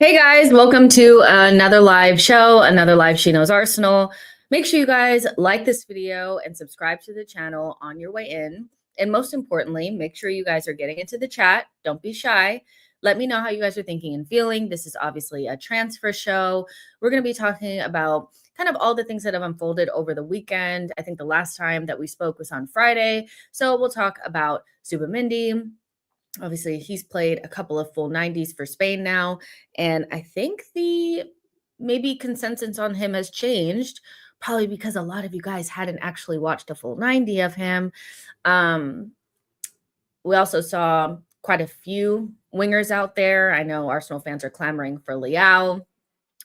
Hey guys, welcome to another live show, another live She Knows Arsenal. Make sure you guys like this video and subscribe to the channel on your way in. And most importantly, make sure you guys are getting into the chat. Don't be shy. Let me know how you guys are thinking and feeling. This is obviously a transfer show. We're going to be talking about kind of all the things that have unfolded over the weekend. I think the last time that we spoke was on Friday. So we'll talk about Zubimendi. Obviously, he's played a couple of full 90s for Spain now. And I think the maybe consensus on him has changed, probably because a lot of you guys hadn't actually watched a full 90 of him. We also saw quite a few wingers out there. I know Arsenal fans are clamoring for Leao.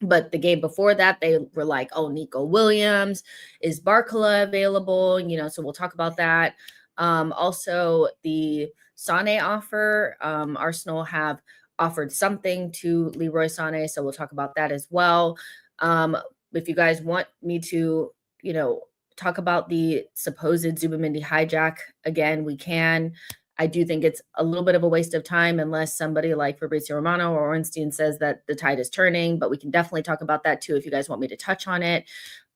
But the game before that, they were like, oh, Nico Williams, is Barcola available? So we'll talk about that. Also, the Sane offer, Arsenal have offered something to Leroy Sane, so we'll talk about that as well. If you guys want me to, talk about the supposed Zubimendi hijack again, we can. I do think it's a little bit of a waste of time unless somebody like Fabrizio Romano or Ornstein says that the tide is turning, but we can definitely talk about that too if you guys want me to touch on it.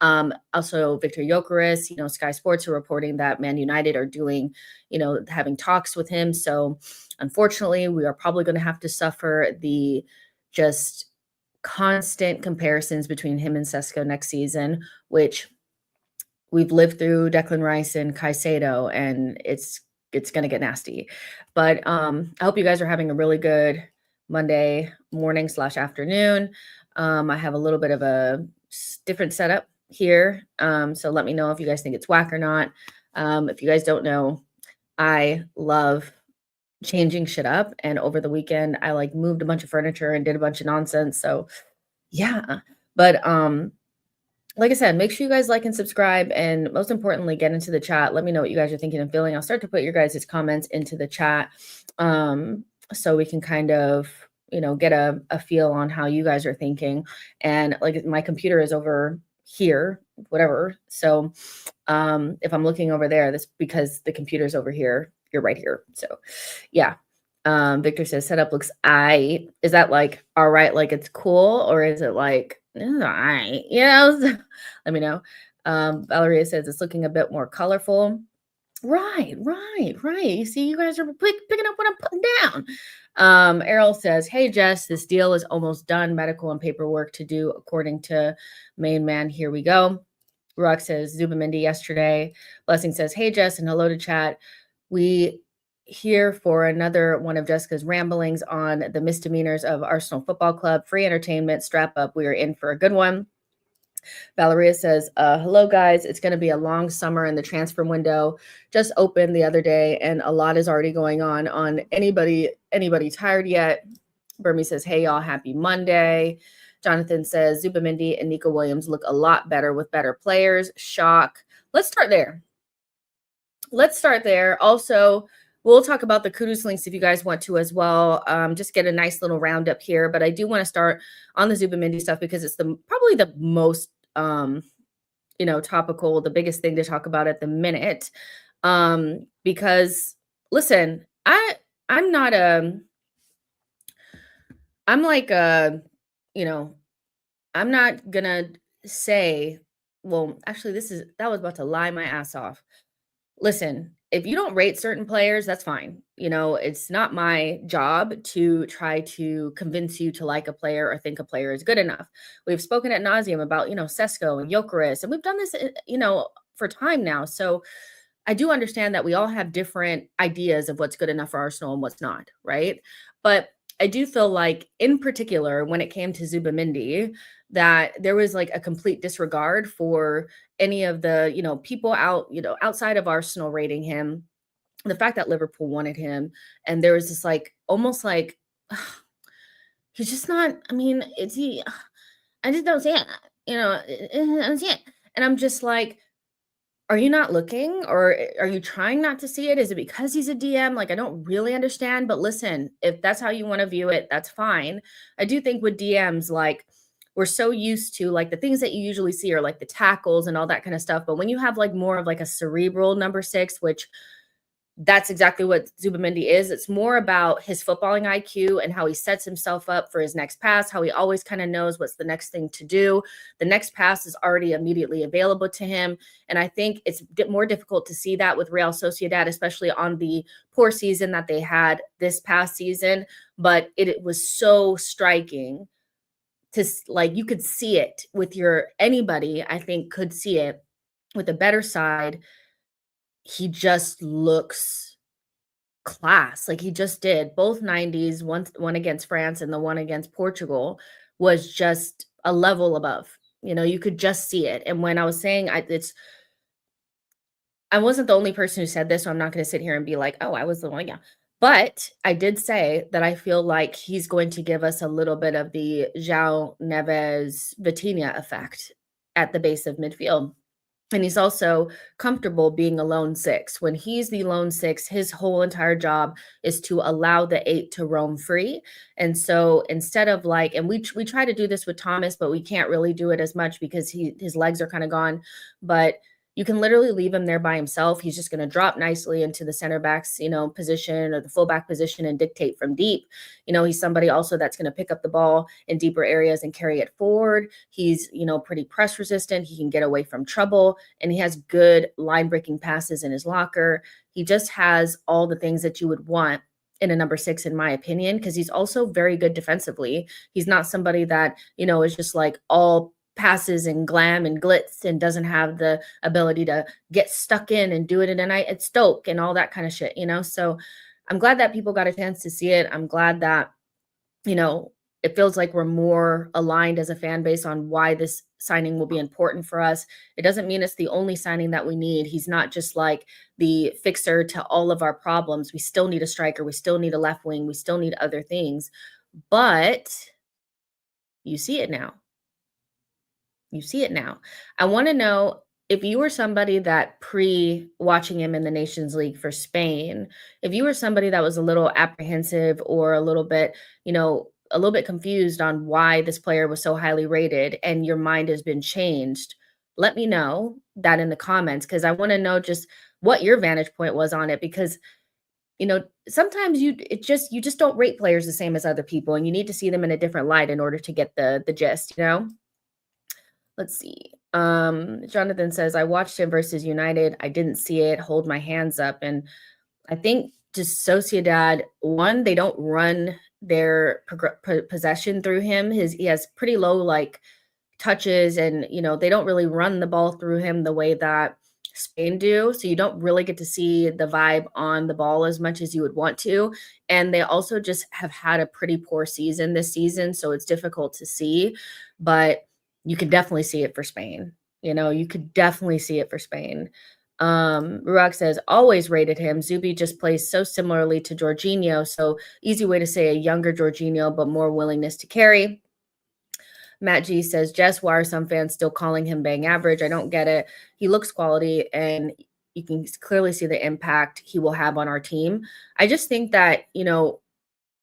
Also, Victor Gyökeres, Sky Sports are reporting that Man United are doing, having talks with him. So unfortunately, we are probably going to have to suffer the just constant comparisons between him and Sesko next season, which we've lived through Declan Rice and Caicedo, and it's going to get nasty. But I hope you guys are having a really good Monday morning / afternoon. I have a little bit of a different setup here. So let me know if you guys think it's whack or not. If you guys don't know, I love changing shit up. And over the weekend, I moved a bunch of furniture and did a bunch of nonsense. So yeah, but like I said, make sure you guys like and subscribe, and most importantly, get into the chat. Let me know what you guys are thinking and feeling. I'll start to put your guys' comments into the chat so we can kind of, get a feel on how you guys are thinking. And my computer is over here, whatever. So if I'm looking over there, that's because the computer's over here. You're right here. So yeah. Victor says setup looks aight. Is that all right, it's cool, or is it all right? Let me know. Valeria says it's looking a bit more colorful. Right. You see, you guys are picking up what I'm putting down. Errol says, hey, Jess, this deal is almost done. Medical and paperwork to do according to main man. Here we go. Rock says Zubimendi yesterday. Blessing says, hey, Jess, and hello to chat. We here for another one of Jessica's ramblings on the misdemeanors of Arsenal Football Club. Free entertainment. Strap up. We are in for a good one. Valeria says, hello, guys. It's going to be a long summer, and the transfer window just opened the other day, and a lot is already going on. Anybody tired yet? Burmy says, hey, y'all, happy Monday. Jonathan says, Zubimendi and Nico Williams look a lot better with better players. Shock. Let's start there. Also, we'll talk about the Kudus links if you guys want to as well. Just get a nice little roundup here. But I do want to start on the Zubimendi stuff because it's probably the most, topical, the biggest thing to talk about at the minute. Because listen, I'm not I'm not gonna say, well, actually, that was about to lie my ass off. Listen, if you don't rate certain players, that's fine. It's not my job to try to convince you to like a player or think a player is good enough. We've spoken at nauseum about, Sesko and Gyökeres, and we've done this, for time now. So I do understand that we all have different ideas of what's good enough for Arsenal and what's not, right? But I do feel like, in particular, when it came to Zubimendi, that there was a complete disregard for any of the, people outside of Arsenal rating him. The fact that Liverpool wanted him, and there was this almost he's just not. I mean, it's he. I just don't see it. I don't see it, and I'm just like, are you not looking, or are you trying not to see it? Is it because he's a DM? I don't really understand. But listen, if that's how you want to view it, that's fine. I do think with DMs, we're so used to the things that you usually see are the tackles and all that kind of stuff. But when you have more of a cerebral number 6, which That's exactly what Zubimendi is. It's more about his footballing IQ and how he sets himself up for his next pass, how he always kind of knows what's the next thing to do. The next pass is already immediately available to him. And I think it's more difficult to see that with Real Sociedad, especially on the poor season that they had this past season. But it was so striking to, like, you could see it with anybody, I think, could see it with a better side. He just looks class. Like, he just did both 90s, one against France and the one against Portugal was just a level above. You could just see it. And when I was saying I wasn't the only person who said this, so I'm not going to sit here and be like, oh, I was the one. Yeah. But I did say that I feel like he's going to give us a little bit of the João Neves Vitinha effect at the base of midfield. And he's also comfortable being a lone six. When he's the lone six, his whole entire job is to allow the eight to roam free. And so instead of and we try to do this with Thomas, but we can't really do it as much because his legs are kind of gone. But you can literally leave him there by himself. He's just going to drop nicely into the center back's, position or the fullback position and dictate from deep. He's somebody also that's going to pick up the ball in deeper areas and carry it forward. He's, pretty press resistant. He can get away from trouble, and he has good line breaking passes in his locker. He just has all the things that you would want in a number six, in my opinion, because he's also very good defensively. He's not somebody that, is just like all passes and glam and glitz and doesn't have the ability to get stuck in and do it in a night at Stoke and all that kind of shit, So I'm glad that people got a chance to see it. I'm glad that, it feels like we're more aligned as a fan base on why this signing will be important for us. It doesn't mean it's the only signing that we need. He's not just like the fixer to all of our problems. We still need a striker. We still need a left wing. We still need other things. But you see it now. You see it now. I want to know, if you were somebody that watching him in the Nations League for Spain, if you were somebody that was a little apprehensive or a little bit confused on why this player was so highly rated and your mind has been changed, let me know that in the comments, because I want to know just what your vantage point was on it, because sometimes you just don't rate players the same as other people, and you need to see them in a different light in order to get the gist. Let's see. Jonathan says, I watched him versus United. I didn't see it. Hold my hands up. And I think just Sociedad, one, they don't run their possession through him. He has pretty low touches, and they don't really run the ball through him the way that Spain do. So you don't really get to see the vibe on the ball as much as you would want to. And they also just have had a pretty poor season this season, so it's difficult to see. But you could definitely see it for Spain. You could definitely see it for Spain. Ruak says, always rated him. Zubi just plays so similarly to Jorginho. So easy way to say a younger Jorginho, but more willingness to carry. Matt G says, Jess, why are some fans still calling him bang average? I don't get it. He looks quality, and you can clearly see the impact he will have on our team. I just think that,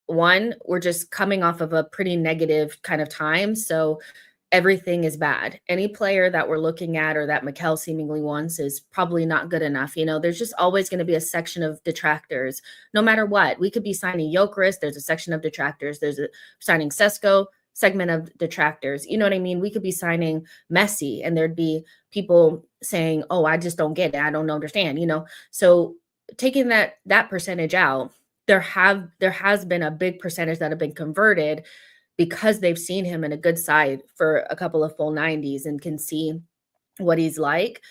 one, we're just coming off of a pretty negative kind of time. So everything is bad. Any player that we're looking at or that Mikel seemingly wants is probably not good enough. There's just always going to be a section of detractors, no matter what. We could be signing Gyökeres. There's a section of detractors. There's a signing Sesko, segment of detractors. You know what I mean? We could be signing Messi, and there'd be people saying, oh, I just don't get it. I don't understand, So taking that percentage out, there has been a big percentage that have been converted because they've seen him in a good side for a couple of full 90s and can see what he's like.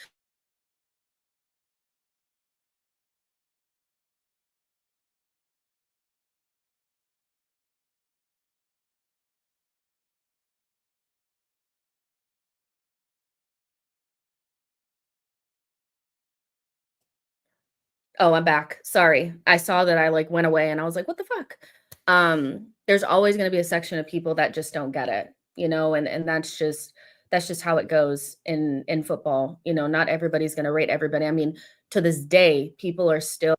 Oh, I'm back. Sorry. I saw that I went away, and I was like, what the fuck? There's always going to be a section of people that just don't get it, and that's just how it goes in football. Not everybody's going to rate everybody. I mean, to this day, people are still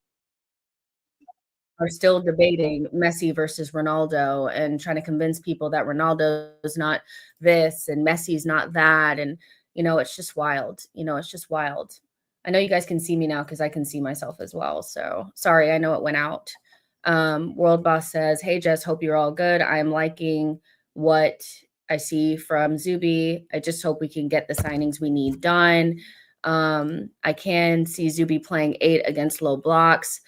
debating Messi versus Ronaldo and trying to convince people that Ronaldo is not this and Messi's not that. And, it's just wild. It's just wild. I know you guys can see me now because I can see myself as well. So sorry, I know it went out. World Boss says, "Hey Jess, hope you're all good. I am liking what I see from Zuby. I just hope we can get the signings we need done. I can see Zuby playing 8 against low blocks."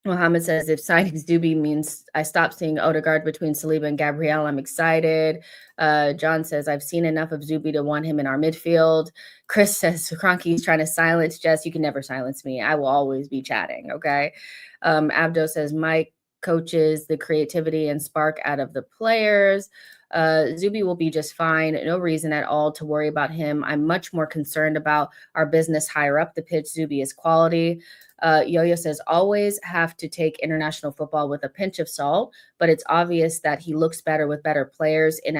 Mohammed says, if signings Doobie means I stop seeing Odegaard between Saliba and Gabrielle, I'm excited. John says, I've seen enough of Zuby to want him in our midfield. Chris says, Kroenke's trying to silence Jess. You can never silence me. I will always be chatting, okay? Abdo says, Mike coaches the creativity and spark out of the players. Zuby will be just fine. No reason at all to worry about him. I'm much more concerned about our business higher up the pitch. Zuby is quality. Yo-Yo says, always have to take international football with a pinch of salt, but it's obvious that he looks better with better players in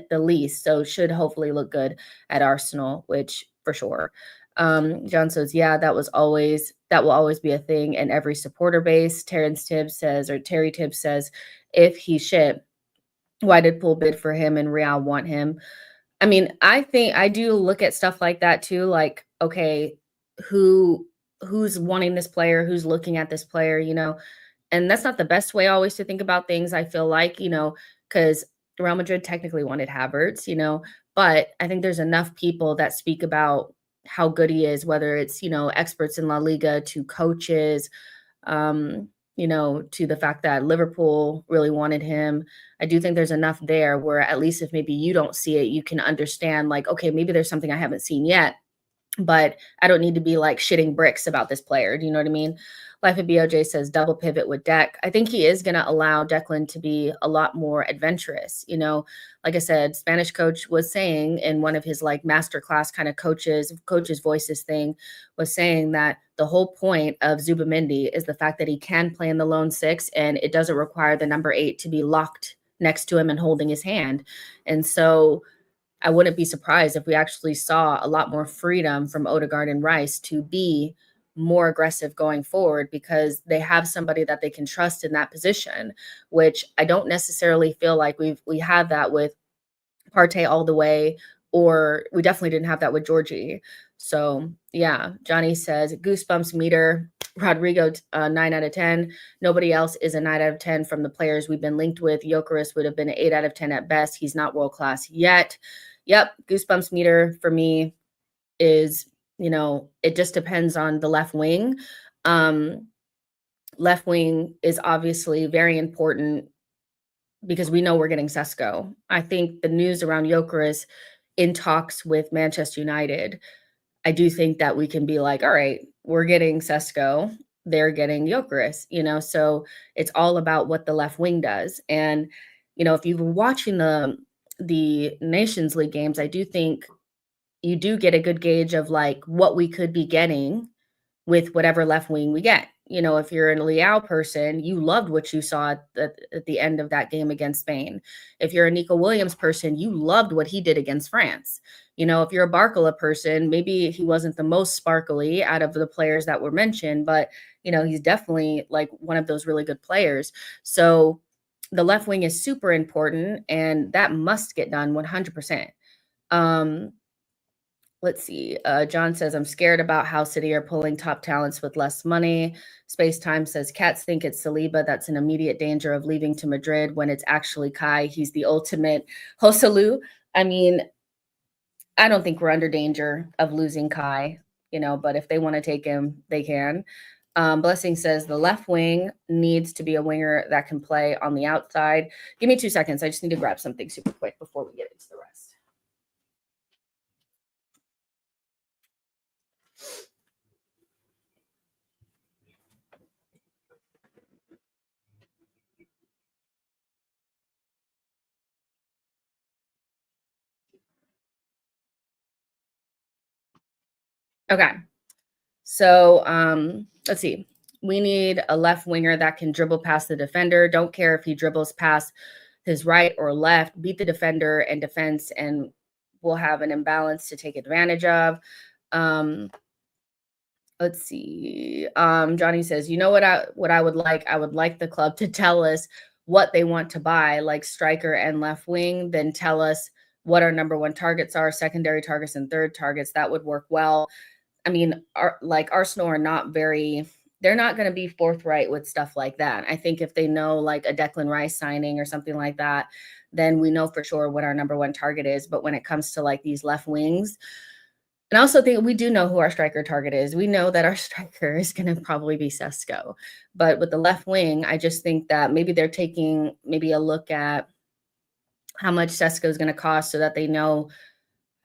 the least, so should hopefully look good at Arsenal, which for sure. John says, yeah, that will always be a thing in every supporter base. Terry Tibbs says, if he's shit, why did Pool bid for him and Real want him? I mean, I think I do look at stuff like that too. Like, okay, who's wanting this player, who's looking at this player, and that's not the best way always to think about things. I feel like, because Real Madrid technically wanted Havertz, but I think there's enough people that speak about how good he is, whether it's, experts in La Liga to coaches, to the fact that Liverpool really wanted him. I do think there's enough there where at least if maybe you don't see it, you can understand like, okay, maybe there's something I haven't seen yet, but I don't need to be like shitting bricks about this player. Do you know what I mean? Life of BOJ says double pivot with Deck. I think he is going to allow Declan to be a lot more adventurous. Like I said, Spanish coach was saying in one of his like masterclass kind of coaches voices thing, was saying that the whole point of Zubimendi is the fact that he can play in the lone 6 and it doesn't require the number 8 to be locked next to him and holding his hand. And so I wouldn't be surprised if we actually saw a lot more freedom from Odegaard and Rice to be more aggressive going forward because they have somebody that they can trust in that position, which I don't necessarily feel like we have that with Partey all the way, or we definitely didn't have that with Georgie. So yeah, Johnny says goosebumps meter. Rodrigo 9 out of 10. Nobody else is a 9 out of 10 from the players we've been linked with. Gyökeres would have been an 8 out of 10 at best. He's not world class yet. Yep, goosebumps meter for me is, it just depends on the left wing. Left wing is obviously very important because we know we're getting Sesko. I think the news around Gyökeres in talks with Manchester United, I do think that we can be like, all right, we're getting Sesko, they're getting Gyökeres, so it's all about what the left wing does. And, if you've been watching the Nations League games, I do think you do get a good gauge of like what we could be getting with whatever left wing we get. If you're a Leao person, you loved what you saw at the end of that game against Spain. If you're a Nico Williams person, you loved what he did against France. If you're a Barcola person, maybe he wasn't the most sparkly out of the players that were mentioned, but, he's definitely like one of those really good players. So the left wing is super important, and that must get done 100%. Let's see. John says, I'm scared about how City are pulling top talents with less money. Space Time says, Cats think it's Saliba that's in immediate danger of leaving to Madrid when it's actually Kai. He's the ultimate Hosalu. I mean, I don't think we're under danger of losing Kai, but if they want to take him, they can. Blessing says, the left wing needs to be a winger that can play on the outside. Give me 2 seconds. I just need to grab something super quick before we get into the rest. Okay. So let's see. We need a left winger that can dribble past the defender. Don't care if he dribbles past his right or left. Beat the defender and defense, and we'll have an imbalance to take advantage of. Let's see. Johnny says, what I would like? I would like the club to tell us what they want to buy, like striker and left wing, then tell us what our number one targets are, secondary targets and third targets. That would work well. I mean, Arsenal are not very, they're not going to be forthright with stuff like that. I think if they know like a Declan Rice signing or something like that, then we know for sure what our number one target is. But when it comes to like these left wings, and I also think we do know who our striker target is. We know that our striker is going to probably be Sesko. But with the left wing, I just think that maybe they're taking maybe a look at how much Sesko is going to cost so that they know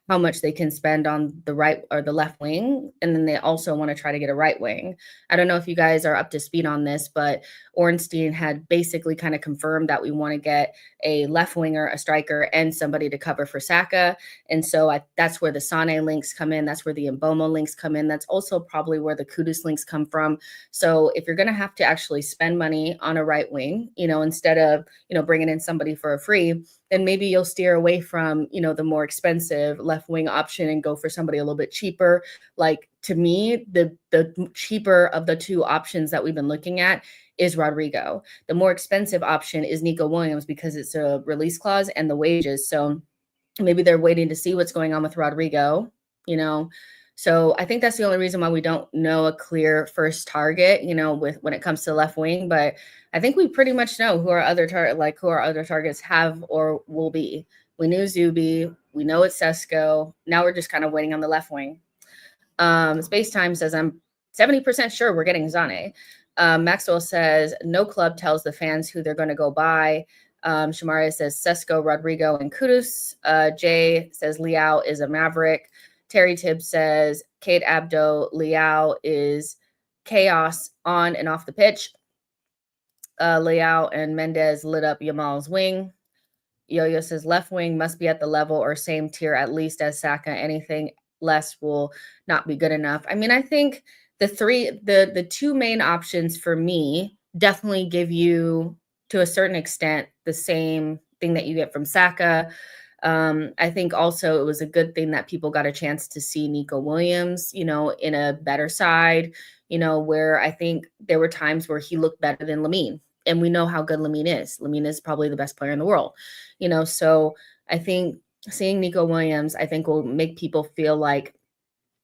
how much they can spend on the right or the left wing. And then they also want to try to get a right wing. I don't know if you guys are up to speed on this, but Ornstein had basically kind of confirmed that we want to get a left winger, a striker, and somebody to cover for Saka. And so that's where the Sane links come in. That's where the Mbeumo links come in. That's also probably where the Kudus links come from. So if you're going to have to actually spend money on a right wing, instead of, bringing in somebody for a free, then maybe you'll steer away from, the more expensive left wing option and go for somebody a little bit cheaper. Like, to me, the cheaper of the two options that we've been looking at is Rodrigo. The more expensive option is Nico Williams because it's a release clause and the wages. So maybe they're waiting to see what's going on with Rodrigo, So I think that's the only reason why we don't know a clear first target, with when it comes to left wing. But I think we pretty much know who our other targets have or will be. We knew Zubi, we know it's Sesko. Now we're just kind of waiting on the left wing. Space Time says I'm 70% sure we're getting Sane. Maxwell says no club tells the fans who they're going to go buy. Shamaria says Sesko, Rodrigo, and Kudus. Jay says Liao is a Maverick. Terry Tibbs says Kate Abdo, Liao is chaos on and off the pitch. Liao and Mendez lit up Yamal's wing. Yo-Yo says left wing must be at the level or same tier at least as Saka. Anything less will not be good enough. I mean, I think the two main options for me definitely give you, to a certain extent, the same thing that you get from Saka. I think also it was a good thing that people got a chance to see Nico Williams, in a better side, where I think there were times where he looked better than Lamine. And we know how good Lamine is. Lamine is probably the best player in the world, so I think seeing Nico Williams, I think, will make people feel like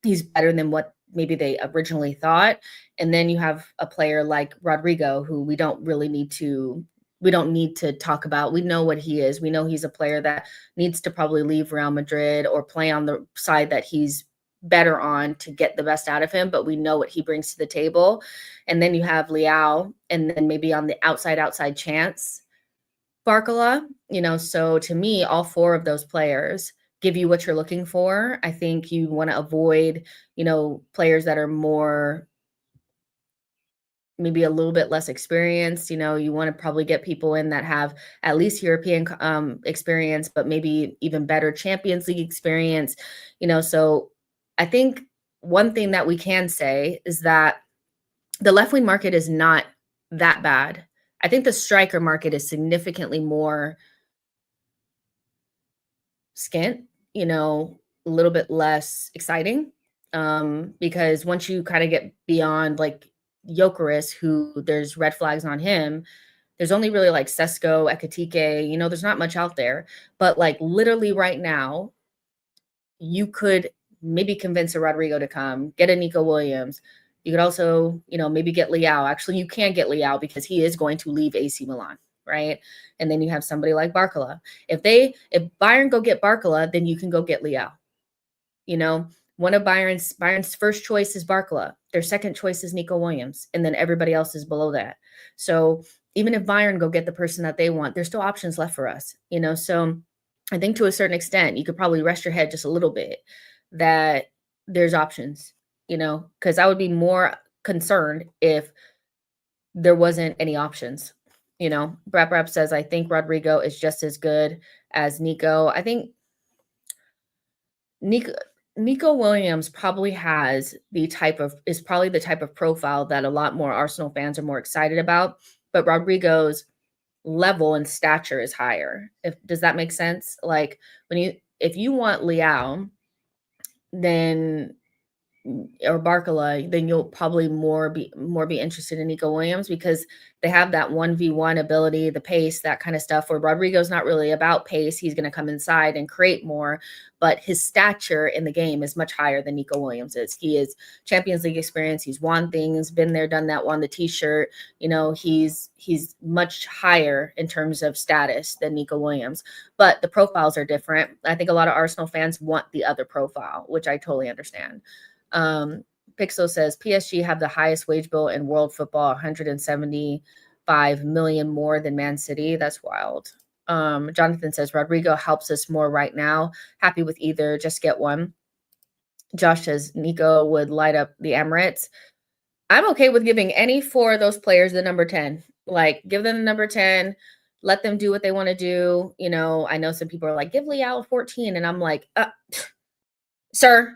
he's better than what maybe they originally thought. And then you have a player like Rodrigo, who we don't need to talk about. We know what he is. We know he's a player that needs to probably leave Real Madrid or play on the side that he's better on to get the best out of him, but we know what he brings to the table. And then you have Liao, and then maybe on the outside chance, Barcola, so to me, all four of those players give you what you're looking for. I think you want to avoid, players that are more, maybe a little bit less experienced. You want to probably get people in that have at least European experience, but maybe even better Champions League experience. So I think one thing that we can say is that the left wing market is not that bad. I think the striker market is significantly more skint, a little bit less exciting. Because once you kind of get beyond like Gyökeres, who there's red flags on him, there's only really like Sesko, Ekitike, there's not much out there. But like literally right now, you could maybe convince a Rodrigo to come, get a Nico Williams. You could also, maybe get Liao. Actually, you can't get Liao because he is going to leave AC Milan, right? And then you have somebody like Barcola. If Bayern go get Barcola, then you can go get Liao. One of Bayern's first choice is Barcola. Their second choice is Nico Williams, and then everybody else is below that. So even if Bayern go get the person that they want, there's still options left for us. So I think to a certain extent, you could probably rest your head just a little bit that there's options. Because I would be more concerned if there wasn't any options. Brap says, I think Rodrigo is just as good as Nico. I think Nico Williams probably is the type of profile that a lot more Arsenal fans are more excited about, but Rodrigo's level and stature is higher. Does that make sense? Like if you want Liao, then or Barcola, then you'll probably be interested in Nico Williams because they have that 1v1 ability, the pace, that kind of stuff, where Rodrigo's not really about pace. He's going to come inside and create more, but his stature in the game is much higher than Nico Williams is. He is Champions League experience. He's won things, been there, done that, won the t-shirt. He's much higher in terms of status than Nico Williams, but the profiles are different. I think a lot of Arsenal fans want the other profile, which I totally understand. Pixel says PSG have the highest wage bill in world football, 175 million more than Man City. That's wild. Jonathan says Rodrigo helps us more right now. Happy with either, just get one. Josh says Nico would light up the Emirates. I'm okay with giving any four of those players the number 10. Like, give them the number 10, let them do what they want to do. I know some people are like, give Leao 14. And I'm like, sir,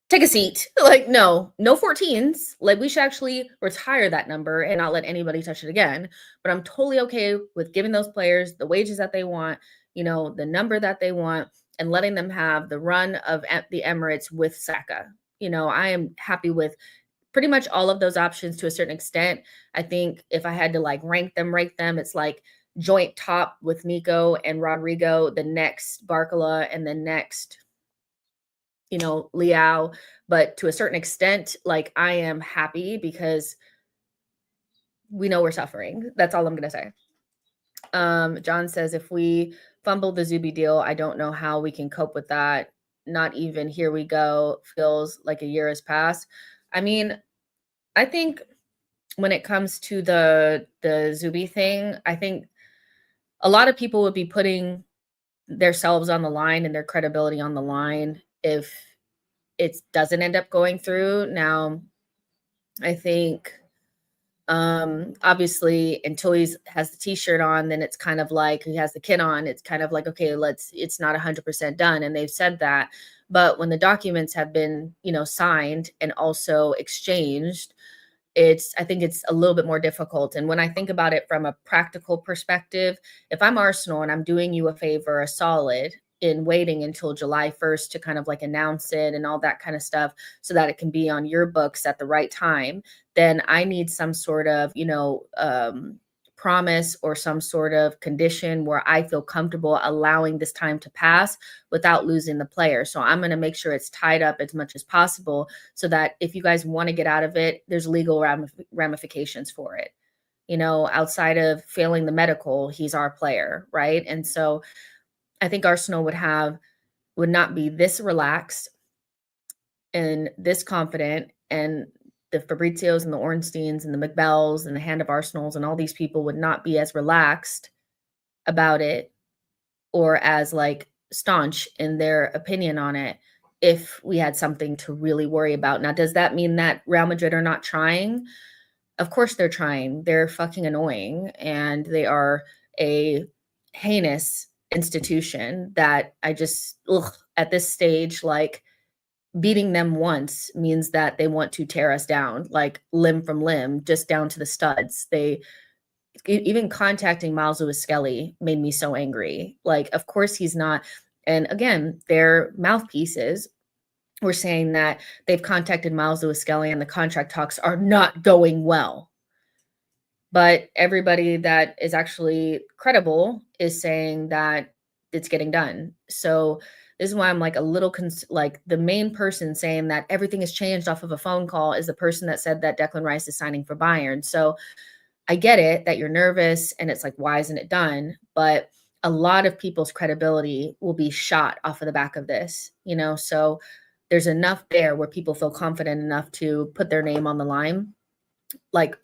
take a seat. Like, no 14s. Like, we should actually retire that number and not let anybody touch it again. But I'm totally okay with giving those players the wages that they want, the number that they want, and letting them have the run of the Emirates with Saka. I am happy with pretty much all of those options to a certain extent. I think if I had to rate them, it's like joint top with Nico and Rodrigo, the next Barcola, and the next Leao. But to a certain extent, I am happy because we know we're suffering. That's all I'm going to say. John says, if we fumble the Zubi deal, I don't know how we can cope with that. Not even here we go. Feels like a year has passed. I mean, I think when it comes to the Zubi thing, I think a lot of people would be putting themselves on the line and their credibility on the line if it doesn't end up going through. Now, I think obviously until he has the t-shirt on, then it's kind of like he has the kit on. It's kind of like, okay, it's not 100% done. And they've said that. But when the documents have been, signed and also exchanged, I think it's a little bit more difficult. And when I think about it from a practical perspective, if I'm Arsenal and I'm doing you a favor, a solid, in waiting until July 1st to kind of announce it and all that kind of stuff so that it can be on your books at the right time, then I need some sort of, promise or some sort of condition where I feel comfortable allowing this time to pass without losing the player. So I'm going to make sure it's tied up as much as possible so that if you guys want to get out of it, there's legal ramifications for it. Outside of failing the medical, he's our player, right? And so I think Arsenal would not be this relaxed and this confident, and the Fabrizios and the Ornsteins and the McBells and the Hand of Arsenals and all these people would not be as relaxed about it or as staunch in their opinion on it if we had something to really worry about. Now, does that mean that Real Madrid are not trying? Of course they're trying. They're fucking annoying, and they are a heinous institution that I just, at this stage, beating them once means that they want to tear us down, limb from limb, just down to the studs. Even contacting Miles Lewis Skelly made me so angry. Of course he's not. And again, their mouthpieces were saying that they've contacted Miles Lewis Skelly and the contract talks are not going well. But everybody that is actually credible is saying that it's getting done. So this is why I'm a little the main person saying that everything has changed off of a phone call is the person that said that Declan Rice is signing for Bayern. So I get it that you're nervous and it's why isn't it done? But a lot of people's credibility will be shot off of the back of this, so there's enough there where people feel confident enough to put their name on the line.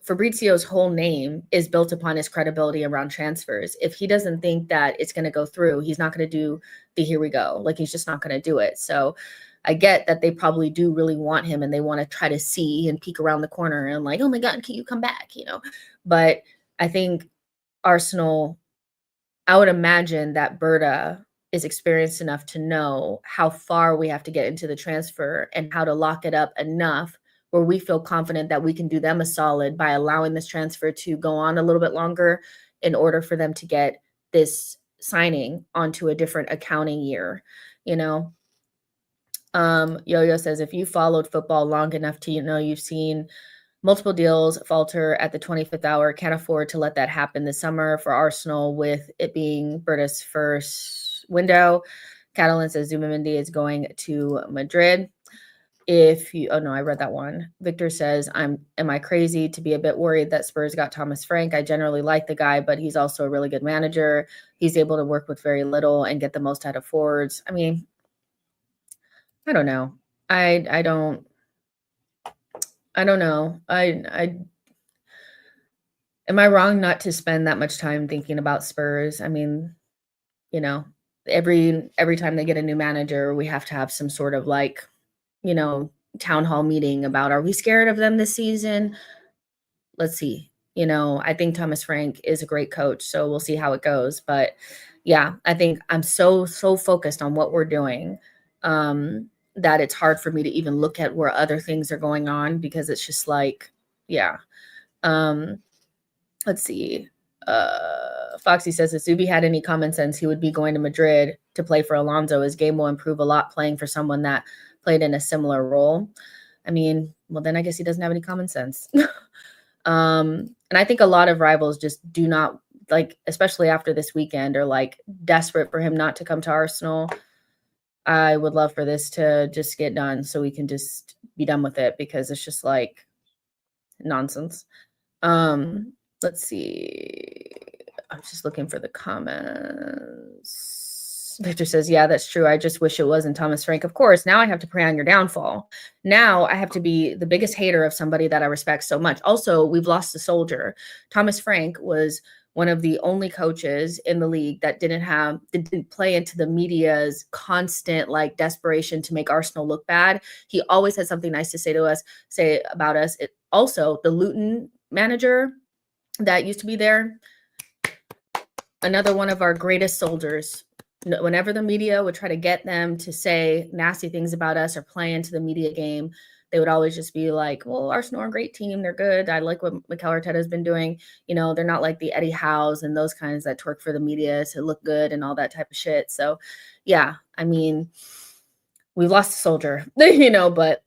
Fabrizio's whole name is built upon his credibility around transfers. If he doesn't think that it's going to go through, he's not going to do the here we go. He's just not going to do it. So I get that they probably do really want him and they want to try to see and peek around the corner and oh my God, can you come back? But I think Arsenal, I would imagine that Berta is experienced enough to know how far we have to get into the transfer and how to lock it up enough where we feel confident that we can do them a solid by allowing this transfer to go on a little bit longer in order for them to get this signing onto a different accounting year, Yo-Yo says, if you followed football long enough to know you've seen multiple deals falter at the 25th hour, can't afford to let that happen this summer for Arsenal with it being Berta's first window. Catalan says Zubimendi is going to Madrid. I read that one. Victor says, am I crazy to be a bit worried that Spurs got Thomas Frank? I generally like the guy, but he's also a really good manager. He's able to work with very little and get the most out of forwards. I mean, I don't know. I don't know. I am I wrong not to spend that much time thinking about Spurs? I mean, you know, every time they get a new manager, we have to have some sort of like, town hall meeting about, are we scared of them this season? Let's see. I think Thomas Frank is a great coach, so we'll see how it goes. But yeah, I think I'm so focused on what we're doing that it's hard for me to even look at where other things are going on, because it's just like, yeah. Let's see. Foxy says if Zubi had any common sense, he would be going to Madrid to play for Alonso. His game will improve a lot playing for someone that played in a similar role. I mean, well, then I guess he doesn't have any common sense. And I think a lot of rivals just do not, like, especially after this weekend, are like desperate for him not to come to Arsenal. I would love for this to just get done so we can just be done with it, because it's just like nonsense. Let's see. I'm just looking for the comments. Victor says, yeah, that's true. I just wish it wasn't Thomas Frank. Of course, now I have to pray on your downfall. Now I have to be the biggest hater of somebody that I respect so much. Also, we've lost a soldier. Thomas Frank was one of the only coaches in the league that didn't play into the media's constant like desperation to make Arsenal look bad. He always had something nice to say about us. Also, the Luton manager that used to be there, another one of our greatest soldiers. Whenever the media would try to get them to say nasty things about us or play into the media game, they would always just be like, well, Arsenal are a great team. They're good. I like what Mikel Arteta has been doing. They're not like the Eddie Howes and those kinds that twerk for the media to look good and all that type of shit. So, yeah, I mean, we've lost a soldier, but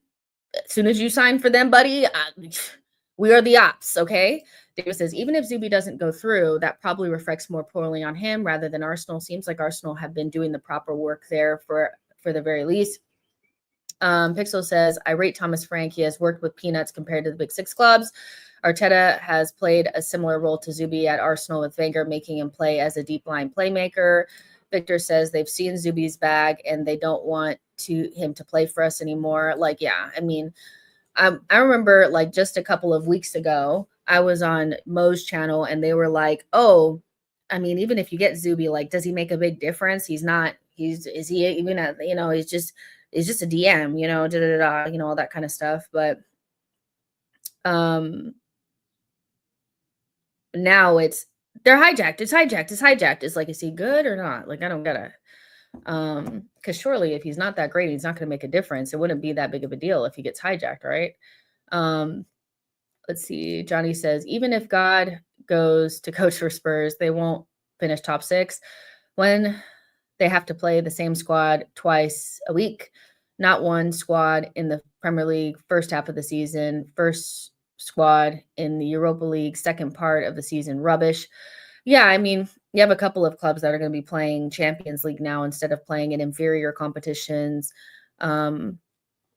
as soon as you sign for them, buddy, we are the ops, okay? David says, even if Zubi doesn't go through, that probably reflects more poorly on him rather than Arsenal. Seems like Arsenal have been doing the proper work there for the very least. Pixel says, I rate Thomas Frank. He has worked with peanuts compared to the big six clubs. Arteta has played a similar role to Zubi at Arsenal, with Wenger making him play as a deep line playmaker. Victor says they've seen Zubi's bag and they don't want him to play for us anymore. Like, yeah, I mean, I remember like just a couple of weeks ago, I was on Mo's channel and they were like, oh, I mean, even if you get Zubi, like, does he make a big difference? Is he even at, he's just a DM, all that kind of stuff. But now they're hijacked. It's hijacked. It's like, is he good or not? Like, I don't get it. Because surely if he's not that great, he's not going to make a difference. It wouldn't be that big of a deal if he gets hijacked, right? Let's see. Johnny says, even if God goes to coach for Spurs, they won't finish top 6 when they have to play the same squad twice a week. Not one squad in the Premier League first half of the season, first squad in the Europa League second part of the season. Rubbish. Yeah, I mean, you have a couple of clubs that are going to be playing Champions League now instead of playing in inferior competitions.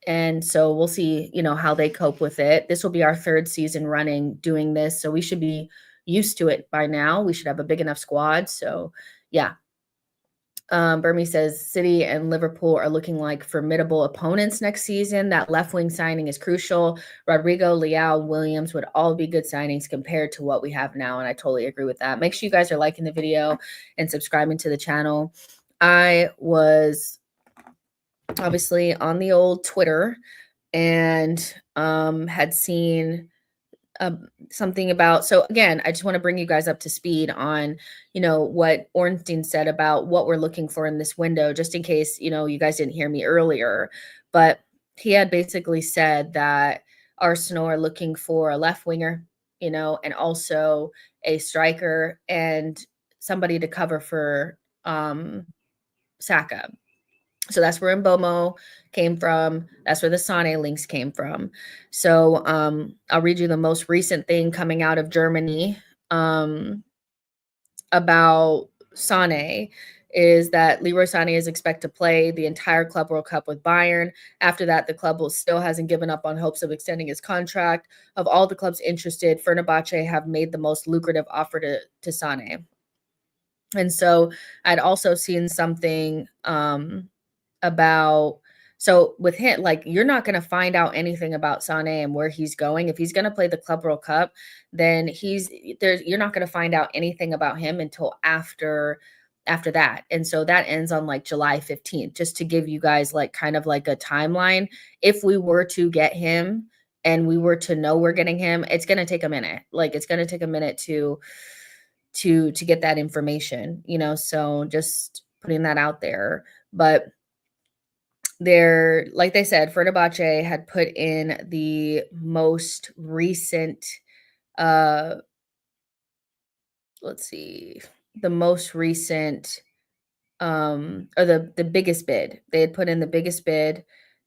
And so we'll see, how they cope with it. This will be our 3rd season running doing this, so we should be used to it by now. We should have a big enough squad. So, yeah. Burmy says City and Liverpool are looking like formidable opponents next season. That left wing signing is crucial. Rodrigo, Leao, Williams would all be good signings compared to what we have now. And I totally agree with that. Make sure you guys are liking the video and subscribing to the channel. I was obviously on the old Twitter and had seen something about, so again, I just want to bring you guys up to speed on, what Ornstein said about what we're looking for in this window, just in case, you guys didn't hear me earlier. But he had basically said that Arsenal are looking for a left winger, and also a striker and somebody to cover for Saka. So that's where Mbeumo came from. That's where the Sane links came from. So I'll read you the most recent thing coming out of Germany about Sane is that Leroy Sane is expected to play the entire Club World Cup with Bayern. After that, the club still hasn't given up on hopes of extending his contract. Of all the clubs interested, Fenerbahce have made the most lucrative offer to Sane. And so I'd also seen something about, so with him, like, you're not going to find out anything about Sane and where he's going. If he's going to play the Club World Cup, then you're not going to find out anything about him until after that. And so that ends on like July 15th, just to give you guys like kind of like a timeline. If we were to get him and we were to know we're getting him, it's going to take a minute. Like, it's going to take a minute to get that information, so just putting that out there. But like they said, Fenerbahce had put in the most recent, let's see, the most recent, or the biggest bid. They had put in the biggest bid,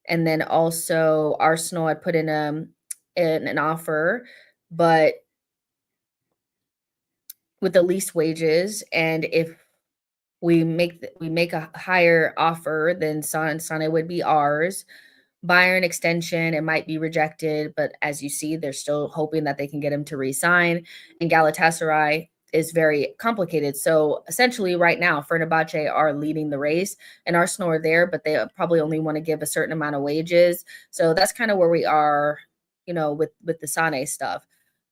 and then also Arsenal had put in an offer, but with the least wages. And if we make a higher offer, then Sane would be ours. Bayern extension, it might be rejected, but as you see, they're still hoping that they can get him to re-sign. And Galatasaray is very complicated. So essentially right now, Fenerbahce are leading the race and Arsenal are there, but they probably only want to give a certain amount of wages. So that's kind of where we are, with the Sane stuff.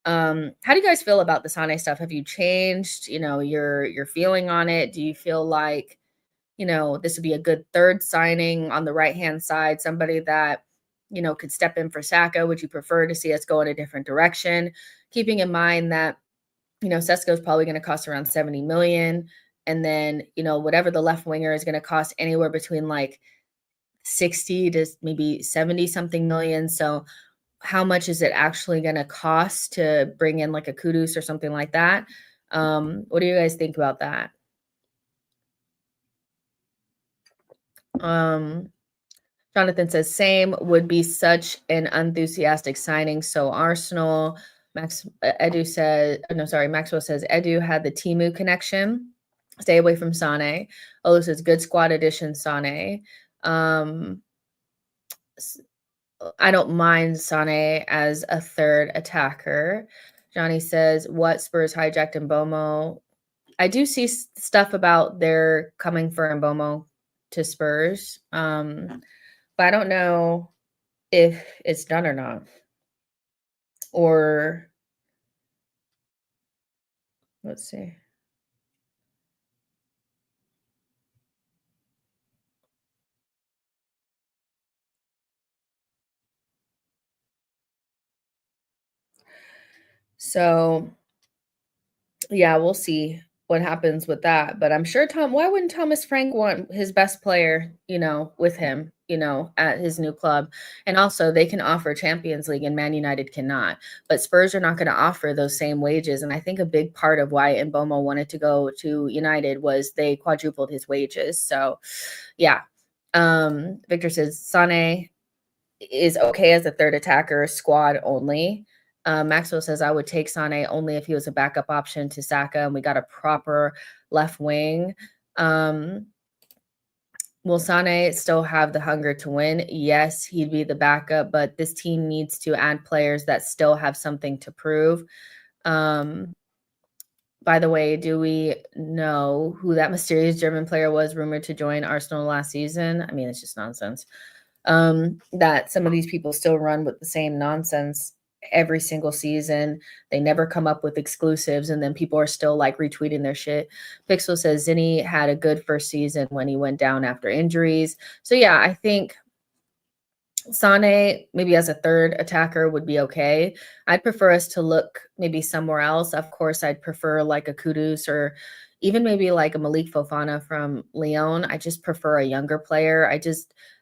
How do you guys feel about the Sane stuff? Have you changed, your feeling on it? Do you feel like, this would be a good third signing on the right-hand side, somebody that, could step in for Saka? Would you prefer to see us go in a different direction? Keeping in mind that, Sesko is probably going to cost around 70 million. And then, whatever the left winger is going to cost anywhere between like 60 to maybe 70 something million. So how much is it actually going to cost to bring in like a Kudus or something like that? What do you guys think about that? Jonathan says, same, would be such an enthusiastic signing. So Arsenal, Maxwell says, Edu had the Timu connection. Stay away from Sane. Olu says, good squad addition, Sane. I don't mind Sane as a third attacker. Johnny says, what, Spurs hijacked Mbeumo? I do see stuff about they're coming for Mbeumo to Spurs. But I don't know if it's done or not. Or let's see. So yeah, we'll see what happens with that. But I'm sure why wouldn't Thomas Frank want his best player, with him, at his new club? And also they can offer Champions League and Man United cannot. But Spurs are not going to offer those same wages. And I think a big part of why Mbeumo wanted to go to United was they quadrupled his wages. So yeah. Victor says Sane is okay as a third attacker, squad only. Maxwell says, I would take Sane only if he was a backup option to Saka and we got a proper left wing. Will Sane still have the hunger to win? Yes, he'd be the backup, but this team needs to add players that still have something to prove. By the way, do we know who that mysterious German player was rumored to join Arsenal last season? I mean, it's just nonsense. That some of these people still run with the same nonsense every single season. They never come up with exclusives, and then people are still like retweeting their shit. Pixel says Zinni had a good first season when he went down after injuries. So yeah, I think Sane maybe as a third attacker would be okay. I'd prefer us to look maybe somewhere else. Of course, I'd prefer like a Kudus or even maybe like a Malik Fofana from Lyon. I just prefer a younger player.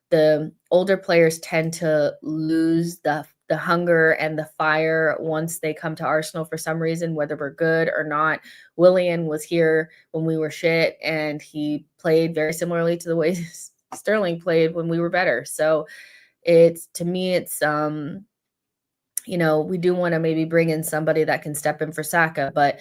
The older players tend to lose the hunger and the fire once they come to Arsenal for some reason, whether we're good or not. Willian was here when we were shit, and he played very similarly to the way Sterling played when we were better. So it's, to me, it's we do want to maybe bring in somebody that can step in for Saka, but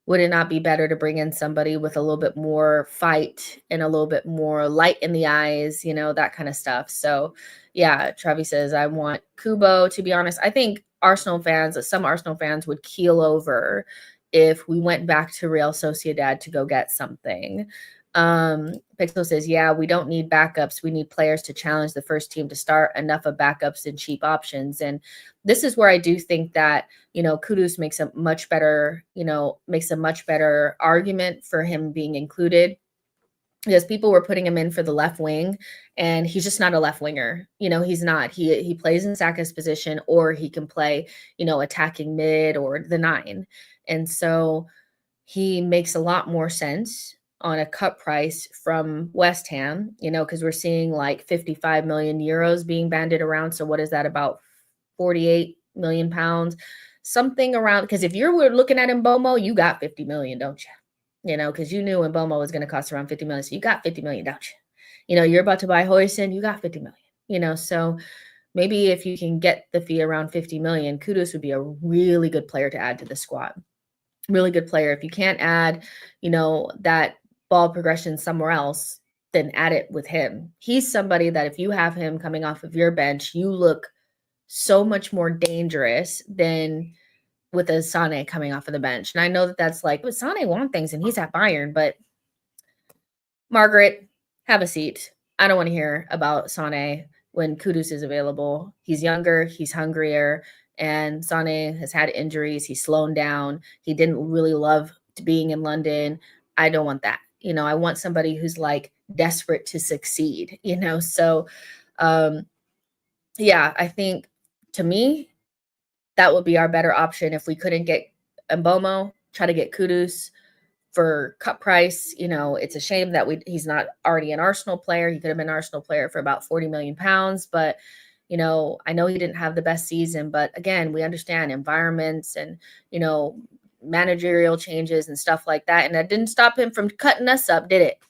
would it not be better to bring in somebody with a little bit more fight and a little bit more light in the eyes, that kind of stuff? So, yeah, Travi says, I want Kubo. To be honest, I think some Arsenal fans would keel over if we went back to Real Sociedad to go get something. Pixel says, yeah, we don't need backups. We need players to challenge the first team to start. Enough of backups and cheap options. And this is where I do think that, Kudus makes a much better argument for him being included, because people were putting him in for the left wing, and he's just not a left winger. He's not. He plays in Saka's position, or he can play, attacking mid or the 9. And so he makes a lot more sense on a cut price from West Ham, because we're seeing like 55 million euros being banded around. So what is that, about 48 million pounds? Something around, because if you were looking at Mbeumo, you got 50 million, don't you? Because you knew Mbeumo was going to cost around 50 million. So you got 50 million, don't you? You're about to buy Hoyson, you got 50 million, so maybe if you can get the fee around 50 million, Kudus would be a really good player to add to the squad. Really good player. If you can't add, that ball progression somewhere else, then add it with him. He's somebody that if you have him coming off of your bench, you look so much more dangerous than with a Sane coming off of the bench. And I know that that's like, but Sane won things and he's at Bayern, but Margaret, have a seat. I don't want to hear about Sane when Kudus is available. He's younger, he's hungrier, and Sane has had injuries. He's slowed down. He didn't really love being in London. I don't want that. I want somebody who's like desperate to succeed, So, yeah, I think, to me, that would be our better option. If we couldn't get Mbeumo, try to get Kudus for cut price. It's a shame that he's not already an Arsenal player. He could have been an Arsenal player for about 40 million pounds, but I know he didn't have the best season, but again, we understand environments and, managerial changes and stuff like that. And that didn't stop him from cutting us up, did it?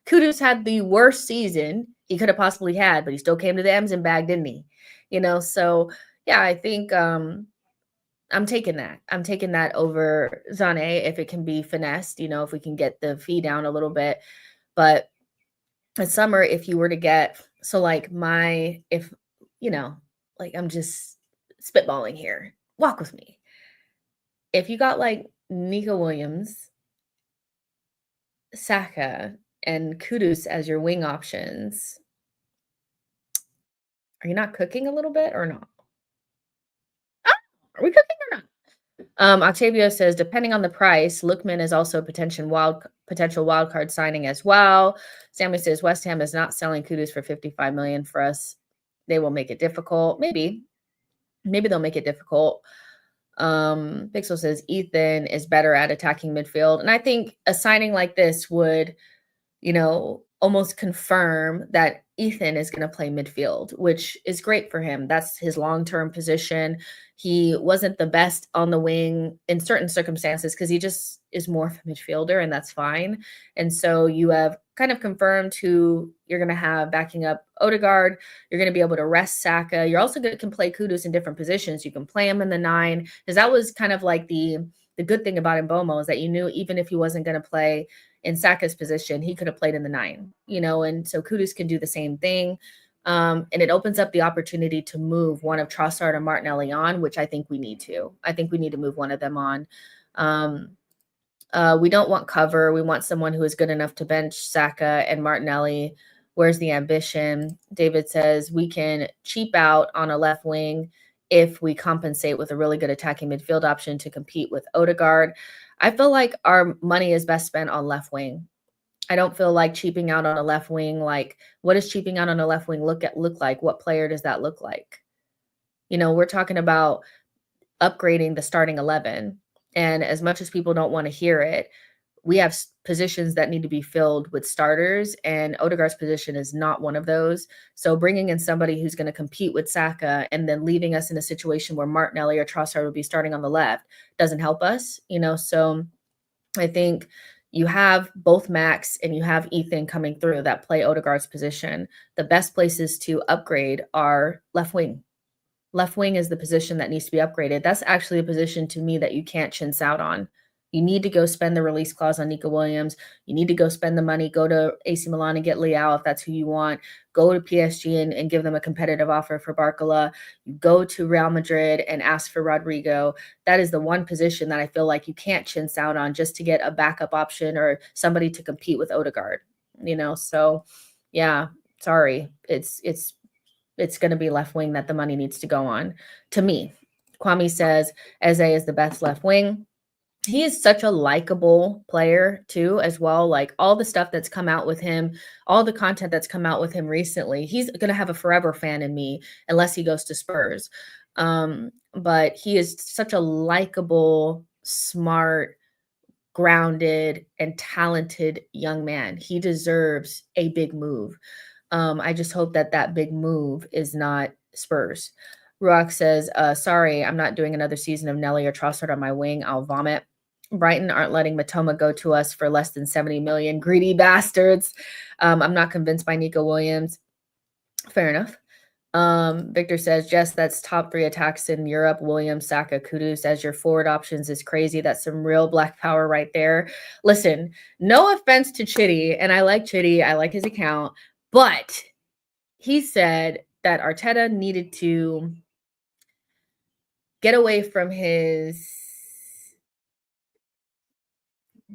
Kudus had the worst season he could have possibly had, but he still came to the Emsen bag, didn't he? So yeah, I think I'm taking that. I'm taking that over Sane if it can be finessed, if we can get the fee down a little bit. But in summer, if you were to get, so like I'm just spitballing here. Walk with me. If you got like Nico Williams, Saka, and Kudus as your wing options, are you not cooking a little bit or not? Are we cooking or not? Octavio says, depending on the price, Lookman is also a potential wild card signing as well. Sammy says, West Ham is not selling Kudus for 55 million for us. They will make it difficult. Maybe they'll make it difficult. Pixel says, Ethan is better at attacking midfield. And I think a signing like this would, almost confirm that Ethan is going to play midfield, which is great for him. That's his long-term position. He wasn't the best on the wing in certain circumstances because he just is more of a midfielder, and that's fine. And so you have kind of confirmed who you're going to have backing up Odegaard. You're going to be able to rest Saka. You're also going to can play Kudus in different positions. You can play him in the 9, because that was kind of like the good thing about Mbeumo, is that you knew even if he wasn't going to play in Saka's position, he could have played in the 9, and so Kudus can do the same thing. And it opens up the opportunity to move one of Trossard or Martinelli on, which I think we need to. I think we need to move one of them on. We don't want cover. We want someone who is good enough to bench Saka and Martinelli. Where's the ambition? David says we can cheap out on a left wing if we compensate with a really good attacking midfield option to compete with Odegaard. I feel like our money is best spent on left wing. I don't feel like cheaping out on a left wing. Like, what does cheaping out on a left wing look like? What player does that look like? We're talking about upgrading the starting 11. And as much as people don't want to hear it, we have positions that need to be filled with starters, and Odegaard's position is not one of those. So bringing in somebody who's going to compete with Saka and then leaving us in a situation where Martinelli or Trossard will be starting on the left doesn't help us, So I think, You have both Max and you have Ethan coming through that play Odegaard's position. The best places to upgrade are left wing. Left wing is the position that needs to be upgraded. That's actually a position to me that you can't chintz out on. You need to go spend the release clause on Nico Williams. You need to go spend the money, go to AC Milan and get Leao if that's who you want. Go to PSG and give them a competitive offer for Barcola. You go to Real Madrid and ask for Rodrigo. That is the one position that I feel like you can't chintz out on just to get a backup option or somebody to compete with Odegaard. So yeah, sorry. It's going to be left wing that the money needs to go on. To me, Kwame says Eze is the best left wing. He is such a likable player too, as well. Like all the stuff that's come out with him, all the content that's come out with him recently, he's going to have a forever fan in me unless he goes to Spurs. But he is such a likable, smart, grounded, and talented young man. He deserves a big move. I just hope that big move is not Spurs. Ruach says, sorry, I'm not doing another season of Nelly or Trossard on my wing. I'll vomit. Brighton aren't letting Matoma go to us for less than 70 million. Greedy bastards. I'm not convinced by Nico Williams. Fair enough. Victor says, Jess, that's top 3 attacks in Europe. Williams, Saka, Kudus as your forward options is crazy. That's some real black power right there. Listen, no offense to Chitty, and I like Chitty. I like his account. But he said that Arteta needed to get away from his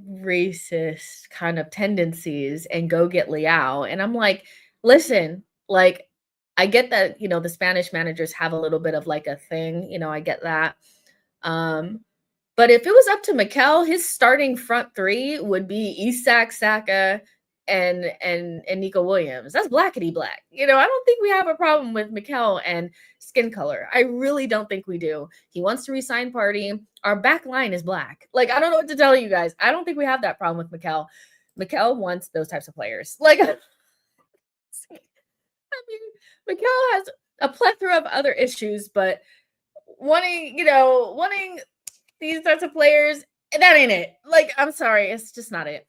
racist kind of tendencies and go get Leao. And I'm like, listen, like, I get that, the Spanish managers have a little bit of like a thing, I get that. But if it was up to Mikel, his starting front 3 would be Isak, Saka, and Nico Williams. That's blackety black. I don't think we have a problem with Mikel and skin color. I really don't think we do. He wants to resign Party. Our back line is black. Like, I don't know what to tell you guys. I don't think we have that problem with Mikel. Mikel wants those types of players. Like, I mean, Mikel has a plethora of other issues, but wanting these types of players, that ain't it. Like, I'm sorry, it's just not it.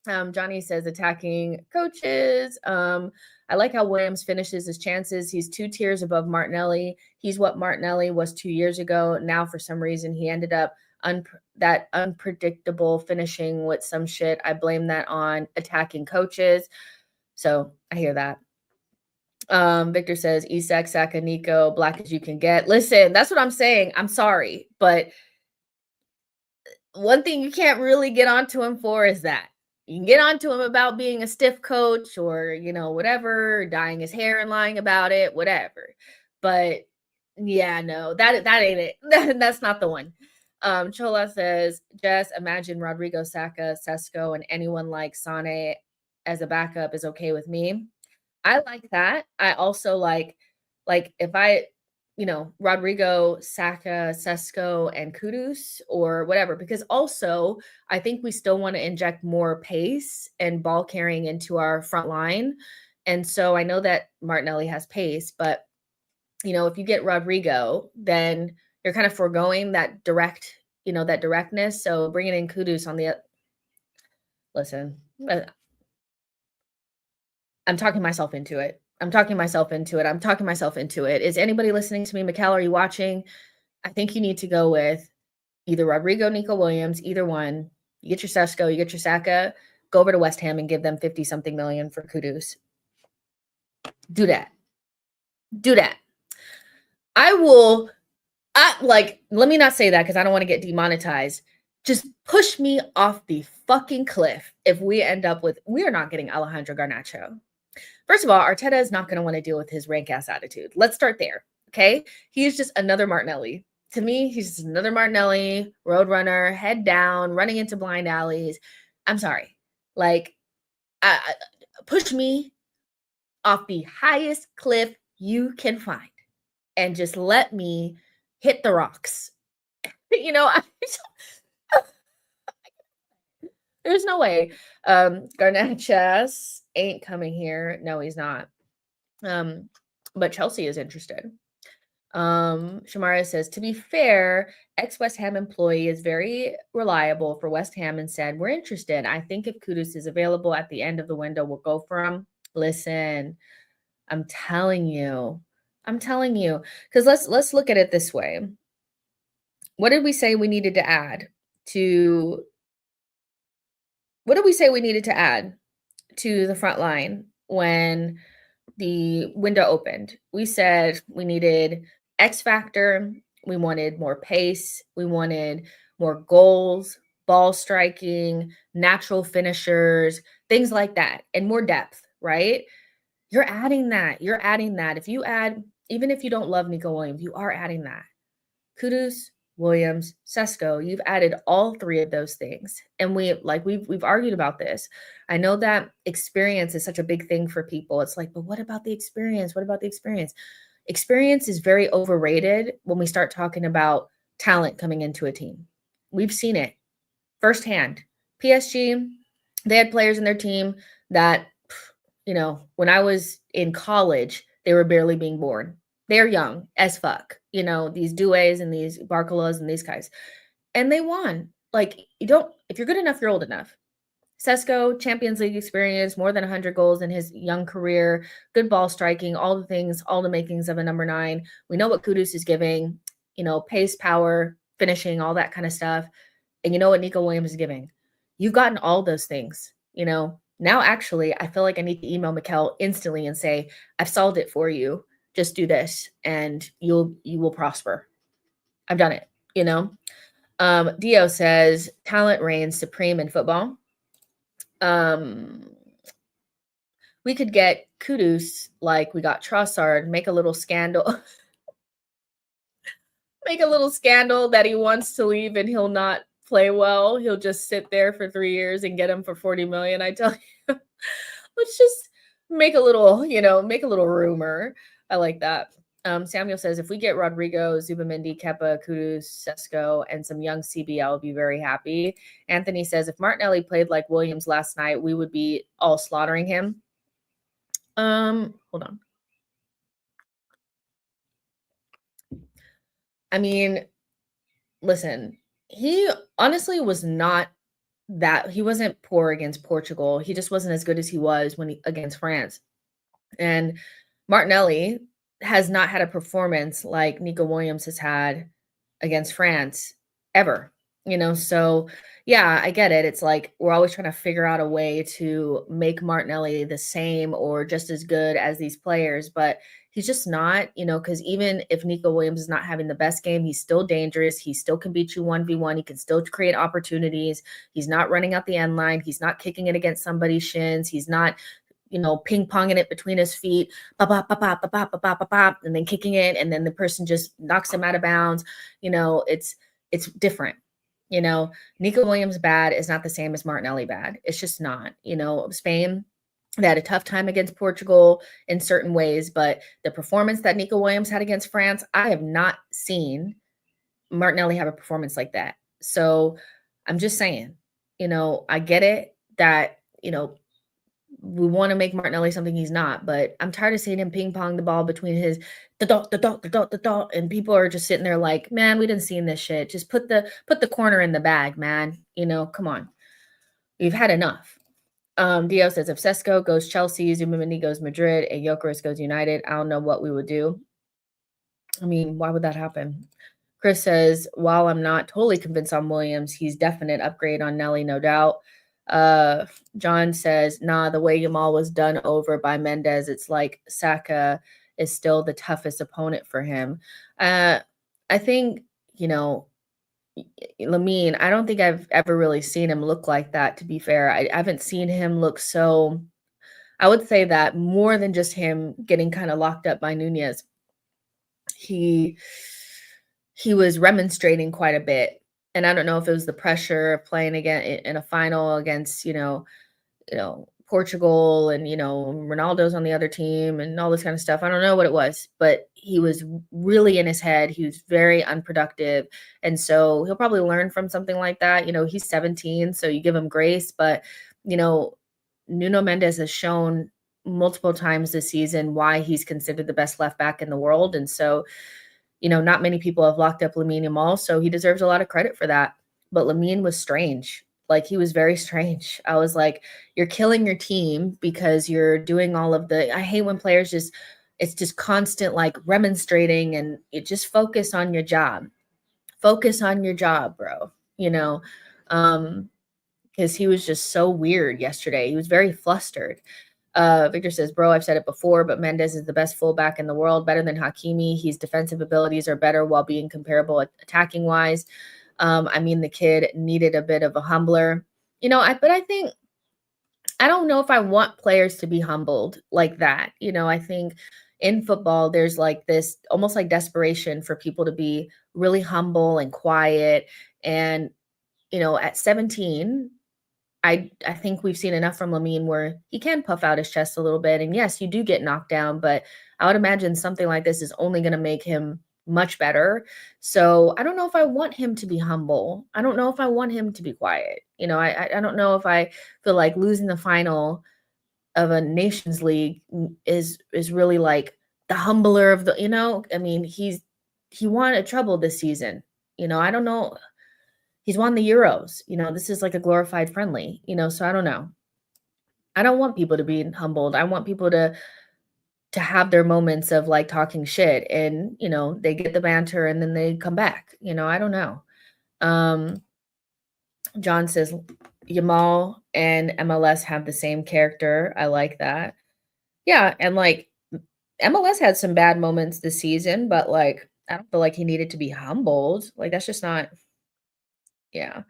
Johnny says attacking coaches. I like how Williams finishes his chances. He's 2 tiers above Martinelli. He's what Martinelli was 2 years ago. Now, for some reason, he ended up that unpredictable finishing with some shit. I blame that on attacking coaches. So I hear that. Victor says Isak, Saka, Nico, black as you can get. Listen, that's what I'm saying. I'm sorry, but one thing you can't really get onto him for is that. You can get onto him about being a stiff coach or, whatever, dyeing his hair and lying about it, whatever. But yeah, no, that ain't it. That's not the one. Chola says, Jess, imagine Rodrigo, Saka, Sesko, and anyone like Sane as a backup is okay with me. I like that. I also like if I Rodrigo, Saka, Sesko, and Kudus or whatever, because also I think we still want to inject more pace and ball carrying into our front line. And so I know that Martinelli has pace, but if you get Rodrigo, then you're kind of foregoing that that directness. So bringing in Kudus on the listen, I'm talking myself into it. Is anybody listening to me? Mikel, are you watching? I think you need to go with either Rodrigo, Nico Williams, either one. You get your Sesko, you get your Saka, go over to West Ham and give them 50-something million for Kudus. Do that. Let me not say that because I don't want to get demonetized. Just push me off the fucking cliff if we end up with, we are not getting Alejandro Garnacho. First of all, Arteta is not going to want to deal with his rank-ass attitude. Let's start there, okay? He is just another Martinelli. To me, he's just another Martinelli, roadrunner, head down, running into blind alleys. I'm sorry. Push me off the highest cliff you can find and just let me hit the rocks. There's no way. Garnachas ain't coming here. No, he's not. But Chelsea is interested. Shamara says, to be fair, ex-West Ham employee is very reliable for West Ham and said, we're interested. I think if Kudus is available at the end of the window, we'll go for him. Listen, I'm telling you, because let's look at it this way. What did we say we needed to add to what did we say we needed to add to the front line when the window opened? We said we needed X factor, we wanted more pace, we wanted more goals, ball striking, natural finishers, things like that, and more depth, right? You're adding that. You're adding that. If you add, even if you don't love Nico Williams, you are adding that. Kudus, Williams, Sesko, you've added all three of those things. And we've argued about this. I know that experience is such a big thing for people. It's like, but what about the experience? What about the experience? Experience is very overrated when we start talking about talent coming into a team. We've seen it firsthand. PSG, they had players in their team that, when I was in college, they were barely being born. They're young as fuck, these Doués and these Barcolas and these guys. And they won. Like, if you're good enough, you're old enough. Sesko, Champions League experience, more than 100 goals in his young career, good ball striking, all the things, all the makings of a number 9. We know what Kudus is giving, pace, power, finishing, all that kind of stuff. And you know what Nico Williams is giving. You've gotten all those things, Now, actually, I feel like I need to email Mikel instantly and say, I've solved it for you. Just do this and you will prosper. I've done it, Dio says, talent reigns supreme in football. We could get Kudus like we got Trossard, make a little scandal. Make a little scandal that he wants to leave and he'll not play well. He'll just sit there for 3 years and get him for 40 million. I tell you, let's just make a little rumor. I like that. Samuel says, if we get Rodrigo, Zubimendi, Kepa, Kudus, Sesko, and some young CB, I'll be very happy. Anthony says, if Martinelli played like Williams last night, we would be all slaughtering him. Hold on. I mean, listen, he honestly was not that he wasn't poor against Portugal. He just wasn't as good as he was against France. And Martinelli has not had a performance like Nico Williams has had against France ever. So yeah, I get it. It's like we're always trying to figure out a way to make Martinelli the same or just as good as these players, but he's just not, because even if Nico Williams is not having the best game, he's still dangerous. He still can beat you 1v1. He can still create opportunities. He's not running out the end line. He's not kicking it against somebody's shins. He's not, ping-ponging it between his feet, and then kicking it, and then the person just knocks him out of bounds. It's different. Nico Williams bad is not the same as Martinelli bad. It's just not. Spain, they had a tough time against Portugal in certain ways, but the performance that Nico Williams had against France, I have not seen Martinelli have a performance like that. So I'm just saying, I get it that, we want to make Martinelli something he's not, but I'm tired of seeing him ping pong the ball between his and people are just sitting there like, man, we didn't see this shit. Just put the corner in the bag, man. Come on. We've had enough. Dio says, if Sesko goes Chelsea, Zubimendi goes Madrid, and Gyökeres goes United, I don't know what we would do. I mean, why would that happen? Chris says, while I'm not totally convinced on Williams, he's definite upgrade on Nelly, no doubt. John says, nah, the way Yamal was done over by Mendes, it's like Saka is still the toughest opponent for him. I think, Lamine, I don't think I've ever really seen him look like that, to be fair. I haven't seen him look so, I would say that more than just him getting kind of locked up by Nunez, he was remonstrating quite a bit. And I don't know if it was the pressure of playing again in a final against, Portugal and, Ronaldo's on the other team and all this kind of stuff. I don't know what it was, but he was really in his head. He was very unproductive. And so he'll probably learn from something like that. He's 17, so you give him grace. But, Nuno Mendes has shown multiple times this season why he's considered the best left back in the world. And so, not many people have locked up Lamine Yamal, so he deserves a lot of credit for that. But Lamine was strange. Like, he was very strange. I was like, you're killing your team because you're doing all of I hate when players it's just constant like remonstrating, and you just focus on your job. Focus on your job, bro. Because he was just so weird yesterday. He was very flustered. Victor says, bro, I've said it before, but Mendes is the best fullback in the world, better than Hakimi. His defensive abilities are better while being comparable attacking wise. I mean, the kid needed a bit of a humbler, but I think, I don't know if I want players to be humbled like that. I think in football, there's like this almost like desperation for people to be really humble and quiet. And, at 17, I think we've seen enough from Lamine where he can puff out his chest a little bit. And yes, you do get knocked down, but I would imagine something like this is only going to make him much better. So I don't know if I want him to be humble. I don't know if I want him to be quiet. I don't know if I feel like losing the final of a Nations League is really like the humbler of the, I mean, he won a treble this season. I don't know. He's won the Euros. This is like a glorified friendly, so I don't know. I don't want people to be humbled. I want people to have their moments of like talking shit, and, they get the banter and then they come back. I don't know. John says Yamal and MLS have the same character. I like that. Yeah, and like MLS had some bad moments this season, but like I don't feel like he needed to be humbled. Like that's just not, yeah.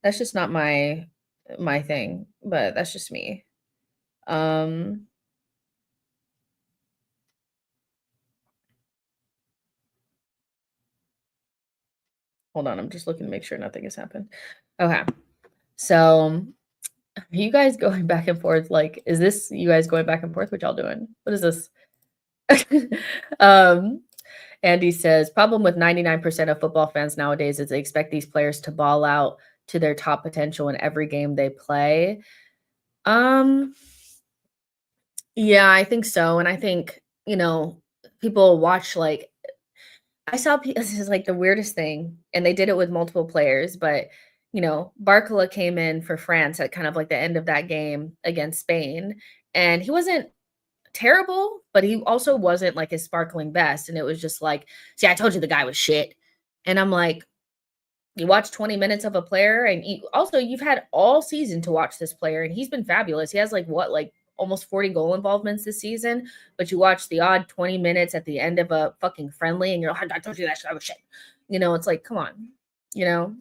That's just not my thing, but that's just me. Um Hold on, I'm just looking to make sure nothing has happened. Okay. So, are you guys going back and forth? Like, is this you guys going back and forth? What y'all doing? What is this? um Andy says, problem with 99% of football fans nowadays is they expect these players to ball out to their top potential in every game they play. Um, yeah, I think so. And I think, people watch like I saw this is like the weirdest thing, and they did it with multiple players, but Barcola came in for France at kind of like the end of that game against Spain, and he wasn't terrible, but he also wasn't like his sparkling best. And it was just like, see, I told you the guy was shit. And I'm like, you watch 20 minutes of a player, and you've had all season to watch this player, and he's been fabulous. He has like almost 40 goal involvements this season, but you watch the odd 20 minutes at the end of a fucking friendly and you're like, I told you that shit, I was shit. It's like, come on, you know,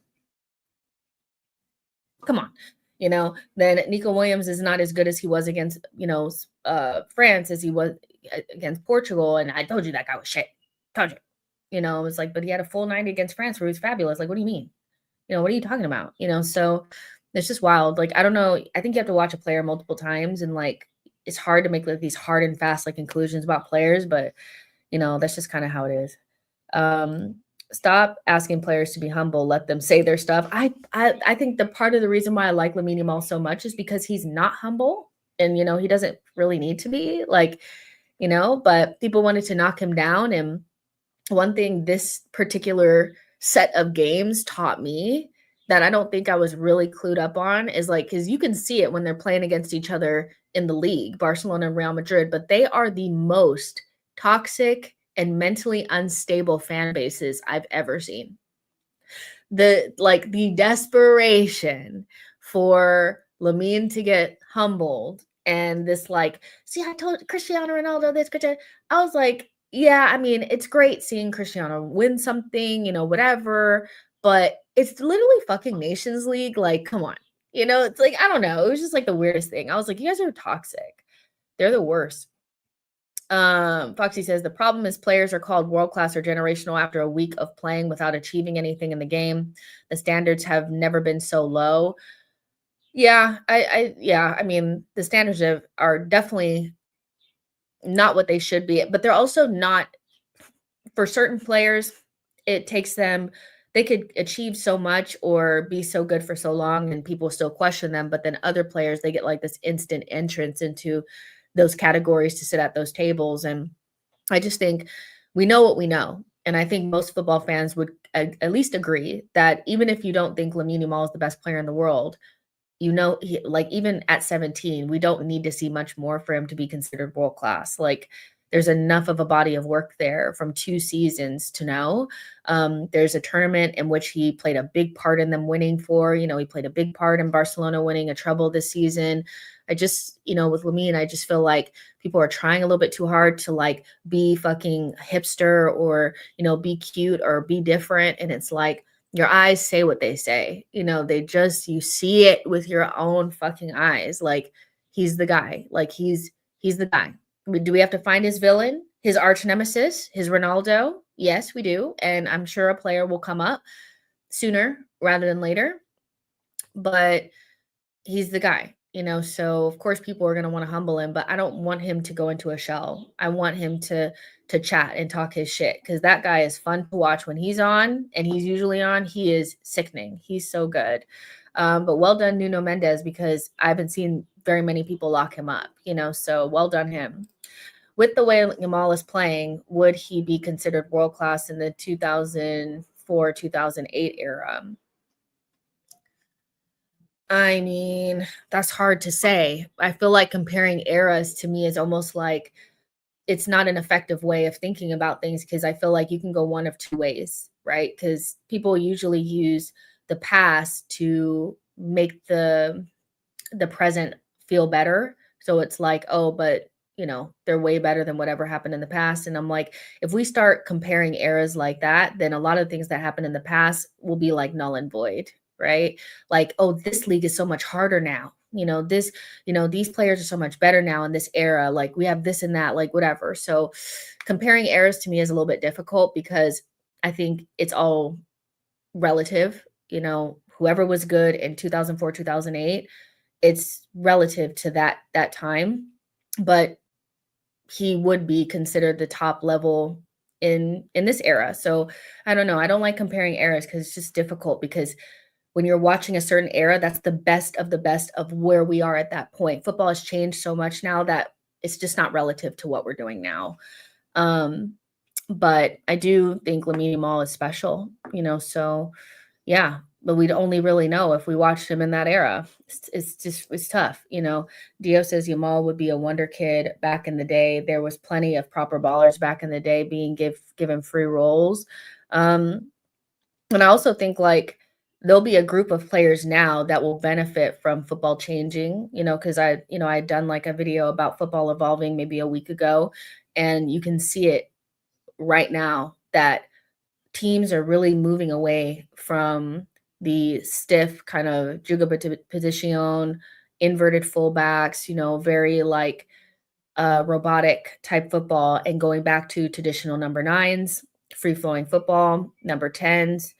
come on. Then Nico Williams is not as good as he was against, France as he was against Portugal. And I told you that guy was shit. Told you. It was like, but he had a full 90 against France where he was fabulous. Like, what do you mean? What are you talking about? So it's just wild. Like, I don't know. I think you have to watch a player multiple times, and like it's hard to make like these hard and fast like conclusions about players, but that's just kind of how it is. Stop asking players to be humble. Let them say their stuff. I think the part of the reason why I like Lamine Yamal so much is because he's not humble, and he doesn't really need to be, like, but people wanted to knock him down. And one thing this particular set of games taught me that I don't think I was really clued up on is like, because you can see it when they're playing against each other in the league, Barcelona and Real Madrid, but they are the most toxic and mentally unstable fan bases I've ever seen. The desperation for Lamine to get humbled, and this like, see, I told Cristiano Ronaldo this, I was like, yeah, I mean, it's great seeing Cristiano win something, whatever, but it's literally fucking Nations League. Like, come on. It's like, I don't know. It was just like the weirdest thing. I was like, you guys are toxic. They're the worst. Foxy says the problem is players are called world-class or generational after a week of playing without achieving anything in the game. The standards have never been so low. Yeah, I mean, the standards are definitely not what they should be, but they're also not, for certain players, it takes them, they could achieve so much or be so good for so long and people still question them. But then other players, they get like this instant entrance into those categories to sit at those tables. And I just think we know what we know. And I think most football fans would at least agree that even if you don't think Lamine Yamal is the best player in the world, like even at 17, we don't need to see much more for him to be considered world class. Like there's enough of a body of work there from 2 seasons to know. There's a tournament in which he played a big part in them winning for, he played a big part in Barcelona winning a treble this season. I just, with Lamine, I just feel like people are trying a little bit too hard to like be fucking hipster or, be cute or be different. And it's like, your eyes say what they say. You see it with your own fucking eyes. Like he's the guy. Like he's the guy. Do we have to find his villain, his arch nemesis, his Ronaldo? Yes, we do. And I'm sure a player will come up sooner rather than later. But he's the guy, so of course people are going to want to humble him, but I don't want him to go into a shell. I want him to chat and talk his shit, because that guy is fun to watch when he's on, and he's usually on. He is sickening. He's so good. But well done Nuno Mendes, because I haven't seen very many people lock him up, so well done him. With the way Yamal is playing, would he be considered world class in the 2004-2008 era? I mean, that's hard to say. I feel like comparing eras to me is almost like it's not an effective way of thinking about things, because I feel like you can go one of two ways, right? Because people usually use the past to make the present feel better. So it's like, oh, but they're way better than whatever happened in the past. And I'm like, if we start comparing eras like that, then a lot of things that happened in the past will be like null and void, right? Like, oh, this league is so much harder now. These players are so much better now in this era. Like we have this and that, like whatever. So comparing eras to me is a little bit difficult, because I think it's all relative. Whoever was good in 2004, 2008, it's relative to that time, but he would be considered the top level in this era. So I don't know. I don't like comparing eras, because it's just difficult, because when you're watching a certain era, that's the best of where we are at that point. Football has changed so much now that it's just not relative to what we're doing now. But I do think Lamine Yamal is special, so yeah, but we'd only really know if we watched him in that era. It's tough, Dio says Yamal would be a wonder kid back in the day. There was plenty of proper ballers back in the day being given free roles. And I also think like there'll be a group of players now that will benefit from football changing, because I'd done like a video about football evolving maybe a week ago, and you can see it right now that teams are really moving away from the stiff kind of position, inverted fullbacks, very like robotic type football, and going back to traditional number nines, free flowing football, number 10s,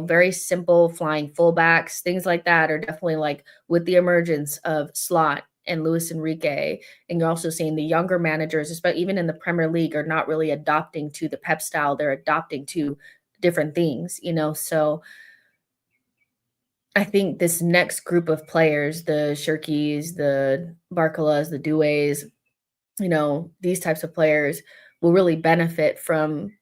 very simple flying fullbacks, things like that are definitely like with the emergence of Slot and Luis Enrique. And you're also seeing the younger managers, especially even in the Premier League, are not really adopting to the Pep style. They're adopting to different things, So I think this next group of players, the Shirkies, the Barcolas, the Doués, these types of players will really benefit from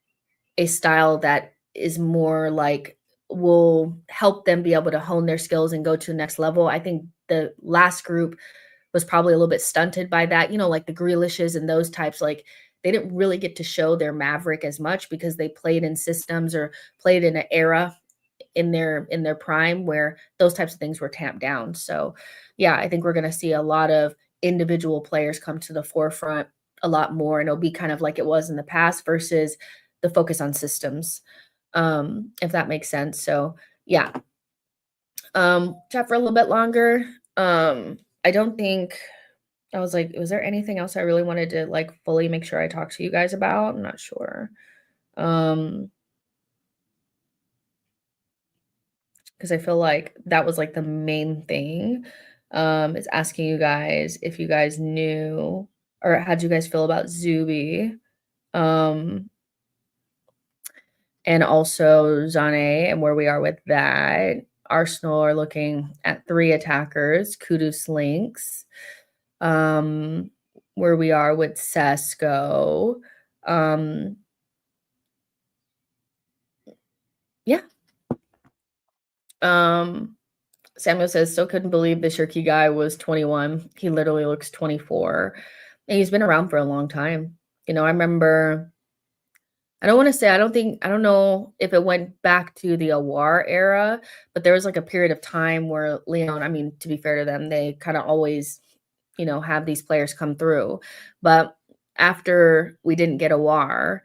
a style that is more like will help them be able to hone their skills and go to the next level. I think the last group was probably a little bit stunted by that, like the Grealishes and those types, like they didn't really get to show their maverick as much, because they played in systems or played in an era in their prime where those types of things were tamped down. So yeah, I think we're going to see a lot of individual players come to the forefront a lot more, and it'll be kind of like it was in the past versus the focus on systems, if that makes sense. So yeah, chat for a little bit longer. I don't think I was like, was there anything else I really wanted to like fully make sure I talk to you guys about? I'm not sure. Because I feel like that was like the main thing, is asking you guys if you guys knew, or how'd you guys feel about Zuby, um, and also Sane and where we are with that. Arsenal are looking at 3 attackers, Kudus links, where we are with Sesko, um, Yeah. Um, Samuel says, "Still couldn't believe the Shirky guy was 21. He literally looks 24." And he's been around for a long time. I remember I don't wanna say I don't know if it went back to the Awar era, but there was, like, a period of time where Leon, I mean, to be fair to them, they kinda always, have these players come through. But after we didn't get Awar,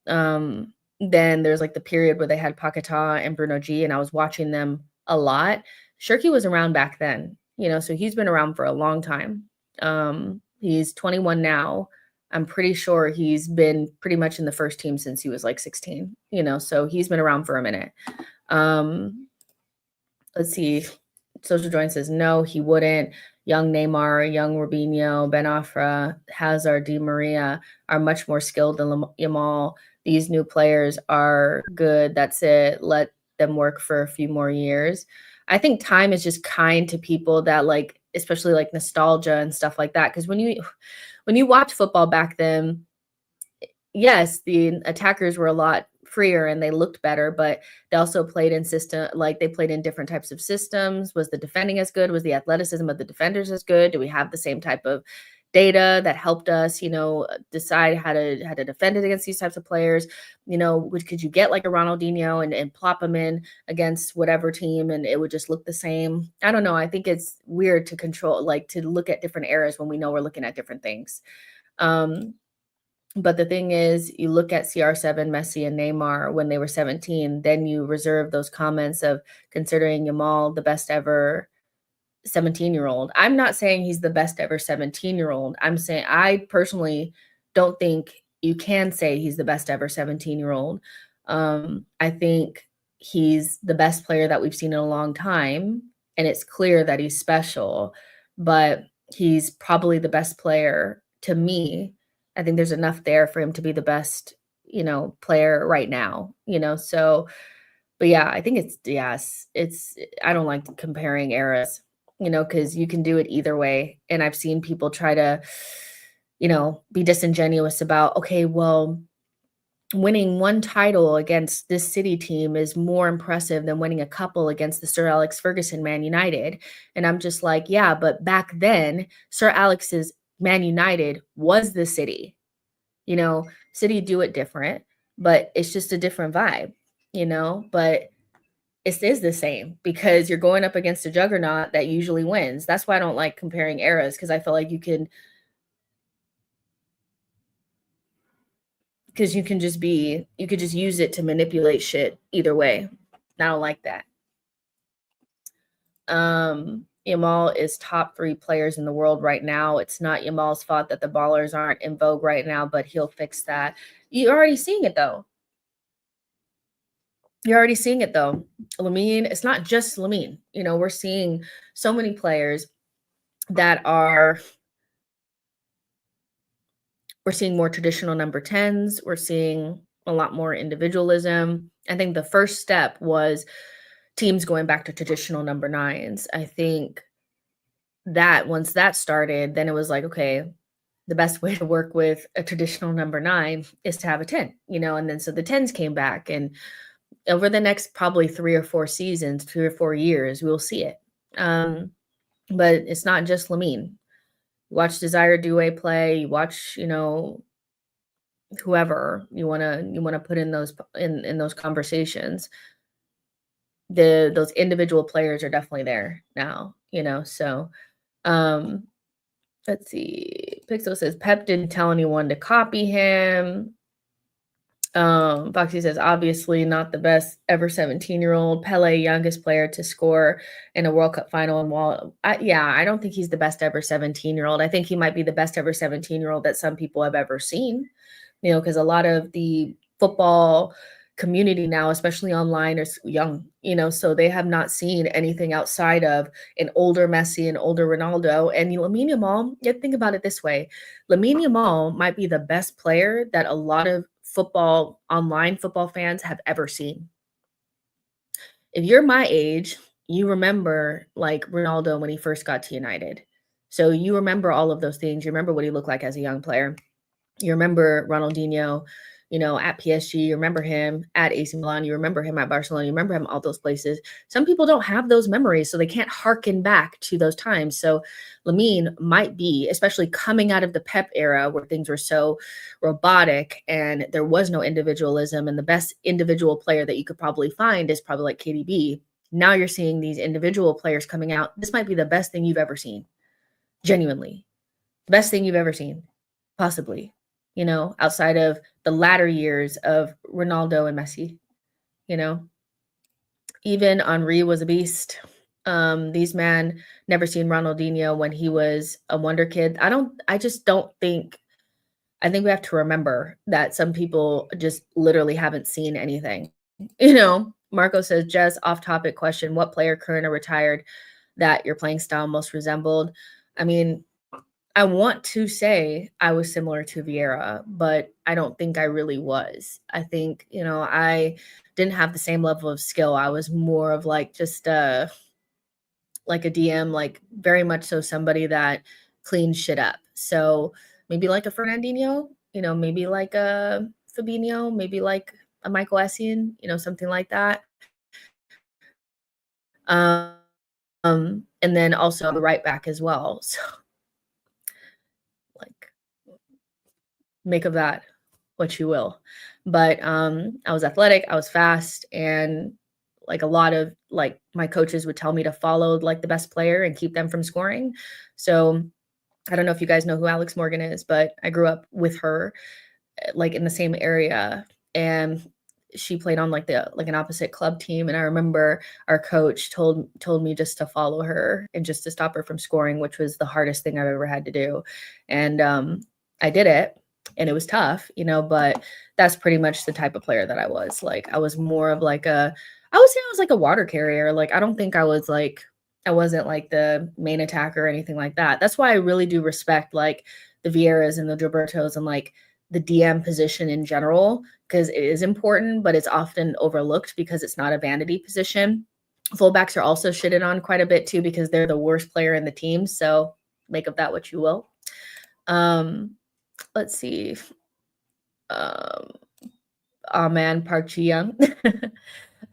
um, then there's, like, the period where they had Paquetá and Bruno G, and I was watching them a lot. Shirky was around back then, so he's been around for a long time. He's 21 now. I'm pretty sure he's been pretty much in the first team since he was, like, 16, so he's been around for a minute. Um, let's see. Social Join says, "No, he wouldn't. Young Neymar, young Robinho, Ben Afra, Hazard, Di Maria are much more skilled than Yamal. These new players are good. That's it. Let them work for a few more years." I think time is just kind to people that like, especially like nostalgia and stuff like that. Because when you watch football back then, yes, the attackers were a lot freer and they looked better, but they also played in they played in different types of systems. Was the defending as good? Was the athleticism of the defenders as good? Do we have the same type of data that helped us, decide how to defend it against these types of players? Could you get like a Ronaldinho and plop him in against whatever team and it would just look the same? I don't know. I think it's weird to control, like to look at different eras when we know we're looking at different things. Um, but the thing is, you look at CR7, Messi, and Neymar when they were 17, then you reserve those comments of considering Yamal the best ever 17-year-old. I'm not saying he's the best ever 17-year-old. I'm saying I personally don't think you can say he's the best ever 17-year-old. I think he's the best player that we've seen in a long time, and it's clear that he's special, but he's probably the best player to me. I think there's enough there for him to be the best, player right now, so but yeah, I think it's yes, it's I don't like comparing eras, because you can do it either way. And I've seen people try to, be disingenuous about, okay, well, winning one title against this city team is more impressive than winning a couple against the Sir Alex Ferguson Man United. And I'm just like, yeah, but back then, Sir Alex's Man United was the city. City do it different, but it's just a different vibe, but it is the same because you're going up against a juggernaut that usually wins. That's why I don't like comparing eras because I feel like you could just use it to manipulate shit either way. I don't like that. Yamal is top 3 players in the world right now. It's not Yamal's fault that the ballers aren't in vogue right now, but he'll fix that. You're already seeing it though. You're already seeing it though. Lamine, it's not just Lamine. We're seeing so many players that are we're seeing more traditional number 10s. We're seeing a lot more individualism. I think the first step was teams going back to traditional number 9s. I think that once that started, then it was like, okay, the best way to work with a traditional number 9 is to have a 10, and then so the 10s came back. And over the next probably 3 or 4 seasons, 3 or 4 years, we'll see it. But it's not just Lamine. You watch Desire Doué play, you watch, whoever you wanna put in those conversations. Those individual players are definitely there now, so, um, let's see. Pixel says, "Pep didn't tell anyone to copy him." Foxy says, "Obviously not the best ever 17-year-old. Pele, youngest player to score in a World Cup final." And I don't think he's the best ever 17-year-old. I think he might be the best ever 17-year-old that some people have ever seen, because a lot of the football community now, especially online, is young, so they have not seen anything outside of an older Messi and older Ronaldo. And Lamine Yamal, yeah, think about it this way. Lamine Yamal might be the best player that a lot of online football fans have ever seen. If you're my age, you remember like Ronaldo when he first got to United. So you remember all of those things. You remember what he looked like as a young player. You remember Ronaldinho, at PSG, you remember him at AC Milan, you remember him at Barcelona, you remember him all those places. Some people don't have those memories, so they can't harken back to those times. So Lamine might be, especially coming out of the Pep era where things were so robotic and there was no individualism, and the best individual player that you could probably find is probably like KDB. Now you're seeing these individual players coming out. This might be the best thing you've ever seen. Genuinely. Best thing you've ever seen, possibly, outside of the latter years of Ronaldo and Messi, you know. Even Henri was a beast. These men never seen Ronaldinho when he was a wonder kid. I just don't think I think we have to remember that some people just literally haven't seen anything. Marco says, Jess, off topic question. What player, current or retired, that your playing style most resembled? I mean, I want to say I was similar to Vieira, but I don't think I really was. I think, I didn't have the same level of skill. I was more of like just like a DM, like very much so somebody that cleans shit up. So maybe like a Fernandinho, maybe like a Fabinho, maybe like a Michael Essien, something like that. And then also the right back as well. So like make of that what you will. But I was athletic, I was fast, and like a lot of like my coaches would tell me to follow like the best player and keep them from scoring. So I don't know if you guys know who Alex Morgan is, but I grew up with her like in the same area, and she played on like an opposite club team. And I remember our coach told me just to follow her and just to stop her from scoring, which was the hardest thing I've ever had to do. And I did it, and it was tough, but that's pretty much the type of player that I was. Like I was more of like I would say I was like a water carrier. Like I don't think I wasn't like the main attacker or anything like that. That's why I really do respect like the Vieiras and the Gilbertos and like the DM position in general, because it is important, but it's often overlooked because it's not a vanity position. Fullbacks are also shitted on quite a bit too because they're the worst player in the team. So make of that what you will. Let's see. Oh man, Park Ji-young.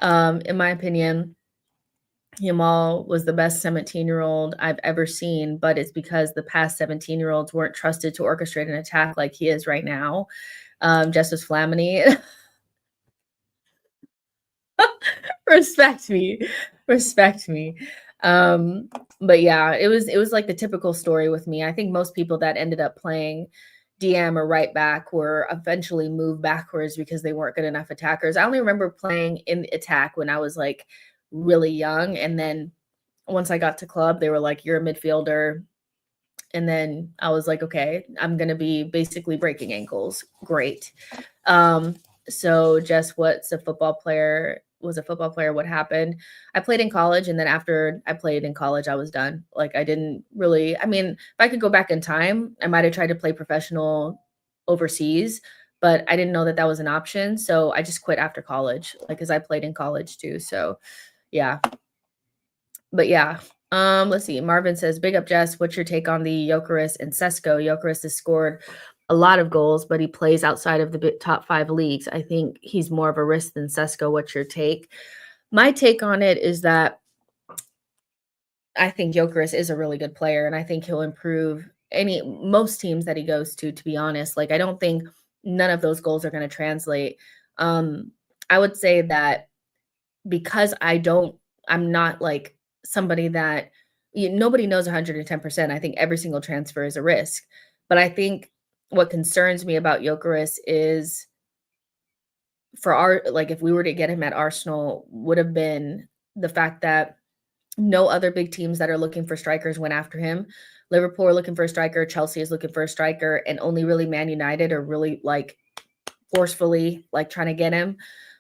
In my opinion, Yamal was the best 17-year-old I've ever seen, but it's because the past 17-year-olds weren't trusted to orchestrate an attack like he is right now. Justice Flamini. Respect me. Respect me. But yeah, it was like the typical story with me. I think most people that ended up playing DM or right back were eventually moved backwards because they weren't good enough attackers. I only remember playing in attack when I was like really young, and then once I got to club, they were like, you're a midfielder. And then I was like, okay, I'm going to be basically breaking ankles. Great. So Jess, what's a football player? Was a football player? What happened? I played in college, and then after I played in college, I was done. Like I didn't really, I mean, if I could go back in time, I might have tried to play professional overseas, but I didn't know that that was an option. So I just quit after college, like, cause I played in college too. So yeah, but yeah. Let's see. Marvin says, big up Jess. What's your take on the Gyökeres and Sesko? Gyökeres has scored a lot of goals, but he plays outside of the top 5 leagues. I think he's more of a risk than Sesko. What's your take? My take on it is that I think Gyökeres is a really good player, and I think he'll improve most teams that he goes to be honest. Like, I don't think none of those goals are going to translate. I would say that because I'm not like somebody that nobody knows 110%. I think every single transfer is a risk. But I think what concerns me about Gyökeres is if we were to get him at Arsenal, would have been the fact that no other big teams that are looking for strikers went after him. Liverpool are looking for a striker, Chelsea is looking for a striker, and only really Man United are really like forcefully like trying to get him.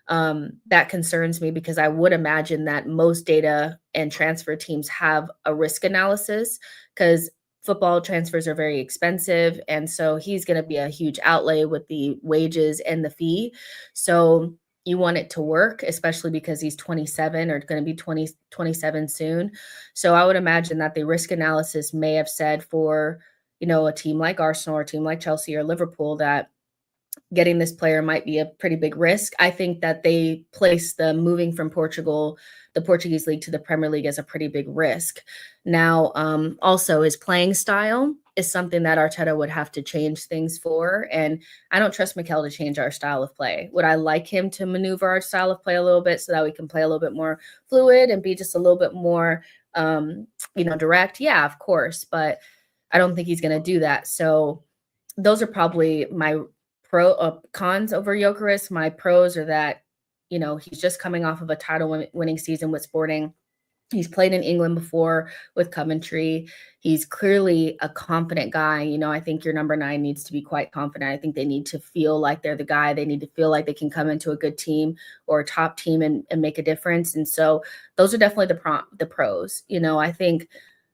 That concerns me because I would imagine that most data and transfer teams have a risk analysis because football transfers are very expensive. And so he's going to be a huge outlay with the wages and the fee. So you want it to work, especially because he's 27 or going to be 27 soon. So I would imagine that the risk analysis may have said for, a team like Arsenal or a team like Chelsea or Liverpool that getting this player might be a pretty big risk. I think that they place the moving from Portugal, the Portuguese league to the Premier League as a pretty big risk. Now, also his playing style is something that Arteta would have to change things for. And I don't trust Mikel to change our style of play. Would I like him to maneuver our style of play a little bit so that we can play a little bit more fluid and be just a little bit more, direct? Yeah, of course. But I don't think he's going to do that. So those are probably my cons over Gyökeres. My pros are that, he's just coming off of a title winning season with Sporting. He's played in England before with Coventry. He's clearly a confident guy. I think your number 9 needs to be quite confident. I think they need to feel like they're the guy. They need to feel like they can come into a good team or a top team and make a difference. And so those are definitely the pros. I think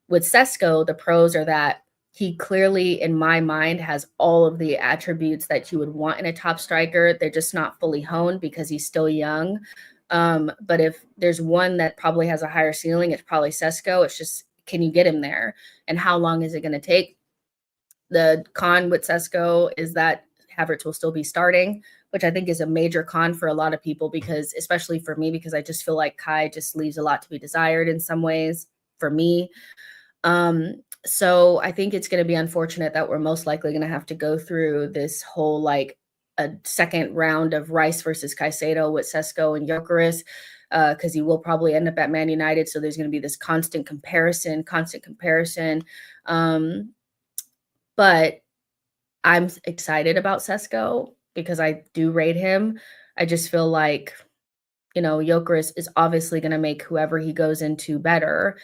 with Sesko, the pros are that he clearly, in my mind, has all of the attributes that you would want in a top striker. They're just not fully honed because he's still young. But if there's one that probably has a higher ceiling, it's probably Sesko. It's just, can you get him there? And how long is it going to take? The con with Sesko is that Havertz will still be starting, which I think is a major con for a lot of people, because especially for me, because I just feel like Kai just leaves a lot to be desired in some ways for me. So I think it's going to be unfortunate that we're most likely going to have to go through this whole a second round of Rice versus Caicedo with Sesko and Gyökeres, because he will probably end up at Man United. So there's going to be this constant comparison. But I'm excited about Sesko because I do rate him. I just feel like, Gyökeres is obviously going to make whoever he goes into better.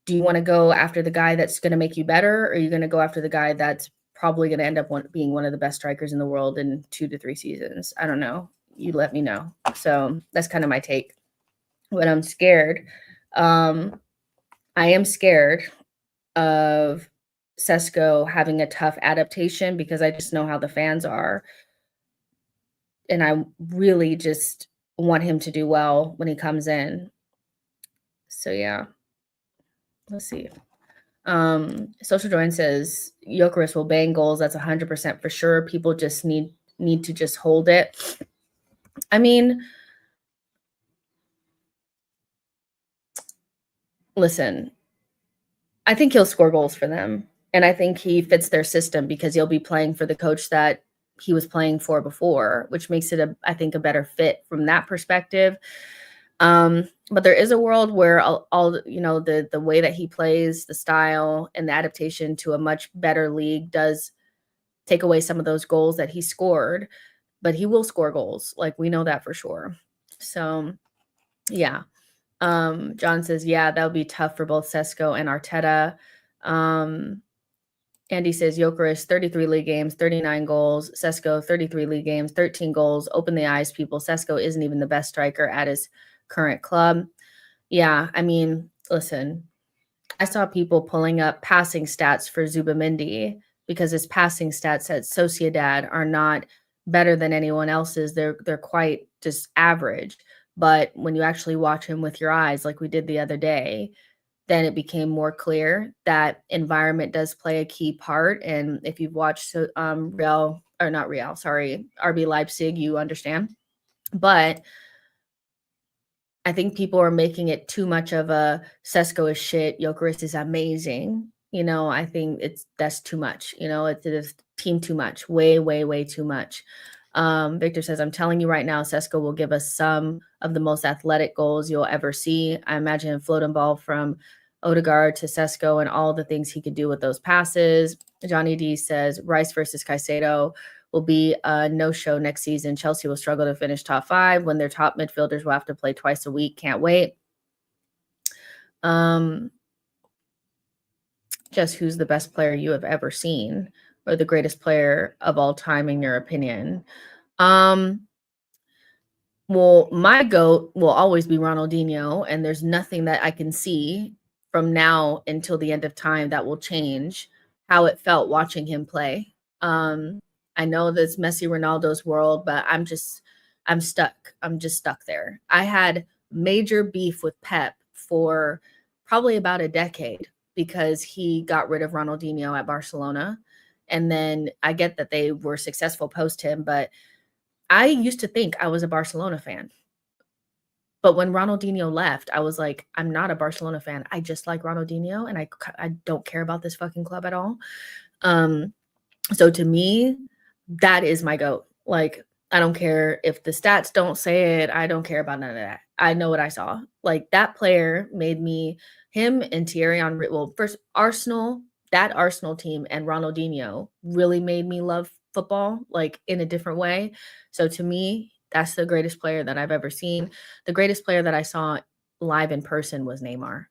Do you want to go after the guy that's going to make you better, or are you going to go after the guy that's probably going to end up being one of the best strikers in the world in 2 to 3 seasons? I don't know. You let me know. So that's kind of my take. But I'm scared. I am scared of Sesko having a tough adaptation because I just know how the fans are. And I really just want him to do well when he comes in. So, yeah. Let's see. Social Join says Gyökeres will bang goals. That's 100% for sure. People just need to just hold it. I mean, listen, I think he'll score goals for them. And I think he fits their system because he'll be playing for the coach that he was playing for before, which makes it, I think, a better fit from that perspective. But there is a world where all the way that he plays, the style and the adaptation to a much better league does take away some of those goals that he scored, but he will score goals. Like, we know that for sure. So yeah. John says, yeah, that would be tough for both Sesko and Arteta. Andy says Gyökeres, 33 league games, 39 goals. Sesko, 33 league games, 13 goals. Open the eyes, people. Sesko isn't even the best striker at his current club. Yeah, I mean, listen, I saw people pulling up passing stats for Zubimendi because his passing stats at Sociedad are not better than anyone else's. They're quite just average. But when you actually watch him with your eyes, like we did the other day, then it became more clear that environment does play a key part. And if you've watched RB Leipzig, you understand. But I think people are making it too much of a Sesko is shit, Gyökeres is amazing. I think that's too much. It's team too much, way, way, way too much. Victor says, I'm telling you right now, Sesko will give us some of the most athletic goals you'll ever see. I imagine a floating ball from Odegaard to Sesko and all the things he could do with those passes. Johnny D says, Rice versus Caicedo will be a no-show next season. Chelsea will struggle to finish top 5 when their top midfielders will have to play twice a week. Can't wait. Just who's the best player you have ever seen, or the greatest player of all time in your opinion? Well, my GOAT will always be Ronaldinho, and there's nothing that I can see from now until the end of time that will change how it felt watching him play. I know that's Messi Ronaldo's world, but I'm stuck. I'm just stuck there. I had major beef with Pep for probably about a decade because he got rid of Ronaldinho at Barcelona. And then I get that they were successful post him, but I used to think I was a Barcelona fan. But when Ronaldinho left, I was like, I'm not a Barcelona fan. I just like Ronaldinho, and I don't care about this fucking club at all. So to me, that is my GOAT. Like, I don't care if the stats don't say it. I don't care about none of that. I know what I saw. Like, that player made me, him and Thierry Henry, well, first Arsenal, that Arsenal team and Ronaldinho really made me love football, like in a different way. So to me, that's the greatest player that I've ever seen. The greatest player that I saw live in person was Neymar.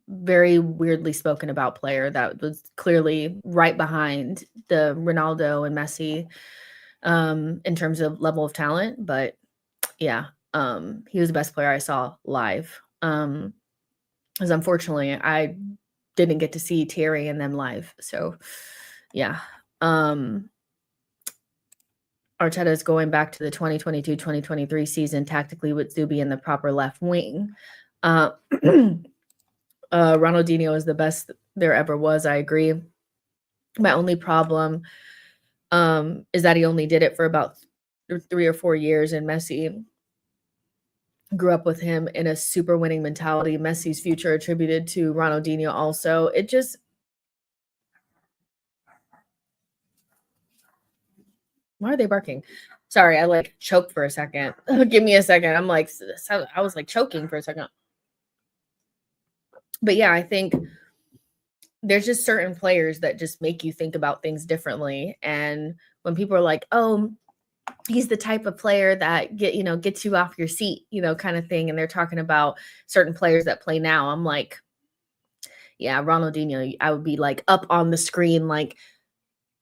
Very weirdly spoken about player that was clearly right behind the Ronaldo and Messi in terms of level of talent. But yeah, he was the best player I saw live. Because unfortunately, I didn't get to see Thierry and them live. So yeah. Arteta is going back to the 2022-2023 season tactically with Zubi in the proper left wing. Ronaldinho is the best there ever was. I agree. My only problem is that he only did it for about 3 or 4 years, and Messi grew up with him in a super winning mentality. Messi's future attributed to Ronaldinho also. It just why are they barking? Sorry, I like choked for a second. Give me a second. I'm like, I was like choking for a second. But yeah, I think there's just certain players that just make you think about things differently. And when people are like, oh, he's the type of player that gets you off your seat, kind of thing. And they're talking about certain players that play now. I'm like, yeah, Ronaldinho, I would be like up on the screen, like,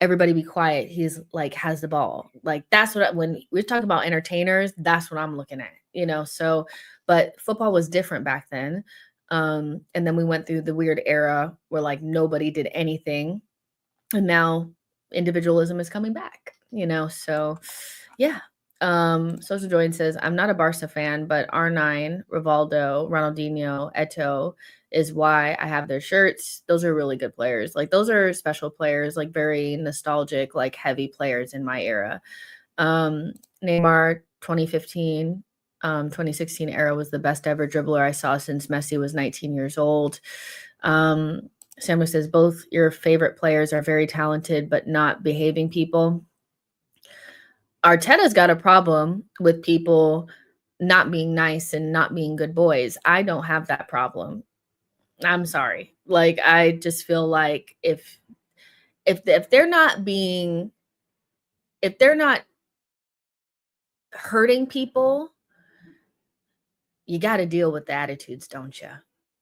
everybody be quiet. He's like, has the ball. Like, that's when we're talking about entertainers, that's what I'm looking at, so, but football was different back then. And then we went through the weird era where like nobody did anything. And now individualism is coming back, so yeah. Social Join says, I'm not a Barca fan, but R9, Rivaldo, Ronaldinho, Eto'o is why I have their shirts. Those are really good players. Like, those are special players, like very nostalgic, like heavy players in my era. Neymar, 2015, 2016 era was the best ever dribbler I saw since Messi was 19 years old. Samuel says, both your favorite players are very talented, but not behaving people. Arteta's got a problem with people not being nice and not being good boys. I don't have that problem. I'm sorry. Like, I just feel like if they're not hurting people, you got to deal with the attitudes, don't you?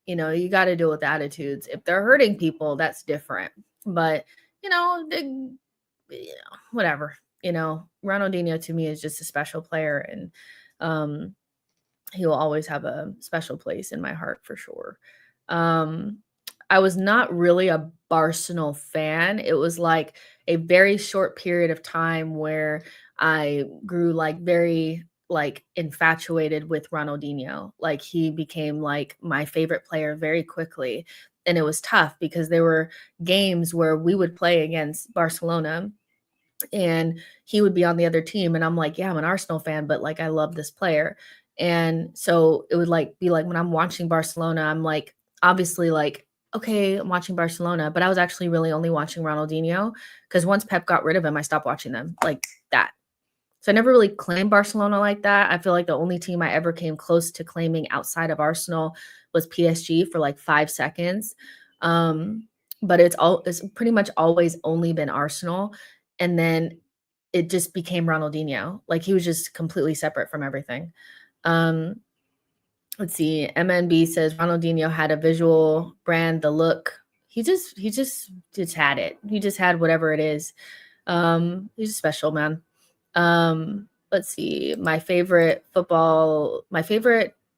You got to deal with attitudes. If they're hurting people, that's different. But, whatever. Ronaldinho to me is just a special player, and he will always have a special place in my heart for sure. I was not really a Barcelona fan. It was like a very short period of time where I grew like very like infatuated with Ronaldinho. Like, he became like my favorite player very quickly. And it was tough because there were games where we would play against Barcelona and he would be on the other team, and I'm like, yeah, I'm an Arsenal fan, but like, I love this player. And so it would like be like when I'm watching Barcelona, I'm like, obviously, like, okay, I'm watching Barcelona, but I was actually really only watching Ronaldinho because once Pep got rid of him, I stopped watching them like that. So I never really claimed Barcelona like that. I feel like the only team I ever came close to claiming outside of Arsenal was PSG for like 5 seconds. But it's pretty much always only been Arsenal. And then it just became Ronaldinho. Like, he was just completely separate from everything. Let's see. MNB says Ronaldinho had a visual brand, the look. He just had it. He just had whatever it is. He's a special man. Let's see. My favorite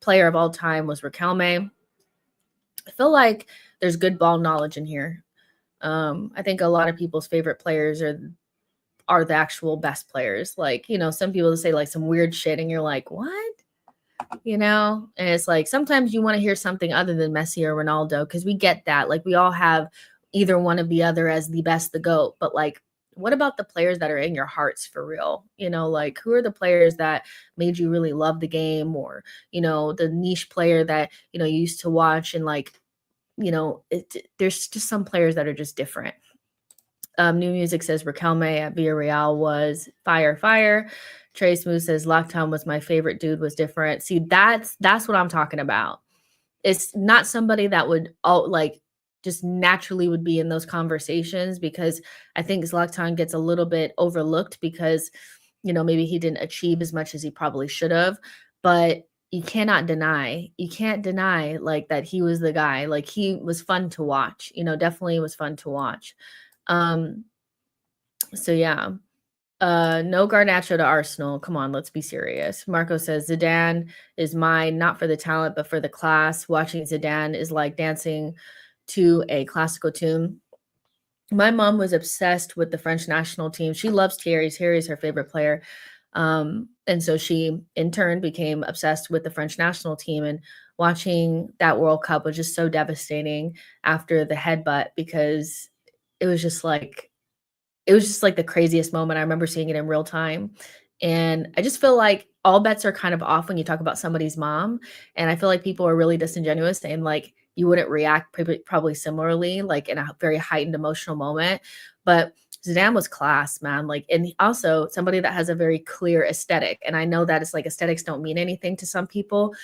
player of all time was Riquelme. I feel like there's good ball knowledge in here. I think a lot of people's favorite players are the actual best players. Like, some people say like some weird shit and you're like, what? And it's like, sometimes you want to hear something other than Messi or Ronaldo, because we get that. Like, we all have either one of the other as the best, the GOAT, but like, what about the players that are in your hearts for real? Like who are the players that made you really love the game, or, the niche player that, you used to watch, and like, there's just some players that are just different. New Music says Raquelme at Villarreal was fire, fire. Trey Smooth says Lockdown was my favorite dude, was different. See, that's what I'm talking about. It's not somebody that would like just naturally would be in those conversations, because I think Zlatan gets a little bit overlooked because, maybe he didn't achieve as much as he probably should have. But you can't deny like that he was the guy. Like he was fun to watch, definitely was fun to watch. Um, so yeah. No Garnacho to Arsenal. Come on, let's be serious. Marco says Zidane is mine, not for the talent, but for the class. Watching Zidane is like dancing to a classical tune. My mom was obsessed with the French national team. She loves Thierry. Thierry is her favorite player. And so she, in turn, became obsessed with the French national team. And watching that World Cup was just so devastating after the headbutt, because it was just like the craziest moment. I remember seeing it in real time. And I just feel like all bets are kind of off when you talk about somebody's mom. And I feel like people are really disingenuous, saying like you wouldn't react probably similarly, like in a very heightened emotional moment. But Zidane was class, man. Like, and also somebody that has a very clear aesthetic. And I know that it's like aesthetics don't mean anything to some people,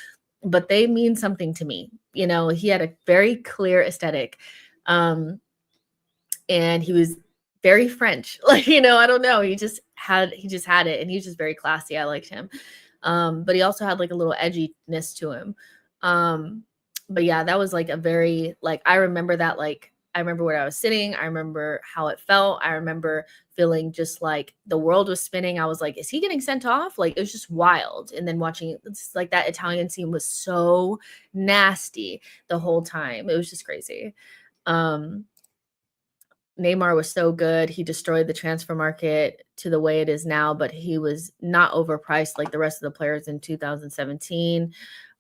but they mean something to me. He had a very clear aesthetic. And he was very French. Like, I don't know. He just had it, and he was just very classy. I liked him. But he also had like a little edginess to him. But yeah, that was like a very, like, I remember that, like, I remember where I was sitting. I remember how it felt. I remember feeling just like the world was spinning. I was like, is he getting sent off? Like, it was just wild. And then watching, it's like that Italian scene was so nasty the whole time. It was just crazy. Neymar was so good. He destroyed the transfer market to the way it is now, but he was not overpriced like the rest of the players in 2017.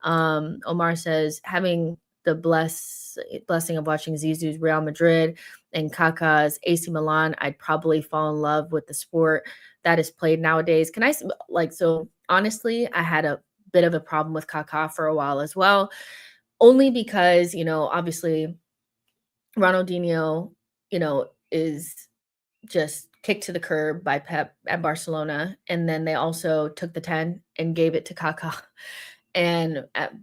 Omar says, having the blessing of watching Zizou's Real Madrid and Kaká's AC Milan, I'd probably fall in love with the sport that is played nowadays. Can I, like, so honestly, I had a bit of a problem with Kaká for a while as well, only because, obviously Ronaldinho, is just kicked to the curb by Pep at Barcelona. And then they also took the 10 and gave it to Kaká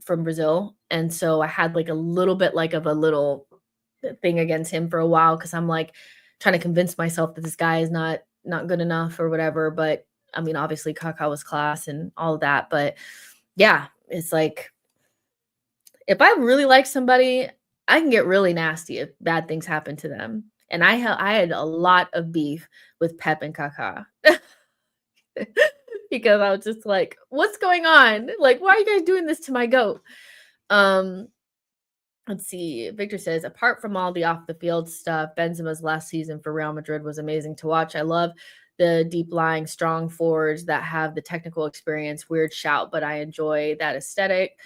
from Brazil. And so I had like a little bit like of a little thing against him for a while, because I'm like trying to convince myself that this guy is not good enough or whatever. But I mean, obviously Kaká was class and all of that. But yeah, it's like, if I really like somebody, I can get really nasty if bad things happen to them. And I had a lot of beef with Pep and Kaká because I was just like, what's going on? Like, why are you guys doing this to my goat? Let's see. Victor says, apart from all the off the field stuff, Benzema's last season for Real Madrid was amazing to watch. I love the deep lying strong forwards that have the technical experience. Weird shout, but I enjoy that aesthetic.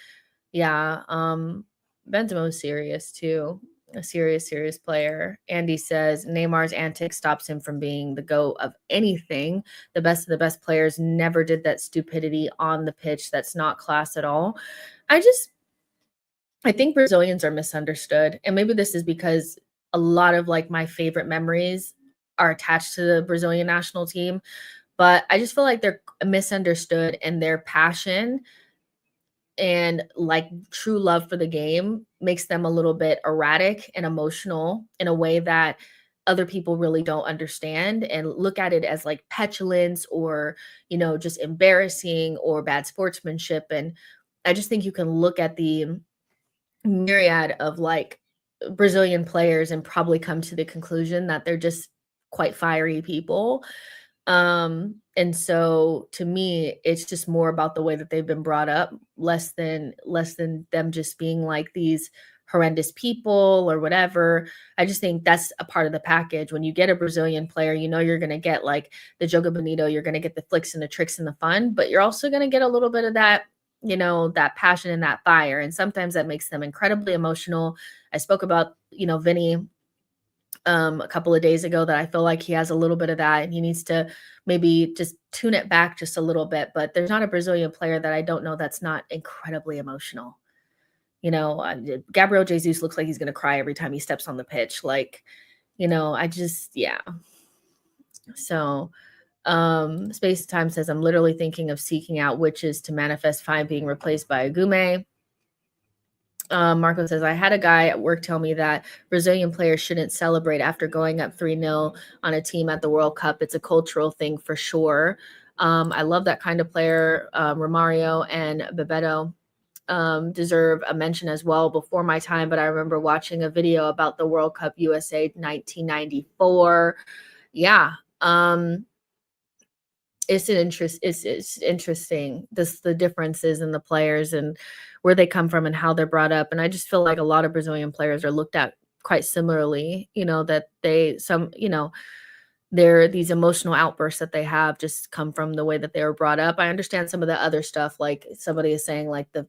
Yeah. Benzema was serious too. A serious player. Andy says Neymar's antics stops him from being the GOAT of anything. The best of the best players never did that stupidity on the pitch. That's not class at all. I think Brazilians are misunderstood. And maybe this is because a lot of like my favorite memories are attached to the Brazilian national team, but I just feel like they're misunderstood, and their passion and like true love for the game makes them a little bit erratic and emotional in a way that other people really don't understand and look at it as like petulance or, just embarrassing or bad sportsmanship. And I just think you can look at the myriad of like Brazilian players and probably come to the conclusion that they're just quite fiery people. And so to me, it's just more about the way that they've been brought up, less than them just being like these horrendous people or whatever. I just think that's a part of the package. When you get a Brazilian player, you're going to get like the Joga Bonito, you're going to get the flicks and the tricks and the fun, but you're also going to get a little bit of that, that passion and that fire. And sometimes that makes them incredibly emotional. I spoke about, Vinny a couple of days ago that I feel like he has a little bit of that and he needs to maybe just tune it back just a little bit. But there's not a Brazilian player that I don't know that's not incredibly emotional. Gabriel Jesus looks like he's going to cry every time he steps on the pitch. Like, I just, yeah. So, Space Time says, I'm literally thinking of seeking out witches to manifest fine being replaced by a gume. Marco says, I had a guy at work tell me that Brazilian players shouldn't celebrate after going up 3-0 on a team at the World Cup. It's a cultural thing for sure. I love that kind of player. Romario and Bebeto deserve a mention as well before my time, but I remember watching a video about the World Cup USA 1994. Yeah. It's interesting the differences in the players and where they come from and how they're brought up. And I just feel like a lot of Brazilian players are looked at quite similarly, that they're these emotional outbursts that they have just come from the way that they were brought up. I understand some of the other stuff, like somebody is saying like the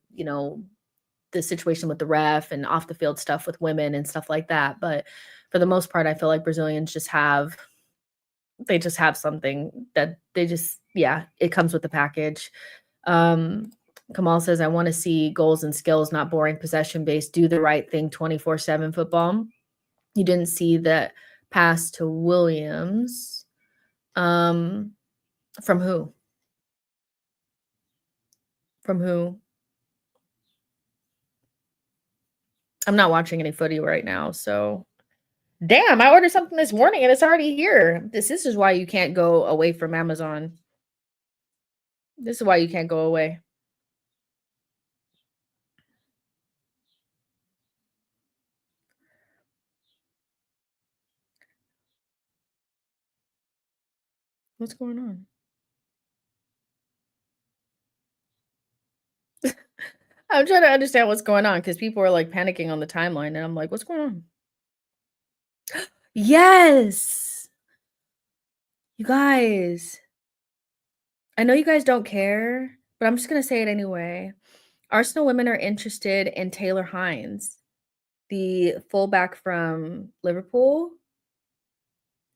situation with the ref and off the field stuff with women and stuff like that. But for the most part, I feel like Brazilians just have something that it comes with the package. Kamal says, I want to see goals and skills, not boring possession based, do the right thing 24/7 football. You didn't see the pass to Williams. From who? From who? I'm not watching any footy right now, so damn, I ordered something this morning and it's already here. This is why you can't go away from Amazon. This is why you can't go away. What's going on? I'm trying to understand what's going on because people are like panicking on the timeline, and I'm like, what's going on? Yes, you guys. I know you guys don't care, but I'm just gonna say it anyway. Arsenal women are interested in Taylor Hines, the fullback from Liverpool.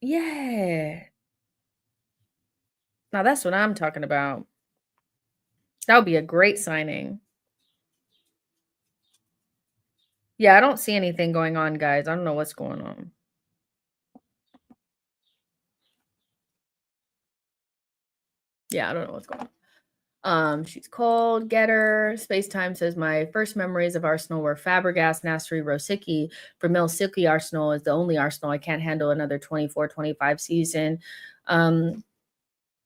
Yeah. Now that's what I'm talking about. That would be a great signing. Yeah, I don't see anything going on, guys. I don't know what's going on. Yeah, I don't know what's going on. She's cold. Getter. Space Time says, my first memories of Arsenal were Fabregas, Nasri, Rosicky. For Mill Silky, Arsenal is the only Arsenal. I can't handle another 24-25 season.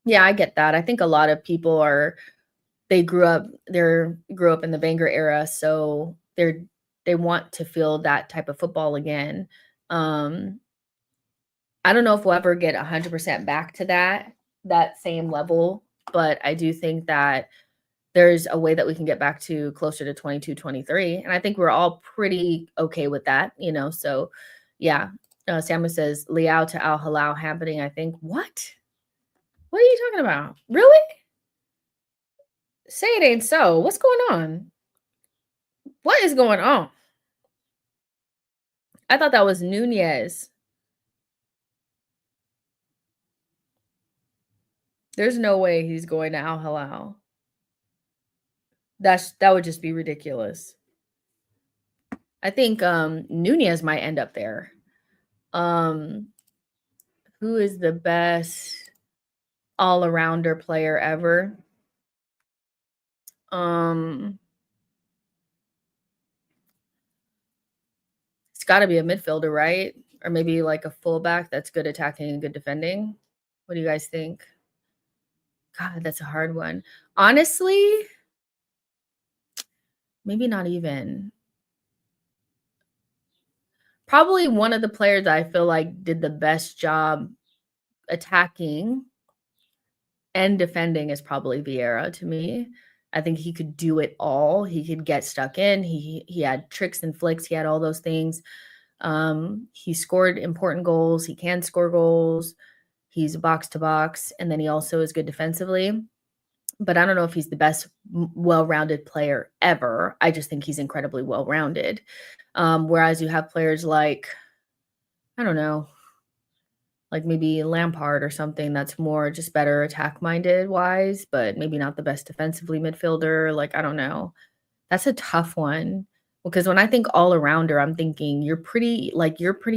Yeah, I get that. I think a lot of people grew up in the Wenger era, so they want to feel that type of football again. I don't know if we'll ever get 100% back to that same level, but I do think that there's a way that we can get back to closer to 22, 23. And I think we're all pretty okay with that, So, yeah. Samuel says, Liao to Al Halal happening, I think. What? What are you talking about? Really? Say it ain't so. What's going on? What is going on? I thought that was Nunez. There's no way he's going to Al Halal. That would just be ridiculous. I think Nunez might end up there. Who is the best all-arounder player ever? It's got to be a midfielder, right? Or maybe like a fullback that's good attacking and good defending. What do you guys think? God, that's a hard one. Honestly, maybe not even. Probably one of the players that I feel like did the best job attacking and defending is probably Vieira to me. I think he could do it all. He could get stuck in. He had tricks and flicks. He had all those things. He scored important goals. He can score goals. He's box to box, and then he also is good defensively. But I don't know if he's the best well-rounded player ever. I just think he's incredibly well-rounded. Whereas you have players like I don't know, like maybe Lampard or something that's more just better attack minded wise, but maybe not the best defensively midfielder. Like, I don't know. That's a tough one because when I think all arounder, I'm thinking you're pretty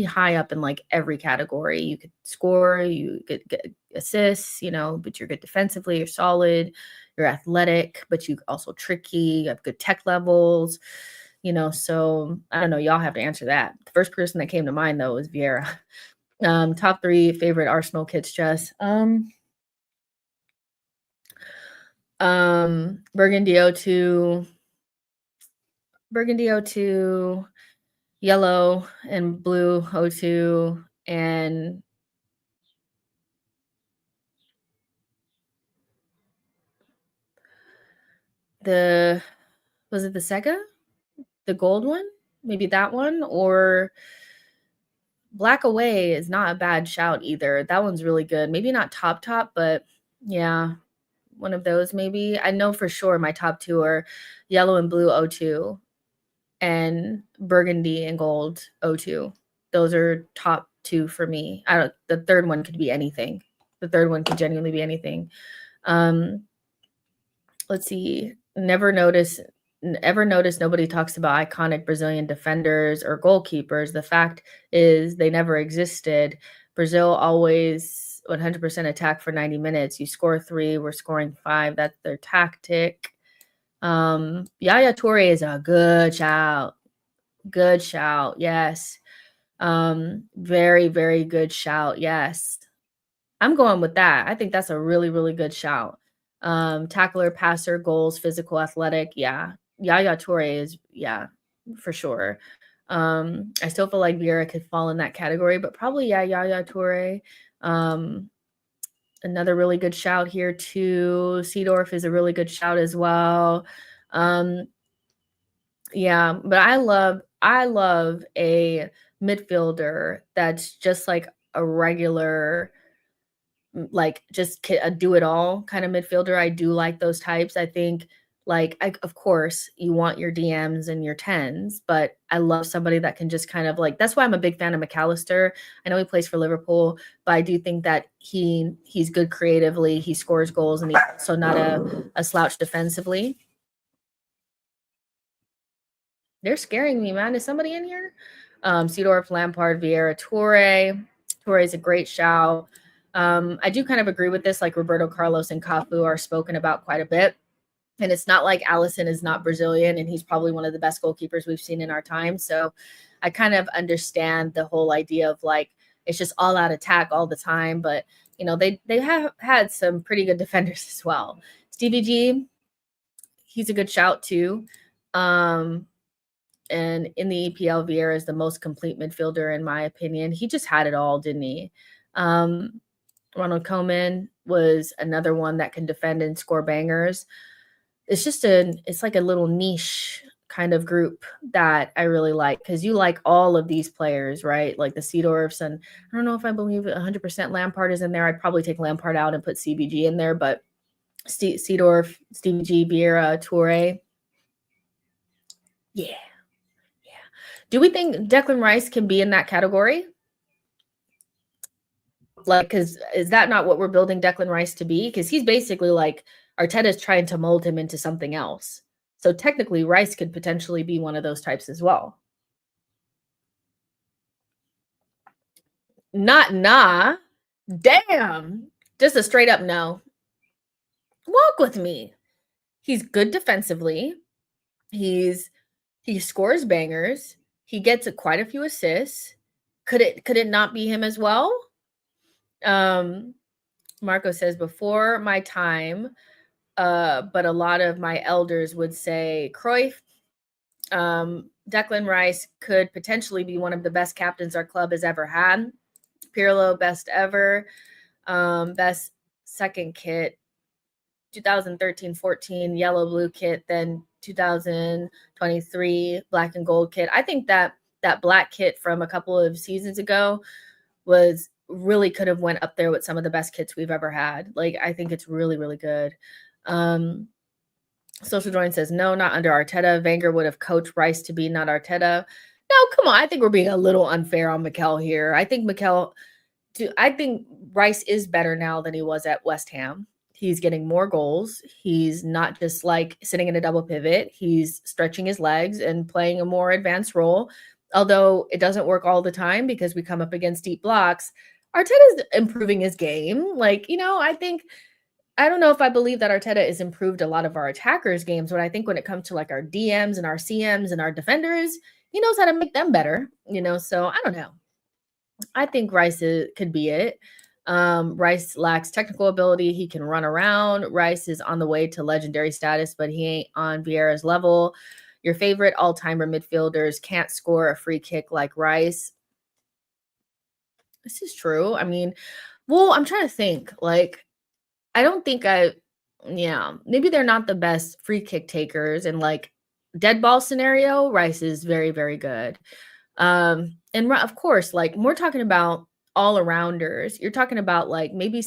high up in like every category. You could score, you could get assists, but you're good defensively, you're solid, you're athletic, but you also tricky, you have good tech levels, so I don't know, y'all have to answer that. The first person that came to mind though was Vieira. Top 3 favorite Arsenal kits, Jess. Burgundy O2, Burgundy O2, yellow and blue O2, and the was it the Sega? The gold one? Maybe that one? Or Black Away is not a bad shout either. That one's really good. Maybe not top, but yeah, one of those maybe. I know for sure my top 2 are yellow and blue O2 and burgundy and gold O2. Those are top 2 for me. The third one could be anything. The third one could genuinely be anything. Let's see. Ever notice nobody talks about iconic Brazilian defenders or goalkeepers? The fact is they never existed. Brazil always 100% attack for 90 minutes. You score 3, we're scoring 5. That's their tactic. Yaya Toure is a good shout. Good shout. Yes. Very, very good shout. Yes. I'm going with that. I think that's a really, really good shout. Tackler, passer, goals, physical, athletic. Yeah. Yaya Toure is, yeah, for sure. I still feel like Vieira could fall in that category, but probably, yeah, Yaya Toure. Another really good shout here, too. Seedorf is a really good shout as well. Yeah, but I love a midfielder that's just like a regular, like just a do it all kind of midfielder. I do like those types. I think of course you want your DMs and your tens, but I love somebody that can just kind of like, that's why I'm a big fan of McAllister. I know he plays for Liverpool, but I do think that he's good creatively. He scores goals and he's also not a slouch defensively. They're scaring me, man. Is somebody in here? Seedorf, Lampard, Vieira, Toure. Toure is a great shout. I do kind of agree with this. Like Roberto Carlos and Cafu are spoken about quite a bit. And it's not like Allison is not Brazilian, and he's probably one of the best goalkeepers we've seen in our time. So I kind of understand the whole idea of like it's just all out attack all the time. But they have had some pretty good defenders as well. Stevie G, he's a good shout too. And in the EPL, Vieira is the most complete midfielder, in my opinion. He just had it all, didn't he? Ronald Koeman was another one that can defend and score bangers. It's like a little niche kind of group that I really like because you like all of these players, right? Like the Seedorfs, and I don't know if I believe 100% Lampard is in there. I'd probably take Lampard out and put CBG in there, but Seedorf, Stevie G, Vieira, Toure. Yeah. Do we think Declan Rice can be in that category? Like, because is that not what we're building Declan Rice to be? Because he's basically like Arteta's trying to mold him into something else. So technically, Rice could potentially be one of those types as well. Not nah. Damn. Just a straight up no. Walk with me. He's good defensively. He scores bangers. He gets quite a few assists. Could it not be him as well? Marco says before my time, but a lot of my elders would say Cruyff. Declan Rice could potentially be one of the best captains our club has ever had. Pirlo, best ever. Best second kit, 2013-14 yellow blue kit, then 2023 black and gold kit. I think that black kit from a couple of seasons ago was really could have went up there with some of the best kits we've ever had. Like, I think it's really, really good. Social Join says, no, not under Arteta. Wenger would have coached Rice to be, not Arteta. No, come on. I think we're being a little unfair on Mikel here. I think Rice is better now than he was at West Ham. He's getting more goals. He's not just like sitting in a double pivot. He's stretching his legs and playing a more advanced role. Although it doesn't work all the time because we come up against deep blocks. Arteta's improving his game. Like, I don't know if I believe that Arteta has improved a lot of our attackers' games, but I think when it comes to like our DMs and our CMs and our defenders, he knows how to make them better. So I don't know. I think could be it. Rice lacks technical ability. He can run around. Rice is on the way to legendary status, but he ain't on Vieira's level. Your favorite all-timer midfielders can't score a free kick like Rice. This is true. I mean, well, I'm trying to think. Like, I don't think yeah, maybe they're not the best free kick takers. And like dead ball scenario, Rice is very, very good. And of course, like we're talking about all arounders. You're talking about like maybe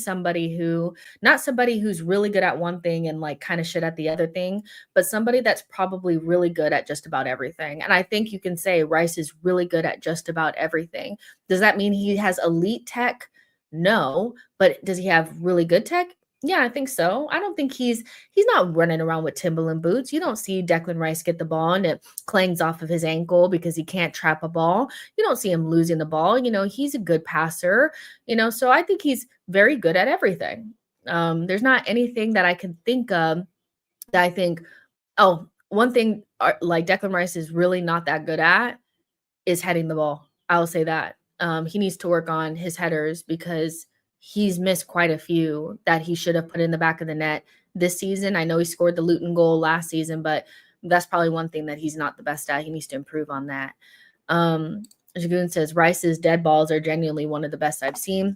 not somebody who's really good at one thing and like kind of shit at the other thing, but somebody that's probably really good at just about everything. And I think you can say Rice is really good at just about everything. Does that mean he has elite tech? No, but does he have really good tech? Yeah, I think so. I don't think he's not running around with Timberland boots. You don't see Declan Rice get the ball and it clangs off of his ankle because he can't trap a ball. You don't see him losing the ball. He's a good passer, so I think he's very good at everything. There's not anything that I can think of that I think, oh, one thing like Declan Rice is really not that good at is heading the ball. I'll say that. He needs to work on his headers because he's missed quite a few that he should have put in the back of the net this season. I know he scored the Luton goal last season, but that's probably one thing that he's not the best at. He needs to improve on that. Jagoon says Rice's dead balls are genuinely one of the best I've seen.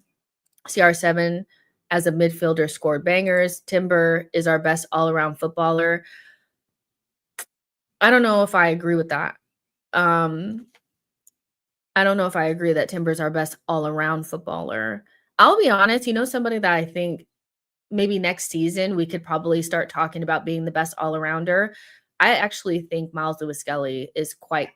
CR7 as a midfielder scored bangers. Timber is our best all-around footballer. I don't know if I agree with that. I don't know if I agree that Timber's our best all-around footballer. I'll be honest, somebody that I think maybe next season we could probably start talking about being the best all-arounder. I actually think Miles Lewis-Skelly is quite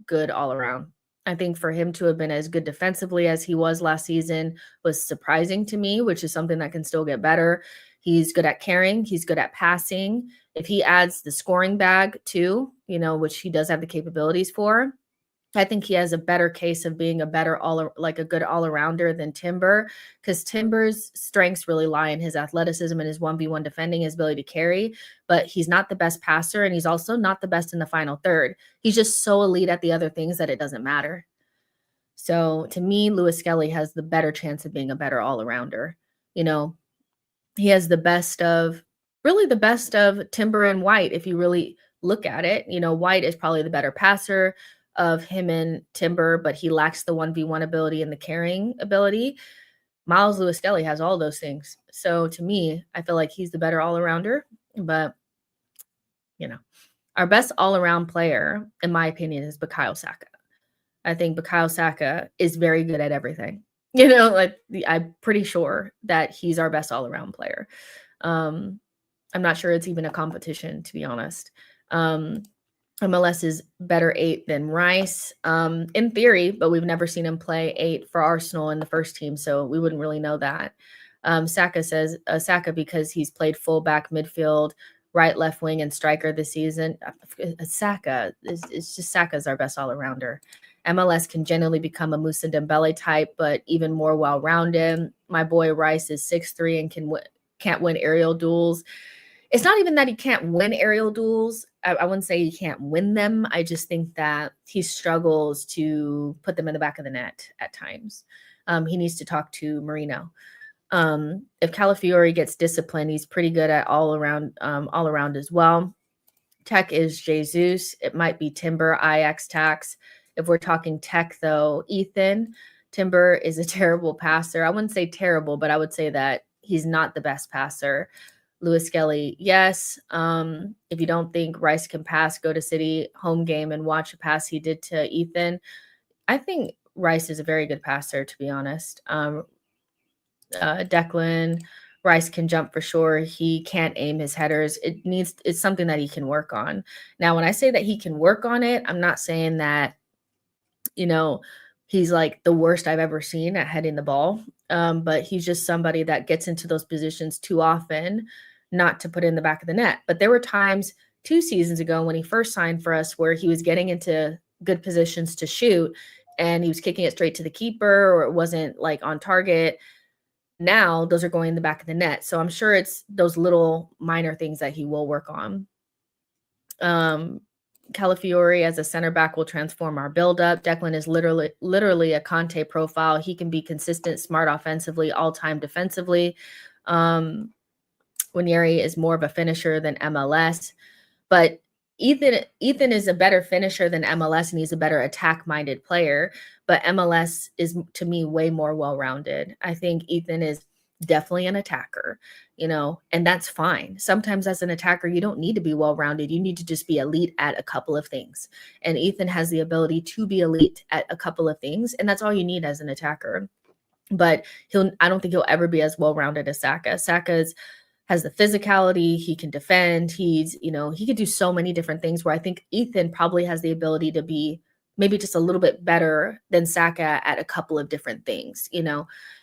good all around. I think for him to have been as good defensively as he was last season was surprising to me, which is something that can still get better. He's good at carrying. He's good at passing. If he adds the scoring bag too, which he does have the capabilities for, I think he has a better case of being a good all-arounder than Timber, because Timber's strengths really lie in his athleticism and his 1v1 defending, his ability to carry, but he's not the best passer and he's also not the best in the final third. He's just so elite at the other things that it doesn't matter. So to me, Lewis-Skelly has the better chance of being a better all-arounder. He has the best of Timber and White if you really look at it. White is probably the better passer of him and Timber, but he lacks the 1v1 ability and the carrying ability. Miles Lewis-Skelly has all those things. So to me, I feel like he's the better all-arounder, but our best all-around player, in my opinion, is Bukayo Saka. I think Bukayo Saka is very good at everything. I'm pretty sure that he's our best all-around player. I'm not sure it's even a competition, to be honest. MLS is better 8 than Rice, in theory, but we've never seen him play 8 for Arsenal in the first team, so we wouldn't really know that. Saka says Saka because he's played fullback, midfield, right, left wing, and striker this season. Saka it's just Saka's our best all-arounder. MLS can generally become a Musa Dembele type, but even more well-rounded. My boy Rice is 6'3" and can't win aerial duels. It's not even that he can't win aerial duels. I wouldn't say he can't win them. I just think that he struggles to put them in the back of the net at times. He needs to talk to Marino. If Calafiori gets disciplined, he's pretty good at all around as well. Tech is Jesus. It might be Timber, Ajax, Tax. If we're talking tech, though, Ethan, Timber is a terrible passer. I wouldn't say terrible, but I would say that he's not the best passer. Lewis-Skelly, yes. If you don't think Rice can pass, go to City home game and watch a pass he did to Ethan. I think Rice is a very good passer, to be honest. Declan Rice can jump for sure. He can't aim his headers. It's something that he can work on. Now, when I say that he can work on it, I'm not saying that You know, he's like the worst I've ever seen at heading the ball. But he's just somebody that gets into those positions too often not to put in the back of the net. But there were times 2 seasons ago when he first signed for us where he was getting into good positions to shoot and he was kicking it straight to the keeper or it wasn't like on target. Now those are going in the back of the net. So I'm sure it's those little minor things that he will work on. Calafiori as a center back will transform our buildup. Declan is literally a Conte profile. He can be consistent, smart offensively, all-time defensively. Winieri is more of a finisher than MLS, but Ethan is a better finisher than MLS, and he's a better attack-minded player. But MLS is, to me, way more well-rounded. I think Ethan is definitely an attacker, and that's fine. Sometimes as an attacker, you don't need to be well-rounded. You need to just be elite at a couple of things. And Ethan has the ability to be elite at a couple of things, and that's all you need as an attacker. But I don't think he'll ever be as well-rounded as Saka. Has the physicality, he can defend, he could do so many different things where I think Ethan probably has the ability to be maybe just a little bit better than Saka at a couple of different things.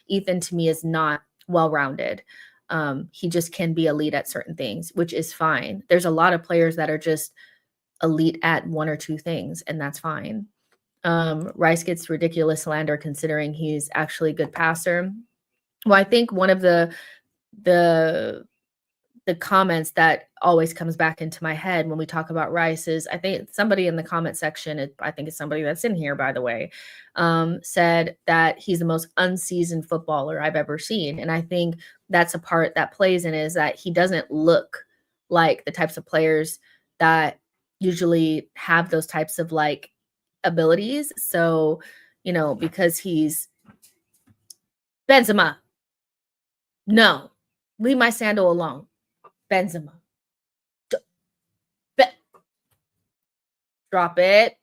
Ethan to me is not well-rounded. He just can be elite at certain things, which is fine. There's a lot of players that are just elite at one or two things, and that's fine. Rice gets ridiculous slander considering he's actually a good passer. Well, I think one of the comments that always comes back into my head when we talk about Rice is, I think somebody in the comment section, I think it's somebody that's in here, by the way, said that he's the most unseasoned footballer I've ever seen. And I think that's a part that plays in is that he doesn't look like the types of players that usually have those types of like abilities. So, because he's Benzema. No, leave my sandal alone. Benzema. Drop it.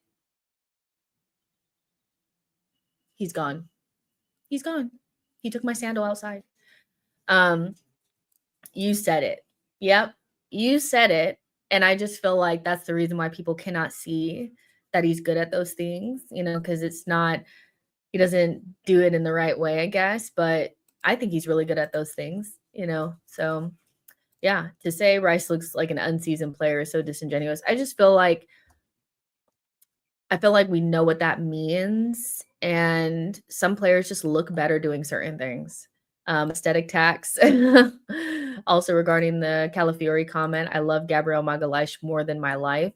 He's gone. He's gone. He took my sandal outside. You said it. Yep. You said it. And I just feel like that's the reason why people cannot see that he's good at those things, because it's not, he doesn't do it in the right way, I guess. But I think he's really good at those things, So, yeah, to say Rice looks like an unseasoned player is so disingenuous. I feel like we know what that means, and some players just look better doing certain things. Aesthetic tax. Also regarding the Calafiori comment, I love Gabriel Magalhaes more than my life.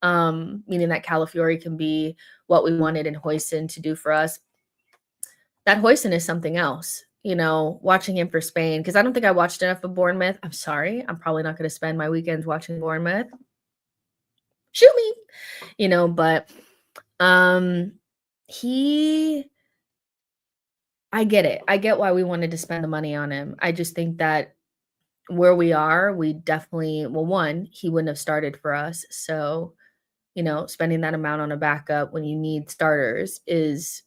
Meaning that Calafiori can be what we wanted in Huijsen to do for us. That Huijsen is something else. Watching him for Spain, because I don't think I watched enough of Bournemouth. I'm sorry. I'm probably not going to spend my weekends watching Bournemouth. Shoot me. But I get it. I get why we wanted to spend the money on him. I just think that where we are, we definitely, well, one, he wouldn't have started for us. So, spending that amount on a backup when you need starters is,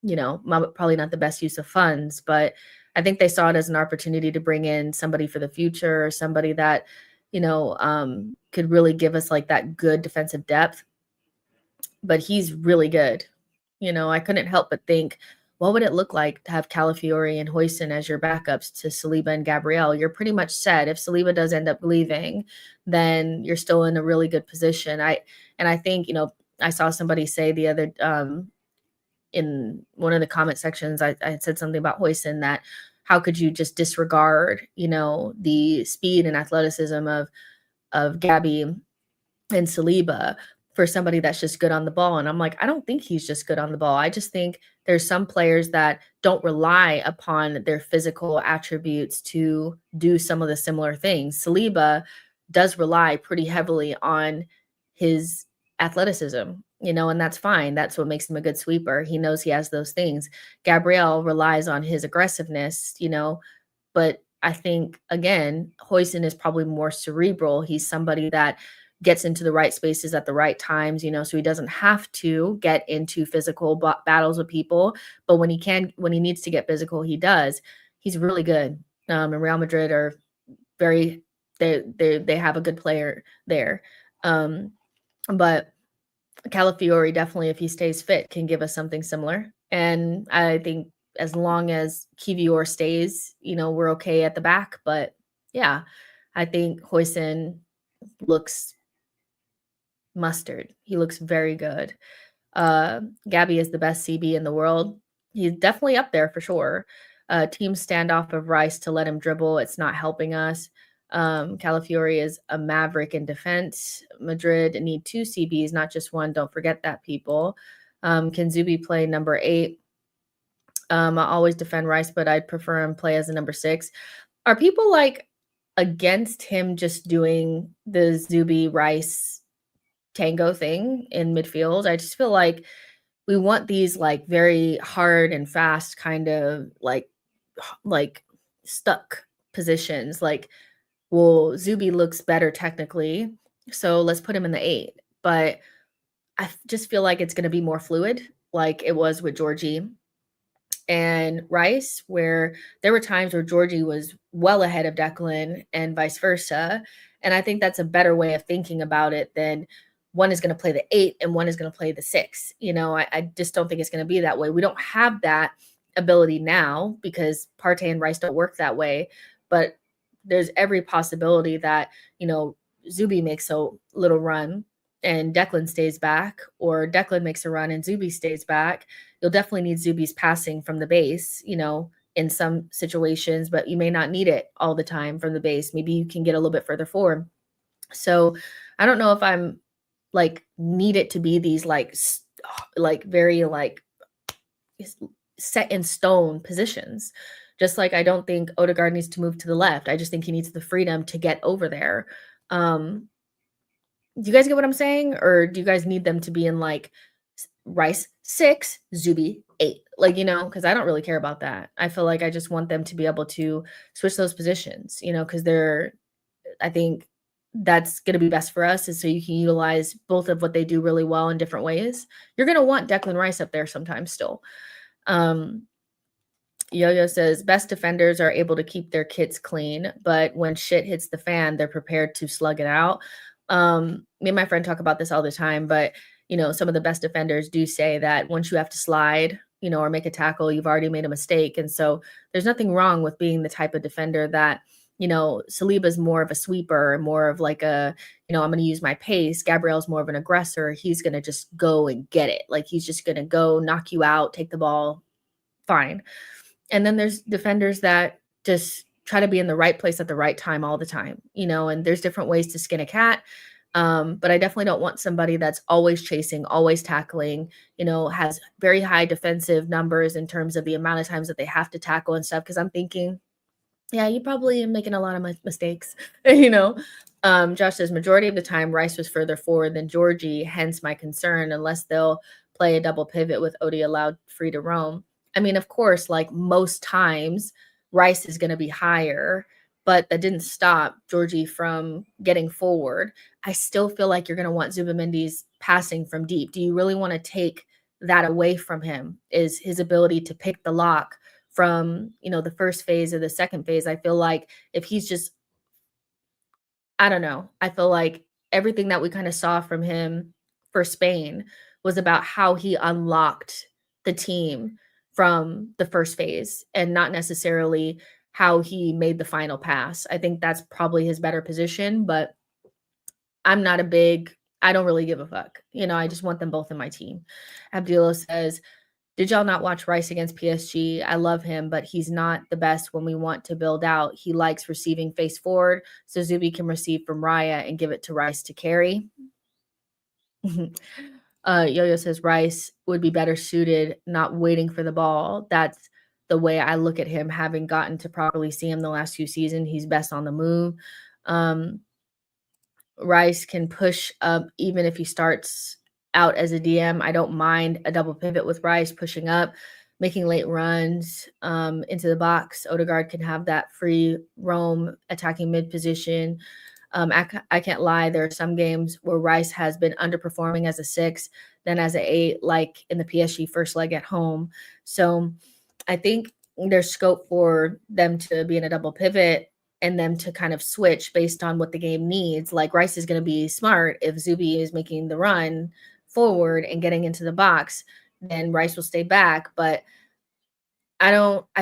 probably not the best use of funds. But I think they saw it as an opportunity to bring in somebody for the future, somebody that, could really give us like that good defensive depth. But he's really good. I couldn't help but think, what would it look like to have Calafiori and Huijsen as your backups to Saliba and Gabriel? You're pretty much set. If Saliba does end up leaving, then you're still in a really good position. I think, I saw somebody say the other in one of the comment sections, I said something about Huijsen, that how could you just disregard, the speed and athleticism of Gabby and Saliba for somebody that's just good on the ball. And I'm like, I don't think he's just good on the ball. I just think there's some players that don't rely upon their physical attributes to do some of the similar things. Saliba does rely pretty heavily on his athleticism, and that's fine. That's what makes him a good sweeper. He knows he has those things. Gabriel relies on his aggressiveness, but I think, again, Huijsen is probably more cerebral. He's somebody that gets into the right spaces at the right times, so he doesn't have to get into physical battles with people. But when he needs to get physical, he does. He's really good. And Real Madrid are they have a good player there. But Calafiori definitely, if he stays fit, can give us something similar. And I think as long as Kivior stays, we're okay at the back. But yeah, I think Hoyson looks mustard. He looks very good. Gabby is the best CB in the world. He's definitely up there for sure. Teams stand off of Rice to let him dribble. It's not helping us. Calafiori is a maverick in defense. Madrid need 2 CBs, not just one. Don't forget that, people. Can Zubi play number 8? I always defend Rice, but I'd prefer him play as a number 6. Are people like against him just doing the Zubi Rice tango thing in midfield? I just feel like we want these like very hard and fast kind of like stuck positions. Like, well, Zubi looks better technically, so let's put him in the 8. But I just feel like it's going to be more fluid, like it was with Georgie and Rice, where there were times where Georgie was well ahead of Declan and vice versa. And I think that's a better way of thinking about it than one is going to play the 8 and one is going to play the 6. I just don't think it's going to be that way. We don't have that ability now because Partey and Rice don't work that way. But there's every possibility that, Zubi makes a little run and Declan stays back, or Declan makes a run and Zubi stays back. You'll definitely need Zubi's passing from the base, in some situations, but you may not need it all the time from the base. Maybe you can get a little bit further forward. So I don't know if I'm like need it to be these like very like set in stone positions. Just like I don't think Odegaard needs to move to the left. I just think he needs the freedom to get over there. Do you guys get what I'm saying? Or do you guys need them to be in like Rice 6, Zubi 8? Like, because I don't really care about that. I feel like I just want them to be able to switch those positions, because I think that's going to be best for us is so you can utilize both of what they do really well in different ways. You're going to want Declan Rice up there sometimes still. Yo-Yo says, best defenders are able to keep their kits clean, but when shit hits the fan, they're prepared to slug it out. Me and my friend talk about this all the time, but some of the best defenders do say that once you have to slide, or make a tackle, you've already made a mistake. And so there's nothing wrong with being the type of defender that, Saliba's more of a sweeper, more of like I'm going to use my pace. Gabriel's more of an aggressor. He's going to just go and get it. Like he's just going to go knock you out, take the ball, fine. And then there's defenders that just try to be in the right place at the right time all the time, and there's different ways to skin a cat. But I definitely don't want somebody that's always chasing, always tackling, has very high defensive numbers in terms of the amount of times that they have to tackle and stuff. Cause I'm thinking, yeah, you probably are making a lot of mistakes, Josh says majority of the time Rice was further forward than Georgie, hence my concern, unless they'll play a double pivot with Odie allowed free to roam. I mean, of course, like most times Rice is going to be higher, but that didn't stop Georgie from getting forward. I still feel like you're going to want Zubimendi's passing from deep. Do you really want to take that away from him? Is his ability to pick the lock from, the first phase or the second phase? I feel like if he's just, I don't know. I feel like everything that we kind of saw from him for Spain was about how he unlocked the team from the first phase and not necessarily how he made the final pass. I think that's probably his better position, but I don't really give a fuck. I just want them both in my team. Abdullah says, did y'all not watch Rice against PSG? I love him, but he's not the best when we want to build out. He likes receiving face forward, so Zubi can receive from Raya and give it to Rice to carry. Yo-Yo says Rice would be better suited not waiting for the ball. That's the way I look at him, having gotten to properly see him the last few seasons. He's best on the move. Rice can push up even if he starts out as a DM. I don't mind a double pivot with Rice pushing up, making late runs into the box. Odegaard can have that free roam attacking mid position. I can't lie. There are some games where Rice has been underperforming as a 6, then as a 8, like in the PSG first leg at home. So I think there's scope for them to be in a double pivot and them to kind of switch based on what the game needs. Like Rice is going to be smart if Zubi is making the run forward and getting into the box, then Rice will stay back. But I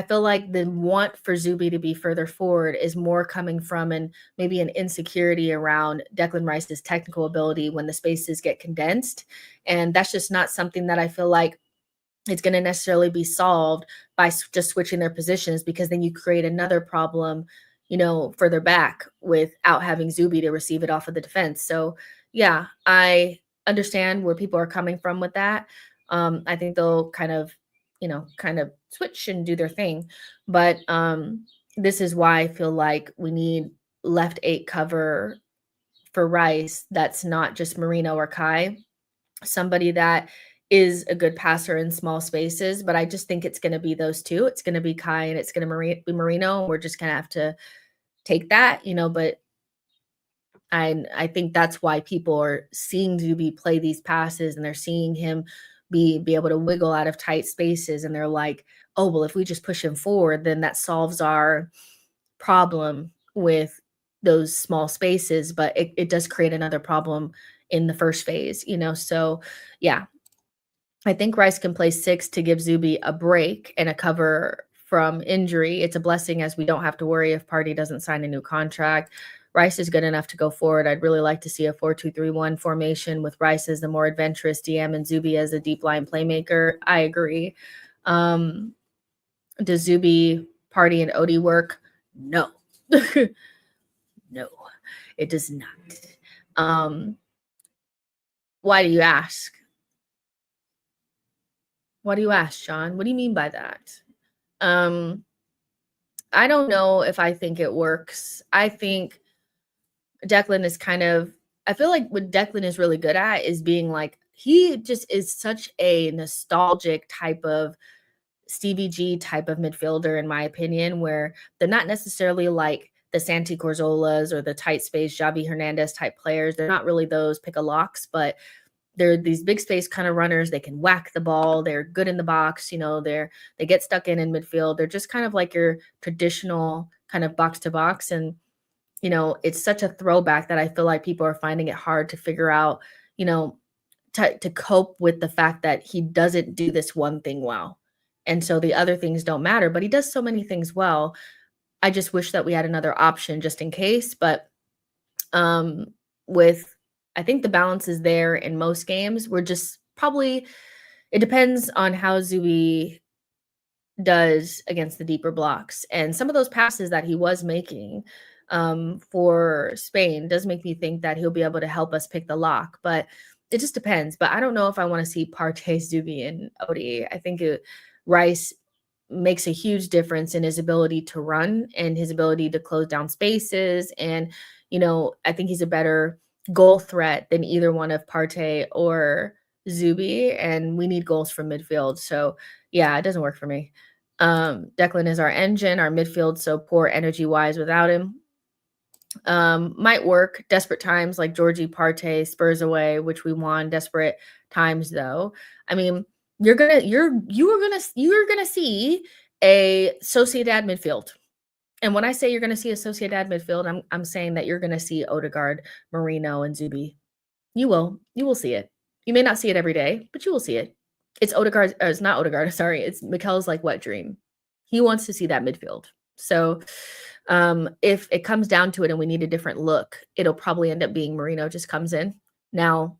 feel like the want for Zuby to be further forward is more coming from maybe an insecurity around Declan Rice's technical ability when the spaces get condensed. And that's just not something that I feel like it's going to necessarily be solved by just switching their positions, because then you create another problem, further back without having Zuby to receive it off of the defense. So yeah, I understand where people are coming from with that. I think they'll kind of switch and do their thing. But this is why I feel like we need left 8 cover for Rice that's not just Marino or Kai, somebody that is a good passer in small spaces. But I just think it's going to be those two. It's going to be Kai and it's going to be Marino. We're just going to have to take that, but I think that's why people are seeing Zuby play these passes, and they're seeing him be able to wiggle out of tight spaces, and they're like, oh, well, if we just push him forward, then that solves our problem with those small spaces. But it does create another problem in the first phase, so yeah, I think Rice can play 6 to give Zuby a break and a cover from injury. It's a blessing, as we don't have to worry if Partey doesn't sign a new contract. Rice is good enough to go forward. I'd really like to see a 4-2-3-1 formation with Rice as the more adventurous DM and Zuby as a deep line playmaker. I agree. Does Zuby, Partey, and Odie work? No. No, it does not. Why do you ask? What do you ask, Sean? What do you mean by that? I don't know if I think it works. I think Declan is I feel like what Declan is really good at is being like, he just is such a nostalgic type of Stevie G type of midfielder, in my opinion, where they're not necessarily like the Santi Corzolas or the tight space Javi Hernandez type players. They're not really those pick a locks, but they're these big space kind of runners. They can whack the ball. They're good in the box. They get stuck in midfield. They're just kind of like your traditional kind of box to box. And, it's such a throwback that I feel like people are finding it hard to figure out, to cope with the fact that he doesn't do this one thing well. And so the other things don't matter, but he does so many things well. I just wish that we had another option just in case. But I think the balance is there in most games. We're just it depends on how Zuby does against the deeper blocks. And some of those passes that he was making for Spain does make me think that he'll be able to help us pick the lock. But it just depends. But I don't know if I want to see Partey, Zuby, and Odie. I think Rice makes a huge difference in his ability to run and his ability to close down spaces. And, I think he's a better goal threat than either one of Partey or Zuby. And we need goals from midfield. So yeah, it doesn't work for me. Declan is our engine, our midfield so poor energy wise without him. Might work desperate times like Georgie, Partey, Spurs away, which we won. Desperate times though. I mean, you're gonna see a Sociedad midfield. And when I say you're gonna see a Sociedad midfield, I'm saying that you're gonna see Odegaard, Marino, and Zuby. You will see it. You may not see it every day, but you will see it. It's Odegaard, it's not Odegaard, sorry. It's Mikel's like wet dream. He wants to see that midfield. So if it comes down to it and we need a different look, it'll probably end up being Marino just comes in. Now,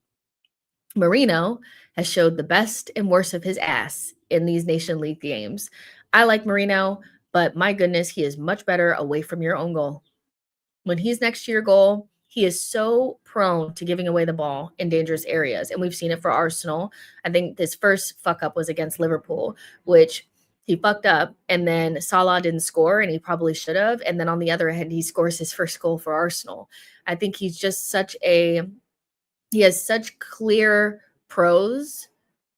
Marino has showed the best and worst of his ass in these Nation League games. I like Marino, but my goodness, he is much better away from your own goal. When he's next to your goal, he is so prone to giving away the ball in dangerous areas. And we've seen it for Arsenal. I think his first fuck up was against Liverpool, which he fucked up. And then Salah didn't score, and he probably should have. And then on the other hand, he scores his first goal for Arsenal. I think he's just he has such clear pros,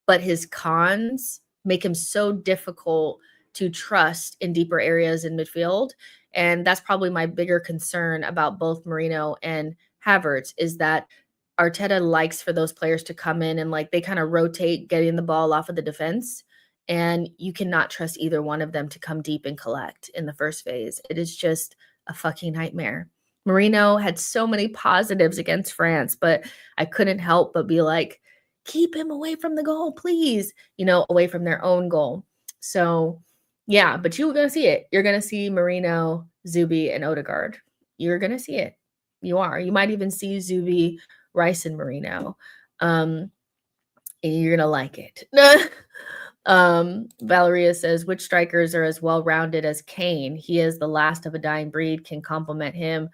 but his cons make him so difficult to trust in deeper areas in midfield. And that's probably my bigger concern about both Marino and Havertz, is that Arteta likes for those players to come in and like they kind of rotate getting the ball off of the defense. And you cannot trust either one of them to come deep and collect in the first phase. It is just a fucking nightmare. Marino had so many positives against France, but I couldn't help but be like, keep him away from the goal, please, away from their own goal. So, yeah, but you're going to see it. You're going to see Marino, Zuby, and Odegaard. You're going to see it. You are. You might even see Zuby, Rice, and Marino. And you're going to like it. Valeria says, which strikers are as well-rounded as Kane? He is the last of a dying breed, can complement him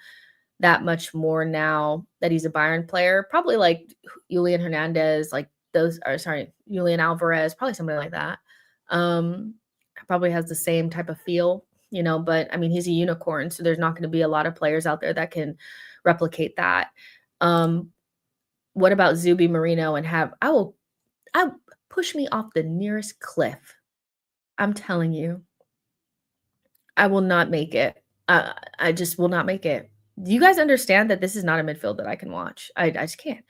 that much more now that he's a Bayern player. Probably like Julian Hernandez, like Julian Alvarez, probably somebody like that. Probably has the same type of feel, but I mean, he's a unicorn, so there's not going to be a lot of players out there that can replicate that. What about Zuby, Marino, and I push me off the nearest cliff. I'm telling you, I will not make it. I just will not make it. Do you guys understand that this is not a midfield that I can watch? I just can't.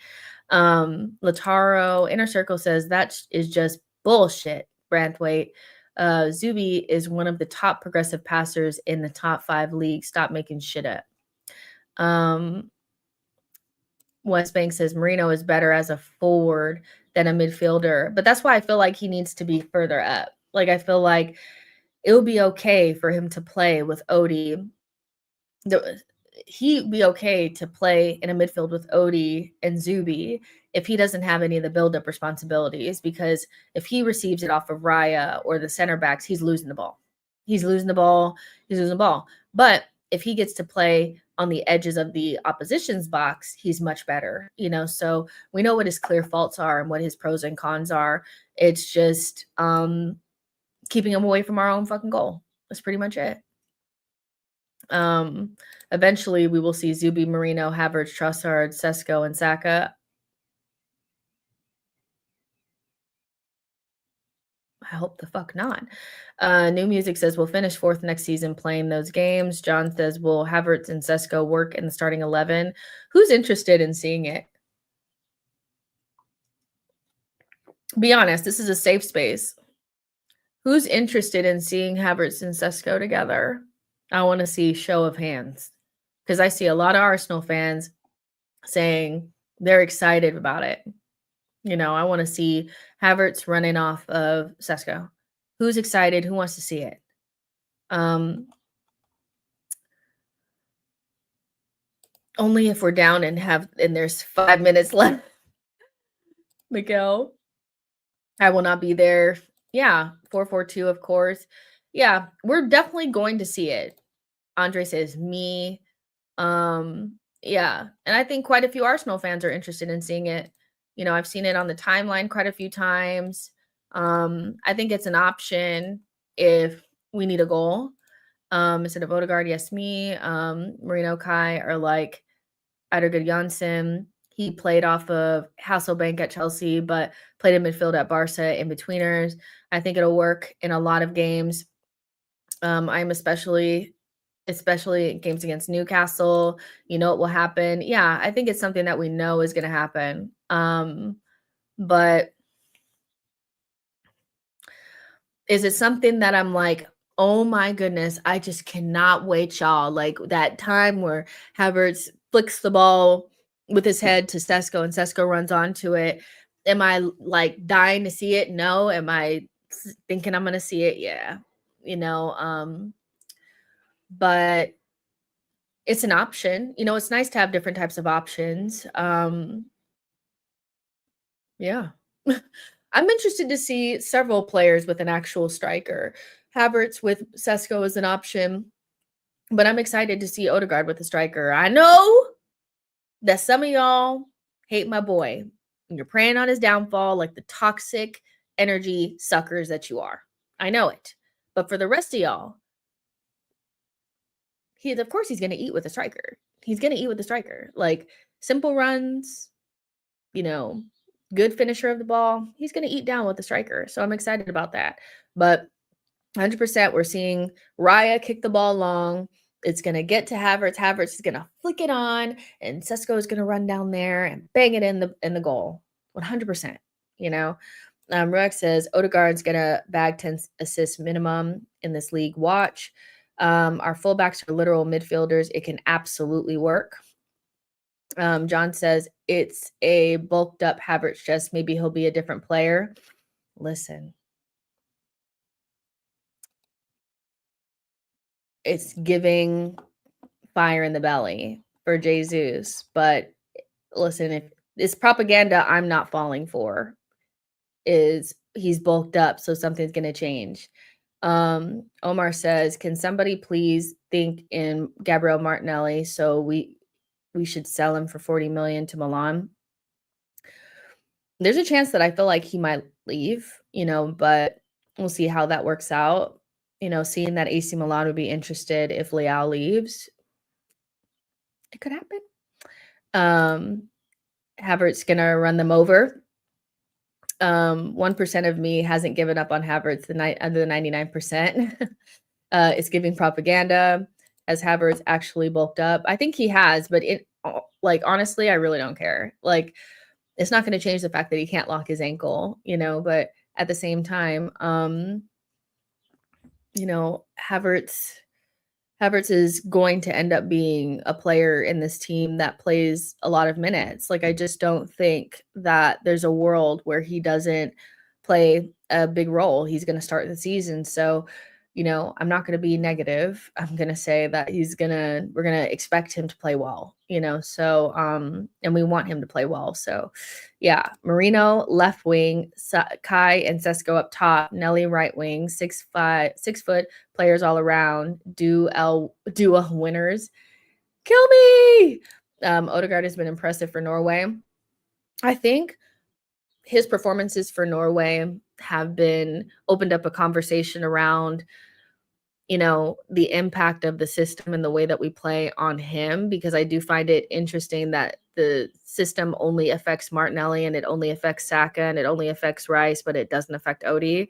Lataro Inner Circle says that is just bullshit, Branthwaite. Zuby is one of the top progressive passers in the top 5 leagues. Stop making shit up. West Bank says Marino is better as a forward than a midfielder, but that's why I feel like he needs to be further up. Like, I feel like it would be okay for him to play with Odie. He'd be okay to play in a midfield with Odie and Zuby if he doesn't have any of the build-up responsibilities, because if he receives it off of Raya or the center backs, he's losing the ball. He's losing the ball. But if he gets to play on the edges of the opposition's box, he's much better, so we know what his clear faults are and what his pros and cons are. It's just keeping him away from our own fucking goal. That's pretty much it. Eventually we will see Zuby, Marino, Havertz, Trossard, Sesko, and Saka. I hope the fuck not. New Music says we'll finish 4th next season playing those games. John says, will Havertz and Sesko work in the starting 11? Who's interested in seeing it? Be honest, this is a safe space. Who's interested in seeing Havertz and Sesko together? I want to see show of hands, because I see a lot of Arsenal fans saying they're excited about it. I want to see Havertz running off of Sesko. Who's excited? Who wants to see it? Only if we're down and there's 5 minutes left. Miguel, I will not be there. Yeah, 442, of course. Yeah, we're definitely going to see it. Andre says me. Yeah, and I think quite a few Arsenal fans are interested in seeing it. I've seen it on the timeline quite a few times. I think it's an option if we need a goal. Instead of Odegaard, yes, me. Marino, Kai are like Edergud Janssen. He played off of Hasselbank at Chelsea, but played in midfield at Barca in betweeners. I think it'll work in a lot of games. I'm especially games against Newcastle, what will happen. Yeah, I think it's something that we know is going to happen. But is it something that I'm like, oh my goodness, I just cannot wait, y'all? Like that time where Havertz flicks the ball with his head to Sesko and Sesko runs onto it. Am I like dying to see it? No. Am I thinking I'm going to see it? Yeah. But it's an option. It's nice to have different types of options. Yeah. I'm interested to see several players with an actual striker. Havertz with Sesko is an option, but I'm excited to see Odegaard with a striker. I know that some of y'all hate my boy and you're preying on his downfall like the toxic energy suckers that you are. I know it. But for the rest of y'all, of course he's going to eat with a striker. He's going to eat with a striker. Like simple runs, good finisher of the ball. He's going to eat down with the striker. So I'm excited about that. But 100% we're seeing Raya kick the ball long. It's going to get to Havertz. Havertz is going to flick it on, and Sesko is going to run down there and bang it in the goal. 100%. Rueck says Odegaard's going to bag 10 assists minimum in this league. Watch. Our fullbacks are literal midfielders. It can absolutely work. John says it's a bulked up Havertz chest. Maybe he'll be a different player. Listen, it's giving fire in the belly for Jesus. But listen, if it's propaganda, I'm not falling for is he's bulked up, so something's gonna change. Omar says, "Can somebody please think in Gabriel Martinelli? So we should sell him for 40 million to Milan." There's a chance that I feel like he might leave, but we'll see how that works out. Seeing that AC Milan would be interested if Leao leaves, it could happen. Um, Havertz gonna run them over. 1% of me hasn't given up on Havertz the night under the 99%. It's giving propaganda. Has Havertz actually bulked up? I think he has, but honestly, I really don't care. Like, it's not going to change the fact that he can't lock his ankle, but at the same time, Havertz is going to end up being a player in this team that plays a lot of minutes. Like, I just don't think that there's a world where he doesn't play a big role. He's going to start the season. So, I'm not going to be negative. I'm going to say that we're going to expect him to play well, so, and we want him to play well. So, yeah, Marino, left wing, Kai and Sesko up top, Nelly, right wing, 6 foot players all around, duo winners. Kill me! Odegaard has been impressive for Norway. I think his performances for Norway have opened up a conversation around the impact of the system and the way that we play on him, because I do find it interesting that the system only affects Martinelli and it only affects Saka and it only affects Rice, but it doesn't affect Odie.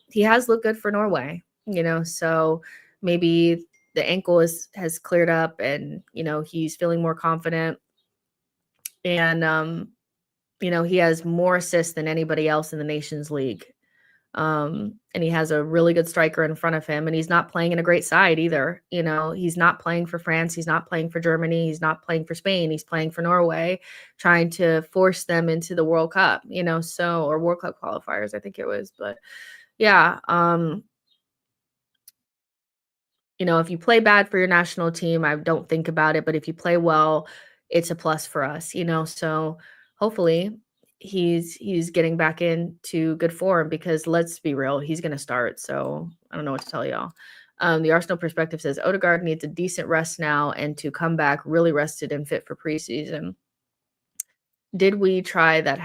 He has looked good for Norway, so maybe the ankle has cleared up and, he's feeling more confident. And, he has more assists than anybody else in the Nations League. And he has a really good striker in front of him, and he's not playing in a great side either. He's not playing for France. He's not playing for Germany. He's not playing for Spain. He's playing for Norway, trying to force them into the World Cup, or World Cup qualifiers, I think it was. But yeah, if you play bad for your national team, I don't think about it. But if you play well, it's a plus for us, so hopefully he's getting back into good form, because let's be real, he's going to start. So I don't know what to tell y'all. The Arsenal perspective says Odegaard needs a decent rest now and to come back really rested and fit for preseason. Did we try that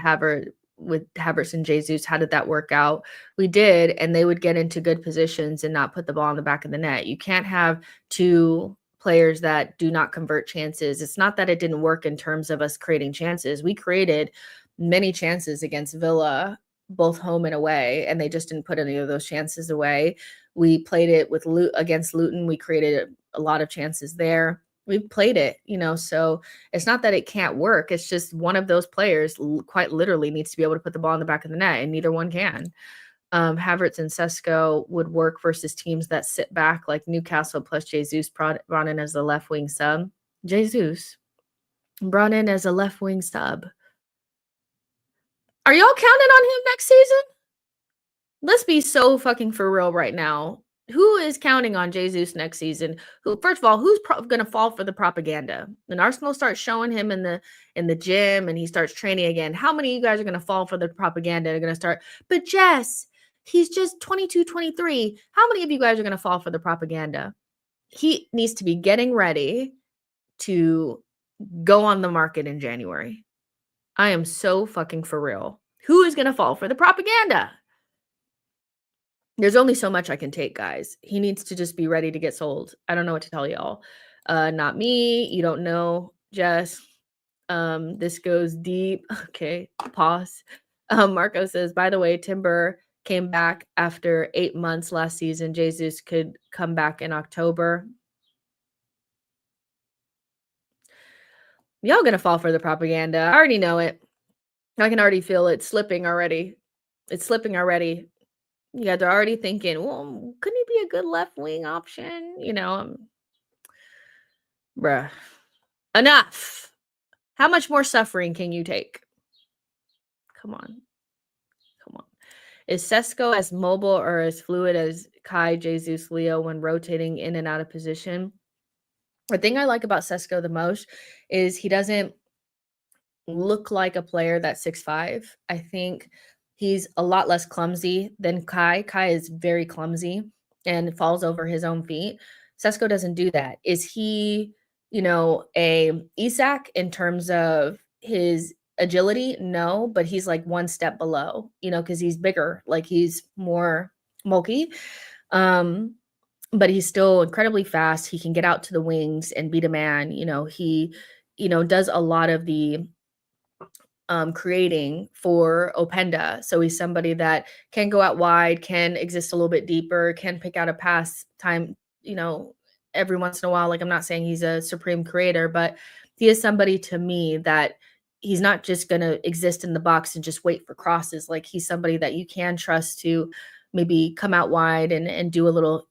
with Havertz and Jesus? How did that work out? We did, and they would get into good positions and not put the ball in the back of the net. You can't have two players that do not convert chances. It's not that it didn't work in terms of us creating chances. We created many chances against Villa, both home and away, and they just didn't put any of those chances away. We played it against Luton. We created a lot of chances there. We played it, so it's not that it can't work. It's just one of those players quite literally needs to be able to put the ball in the back of the net, and neither one can. Havertz and Sesko would work versus teams that sit back, like Newcastle, plus Jesus brought in as a left wing sub. Jesus brought in as a left wing sub. Are y'all counting on him next season? Let's be so fucking for real right now. Who is counting on Jesus next season? First of all, who's going to fall for the propaganda? When Arsenal starts showing him in the gym and he starts training again, how many of you guys are going to fall for the propaganda? They're going to start, but Jess, he's just 22, 23. How many of you guys are going to fall for the propaganda? He needs to be getting ready to go on the market in January. I am so fucking for real. Who is going to fall for the propaganda? There's only so much I can take, guys. He needs to just be ready to get sold. I don't know what to tell y'all. Not me. You don't know, Jess. This goes deep. Okay, pause. Marco says, by the way, Timber came back after 8 months last season. Jesus could come back in October. Y'all gonna fall for the propaganda. I already know it. I can already feel it slipping already. It's slipping already. You guys are already thinking, well, couldn't he be a good left wing option? Bruh. Enough. How much more suffering can you take? Come on. Come on. Is Sesko as mobile or as fluid as Kai, Jesus, Leo when rotating in and out of position? The thing I like about Sesko the most is he doesn't look like a player that's 6'5". I think he's a lot less clumsy than Kai. Kai is very clumsy and falls over his own feet. Sesko doesn't do that. Is he, a Isak in terms of his agility? No, but he's like one step below, because he's bigger, like he's more bulky. Um, but he's still incredibly fast. He can get out to the wings and beat a man. He, does a lot of the creating for Openda. So he's somebody that can go out wide, can exist a little bit deeper, can pick out a pass time, every once in a while. Like, I'm not saying he's a supreme creator, but he is somebody to me that he's not just going to exist in the box and just wait for crosses. Like, he's somebody that you can trust to maybe come out wide and do a little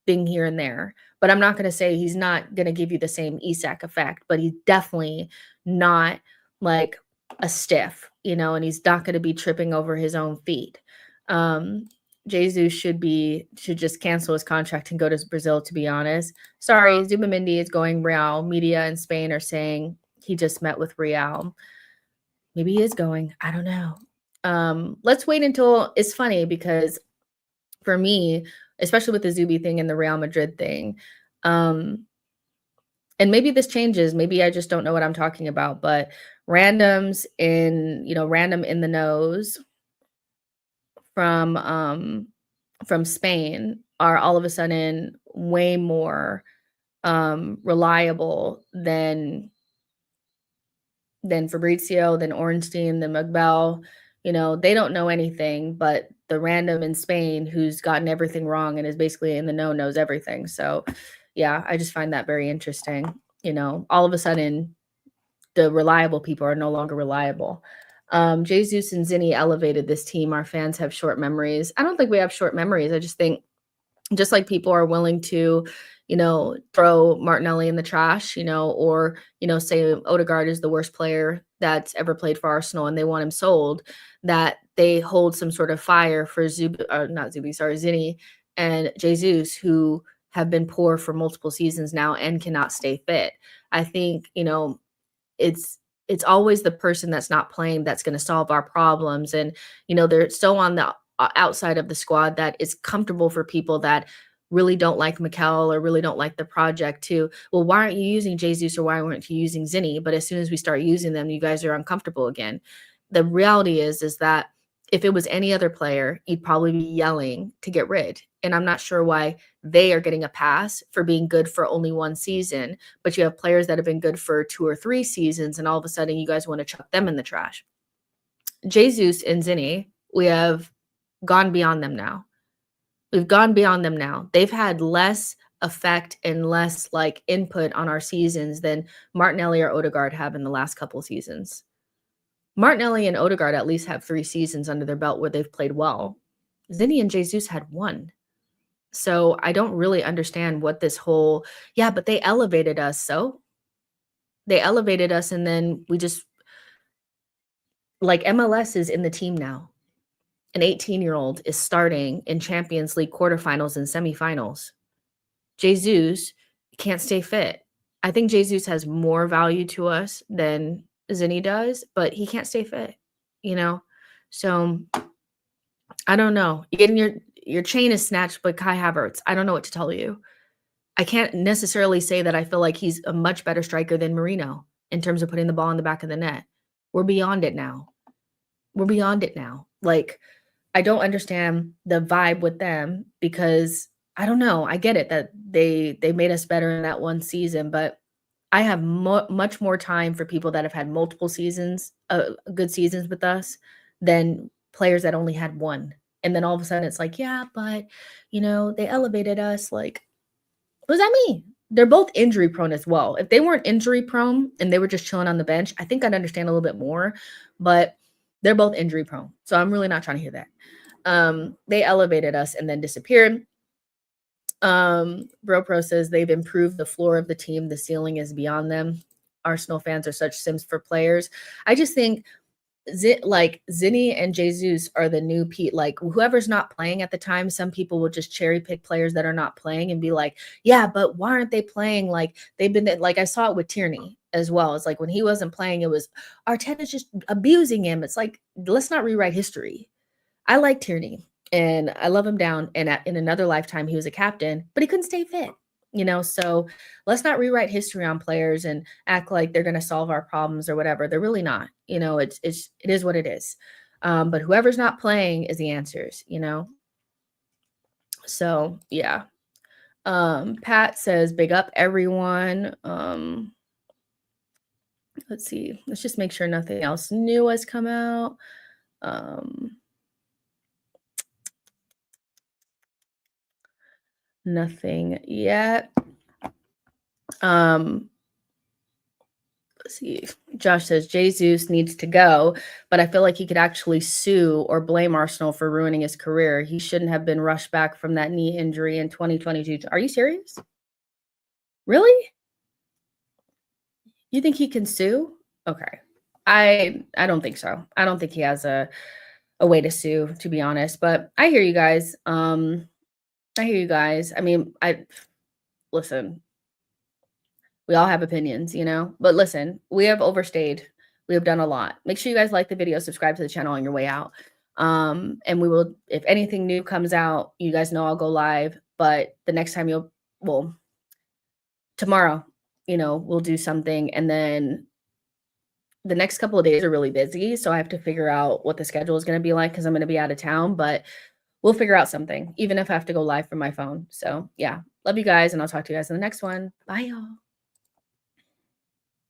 thing here and there. But I'm not going to say he's not going to give you the same Isak effect, but he's definitely not like a stiff, and he's not going to be tripping over his own feet. Jesus should just cancel his contract and go to Brazil, to be honest. Sorry, Zubimendi is going Real. Media in Spain are saying he just met with Real. Maybe he is going. I don't know. Let's wait until it's funny because for me, especially with the Zuby thing and the Real Madrid thing, and maybe this changes. Maybe I just don't know what I'm talking about, but random in the nose from Spain are all of a sudden way more reliable than Fabrizio, than Ornstein, than Magbell. They don't know anything, but the random in Spain who's gotten everything wrong and is basically in the know knows everything. So yeah, I just find that very interesting. All of a sudden the reliable people are no longer reliable. Jesus and Zinni elevated this team. Our fans have short memories. I don't think we have short memories. I just think just like people are willing to, throw Martinelli in the trash, or, say Odegaard is the worst player that's ever played for Arsenal and they want him sold, that they hold some sort of fire for Zinni and Jesus, who have been poor for multiple seasons now and cannot stay fit. I think, it's always the person that's not playing that's going to solve our problems. And, they're so on the outside of the squad that it's comfortable for people that really don't like Mikel or really don't like the project to, well, why aren't you using Jesus or why weren't you using Zinni? But as soon as we start using them, you guys are uncomfortable again. The reality is that if it was any other player, you'd probably be yelling to get rid. And I'm not sure why they are getting a pass for being good for only one season, but you have players that have been good for 2 or 3 seasons, and all of a sudden you guys want to chuck them in the trash. Jesus and Zinni, we have gone beyond them now. We've gone beyond them now. They've had less effect and less input on our seasons than Martinelli or Odegaard have in the last couple seasons. Martinelli and Odegaard at least have 3 seasons under their belt where they've played well. Zinni and Jesus had 1. So I don't really understand what this whole, but they elevated us. So they elevated us and then we just, MLS is in the team now. An 18-year-old is starting in Champions League quarterfinals and semifinals. Jesus can't stay fit. I think Jesus has more value to us than Zinni does, but he can't stay fit, So I don't know. Your chain is snatched by Kai Havertz. I don't know what to tell you. I can't necessarily say that I feel like he's a much better striker than Marino in terms of putting the ball in the back of the net. We're beyond it now. I don't understand the vibe with them because I don't know. I get it that they made us better in that one season, but I have much more time for people that have had multiple seasons, good seasons with us than players that only had one. And then all of a sudden it's like, yeah, but they elevated us. Like, what does that mean? They're both injury prone as well. If they weren't injury prone and they were just chilling on the bench, I think I'd understand a little bit more, but they're both injury prone. So I'm really not trying to hear that. They elevated us and then disappeared. Bro Pro says they've improved the floor of the team. The ceiling is beyond them. Arsenal fans are such sims for players. I just think like Zinni and Jesus are the new Pete. Like whoever's not playing at the time, some people will just cherry pick players that are not playing and be like, yeah, but why aren't they playing? Like they've been like I saw it with Tierney as well. It's like when he wasn't playing, it was Arteta's just abusing him. It's like let's not rewrite history. I like Tierney and I love him down. And in another lifetime, he was a captain, but he couldn't stay fit. So let's not rewrite history on players and act like they're going to solve our problems or whatever. They're really not. It is what it is. But whoever's not playing is the answers. So yeah. Pat says, big up everyone. Let's see. Let's just make sure nothing else new has come out. Nothing yet. Let's see. Josh says Jesus needs to go, but I feel like he could actually sue or blame Arsenal for ruining his career. He shouldn't have been rushed back from that knee injury in 2022. Are you serious? Really? You think he can sue? Okay. I don't think so. I don't think he has a way to sue, to be honest. But I hear you guys. I hear you guys. I mean, listen. We all have opinions. But listen, we have overstayed. We have done a lot. Make sure you guys like the video, subscribe to the channel on your way out. And we will, if anything new comes out, you guys know I'll go live. But the next time tomorrow, we'll do something. And then the next couple of days are really busy. So I have to figure out what the schedule is going to be like because I'm going to be out of town. But we'll figure out something, even if I have to go live from my phone. So yeah, love you guys. And I'll talk to you guys in the next one. Bye, y'all.